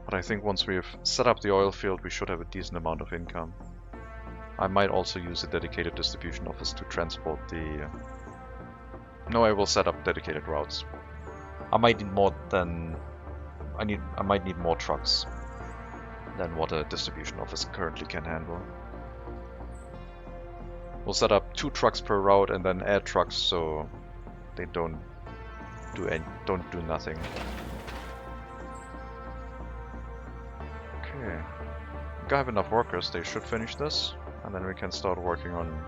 But I think once we've set up the oil field, we should have a decent amount of income. I might also use a dedicated distribution office to transport the... No, I will set up dedicated routes. I might need more than... I might need more trucks than what a distribution office currently can handle. We'll set up 2 trucks per route and then add trucks so they don't do nothing. Okay. I have enough workers, they should finish this, and then we can start working on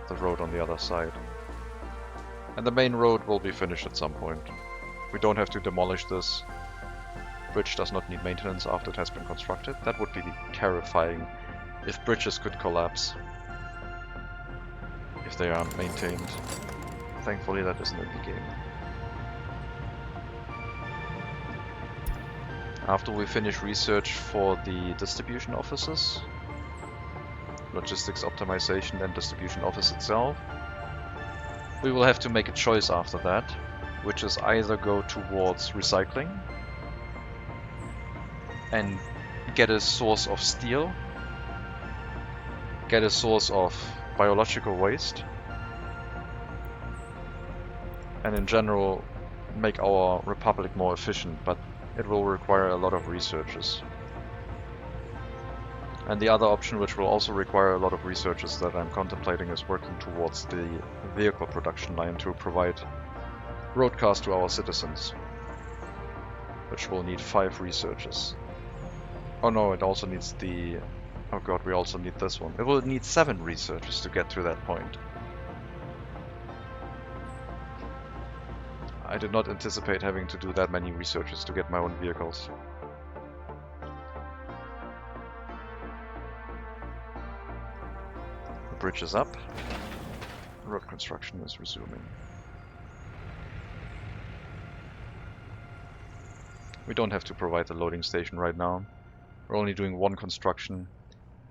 the road on the other side. And the main road will be finished at some point. We don't have to demolish this. Bridge does not need maintenance after it has been constructed. That would be terrifying if bridges could collapse if they aren't maintained. Thankfully that isn't in the game. After we finish research for the distribution offices, logistics optimization and distribution office itself, we will have to make a choice after that, which is either go towards recycling and get a source of steel, get a source of biological waste, and in general make our republic more efficient, but it will require a lot of researches. And the other option, which will also require a lot of researches that I'm contemplating, is working towards the vehicle production line to provide road cars to our citizens, which will need 5 researches. Oh no, it also needs the... Oh god, we also need this one. It will need 7 researches to get to that point. I did not anticipate having to do that many researches to get my own vehicles. The bridge is up. Road construction is resuming. We don't have to provide the loading station right now. We're only doing 1 construction,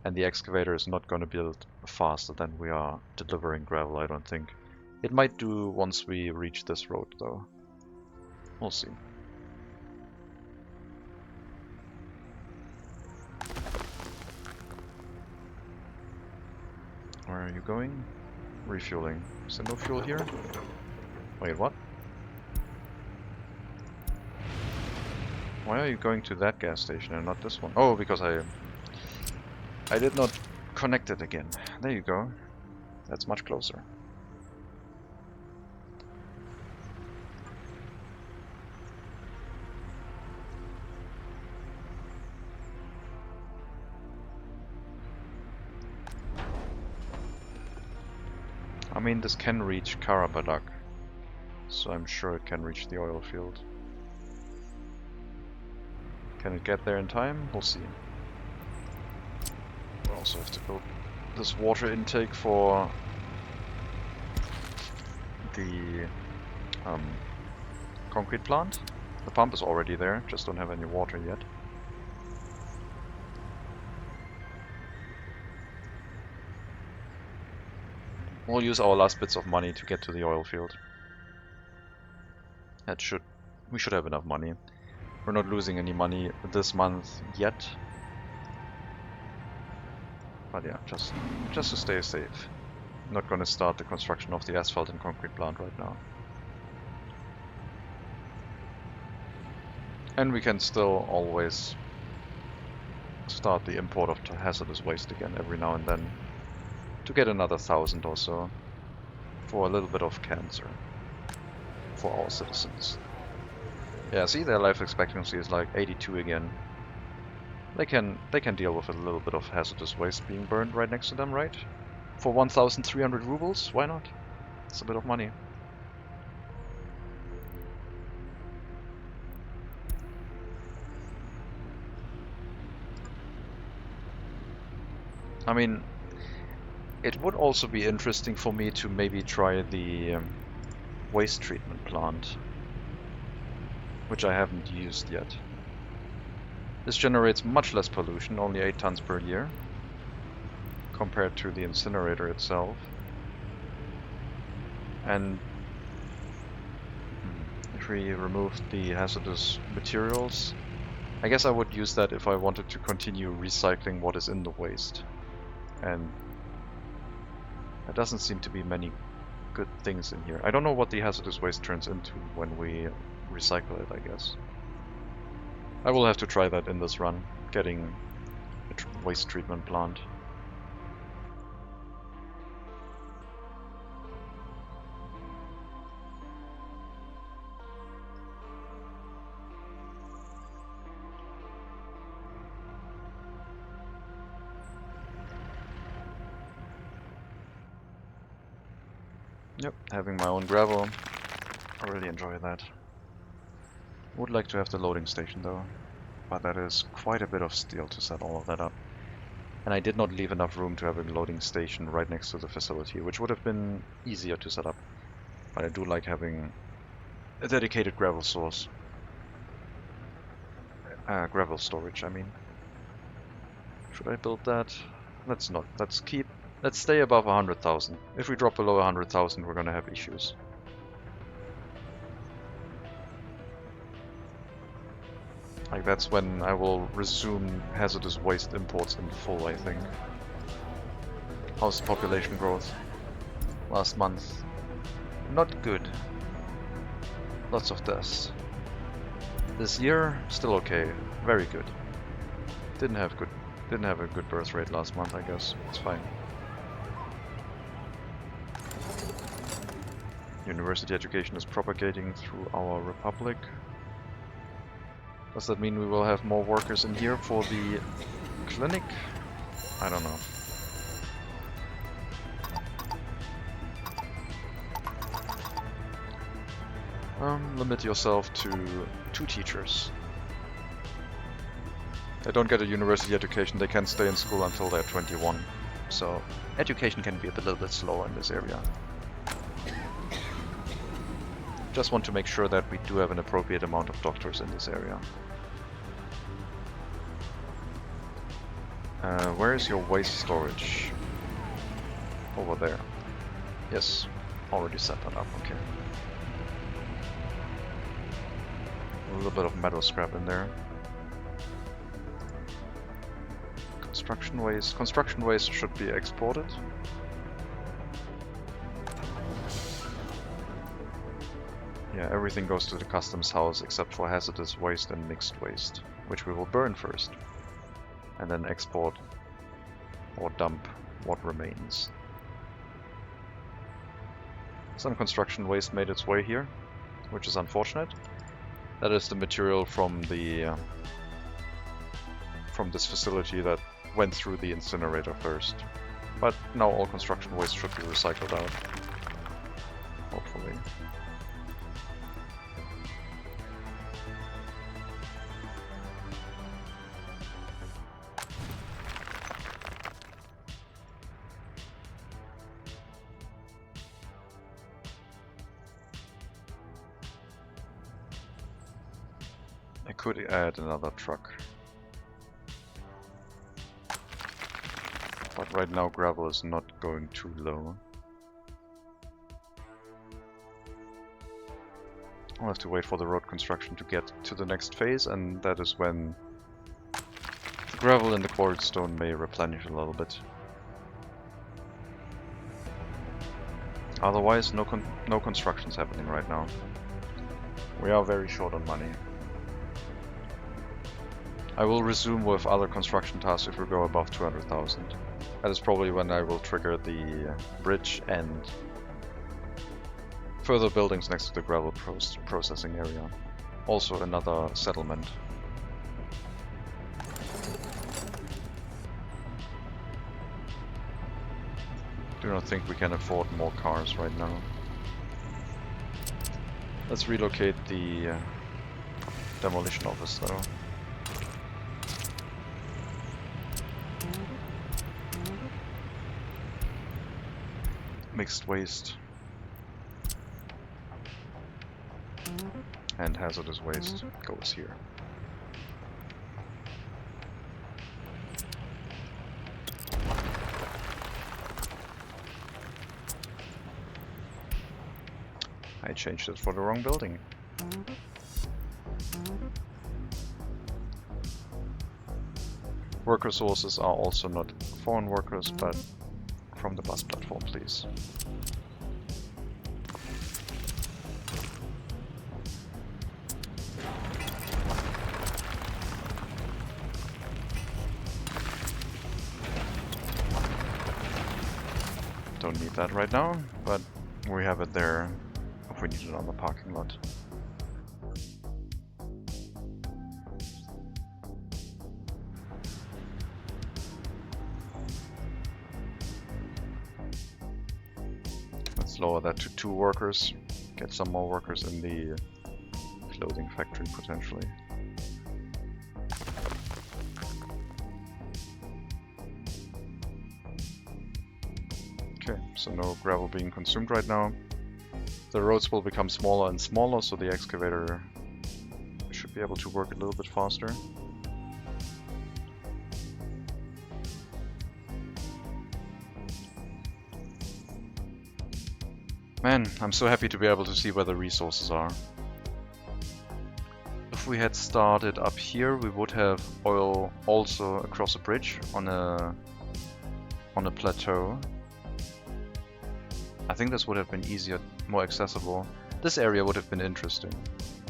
and the excavator is not going to build faster than we are delivering gravel, I don't think. It might do once we reach this road, though. We'll see. Where are you going? Refueling. Is there no fuel here? Wait, what? Why are you going to that gas station and not this one? Oh, because I did not connect it again. There you go. That's much closer. I mean, this can reach Karabadak, so I'm sure it can reach the oil field. Can it get there in time? We'll see. We also have to build this water intake for the concrete plant. The pump is already there, just don't have any water yet. We'll use our last bits of money to get to the oil field. We should have enough money. We're not losing any money this month yet. But yeah, just to stay safe. Not gonna start the construction of the asphalt and concrete plant right now. And we can still always start the import of hazardous waste again every now and then to get another 1,000 or so for a little bit of cancer for our citizens. Yeah, see, their life expectancy is like 82 again. They can deal with a little bit of hazardous waste being burned right next to them, right? For 1,300 rubles, why not? It's a bit of money. I mean, it would also be interesting for me to maybe try the waste treatment plant, which I haven't used yet. This generates much less pollution, only 8 tons per year, compared to the incinerator itself. And if we remove the hazardous materials, I guess I would use that if I wanted to continue recycling what is in the waste. And there doesn't seem to be many good things in here. I don't know what the hazardous waste turns into when we recycle it, I guess. I will have to try that in this run, getting a waste treatment plant. Yep, having my own gravel, I really enjoy that. Would like to have the loading station though, but that is quite a bit of steel to set all of that up. And I did not leave enough room to have a loading station right next to the facility, which would have been easier to set up. But I do like having a dedicated gravel source. Gravel storage, I mean. Should I build that? Let's not. Let's stay above 100,000. If we drop below 100,000, we're gonna have issues. Like, that's when I will resume hazardous waste imports in full, I think. How's the population growth? Last month. Not good. Lots of deaths. This year, still okay. Very good. Didn't have a good birth rate last month, I guess. It's fine. University education is propagating through our republic. Does that mean we will have more workers in here for the clinic? I don't know. Limit yourself to 2 teachers. They don't get a university education, they can stay in school until they're 21. So education can be a little bit slower in this area. Just want to make sure that we do have an appropriate amount of doctors in this area. Where is your waste storage? Over there. Yes, already set that up, okay. A little bit of metal scrap in there. Construction waste. Construction waste should be exported. Yeah, everything goes to the customs house except for hazardous waste and mixed waste, which we will burn first, and then export or dump what remains. Some construction waste made its way here, which is unfortunate. That is the material from the from this facility that went through the incinerator first. But now all construction waste should be recycled out, hopefully. I could add another truck. But right now gravel is not going too low. I'll have to wait for the road construction to get to the next phase, and that is when the gravel and the quarried stone may replenish a little bit. Otherwise, no construction's happening right now. We are very short on money. I will resume with other construction tasks if we go above 200,000. That is probably when I will trigger the bridge and further buildings next to the gravel processing area. Also another settlement. Do not think we can afford more cars right now. Let's relocate the demolition office though. Mixed waste and hazardous waste goes here. I changed it for the wrong building. Worker sources are also not foreign workers, but from the bus platform, please. Don't need that right now, but we have it there if we need it on the parking lot. Let's lower that to 2 workers, get some more workers in the clothing factory potentially. Okay, so no gravel being consumed right now. The roads will become smaller and smaller, so the excavator should be able to work a little bit faster. Man, I'm so happy to be able to see where the resources are. If we had started up here, we would have oil also across a bridge on a plateau. I think this would have been easier, more accessible. This area would have been interesting.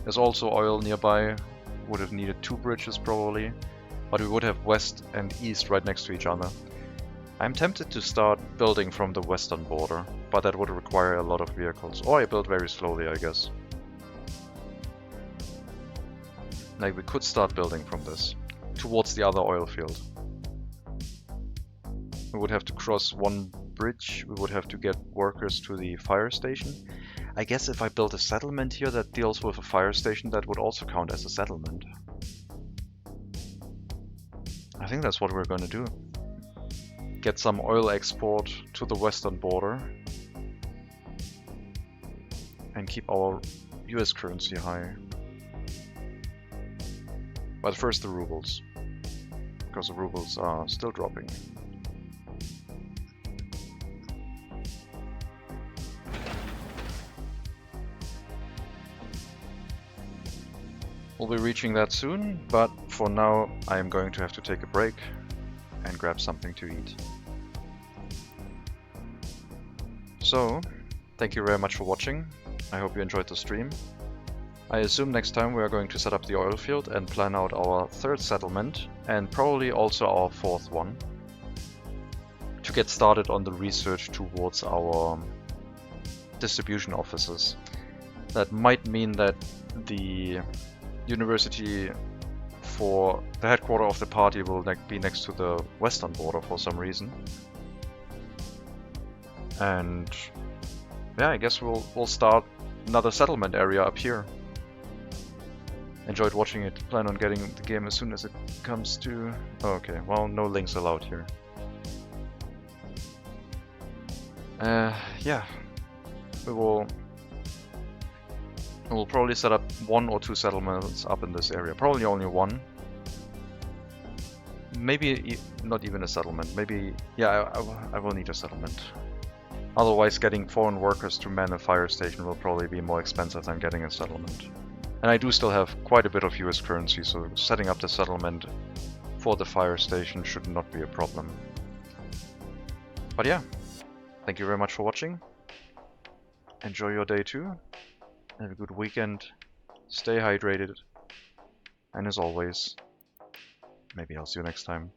There's also oil nearby, would have needed 2 bridges probably, but we would have west and east right next to each other. I'm tempted to start building from the western border, but that would require a lot of vehicles. Or I build very slowly, I guess. Like, we could start building from this, towards the other oil field. We would have to cross 1 bridge, we would have to get workers to the fire station. I guess if I build a settlement here that deals with a fire station, that would also count as a settlement. I think that's what we're going to do. Get some oil export to the western border and keep our US currency high. But first the rubles, because the rubles are still dropping. We'll be reaching that soon, but for now I am going to have to take a break and grab something to eat. So, thank you very much for watching. I hope you enjoyed the stream. I assume next time we are going to set up the oil field and plan out our 3rd settlement, and probably also our 4th one, to get started on the research towards our distribution offices. That might mean that the university for the headquarters of the party will be next to the western border for some reason. And yeah, I guess we'll start another settlement area up here. Enjoyed watching it. Plan on getting the game as soon as it comes to... Oh, okay, well, no links allowed here. Yeah, we'll probably set up 1 or 2 settlements up in this area. Probably only 1. Maybe not even a settlement. Maybe, yeah, I will need a settlement. Otherwise, getting foreign workers to man a fire station will probably be more expensive than getting a settlement. And I do still have quite a bit of US currency, so setting up the settlement for the fire station should not be a problem. But yeah, thank you very much for watching. Enjoy your day too. Have a good weekend. Stay hydrated. And as always, maybe I'll see you next time.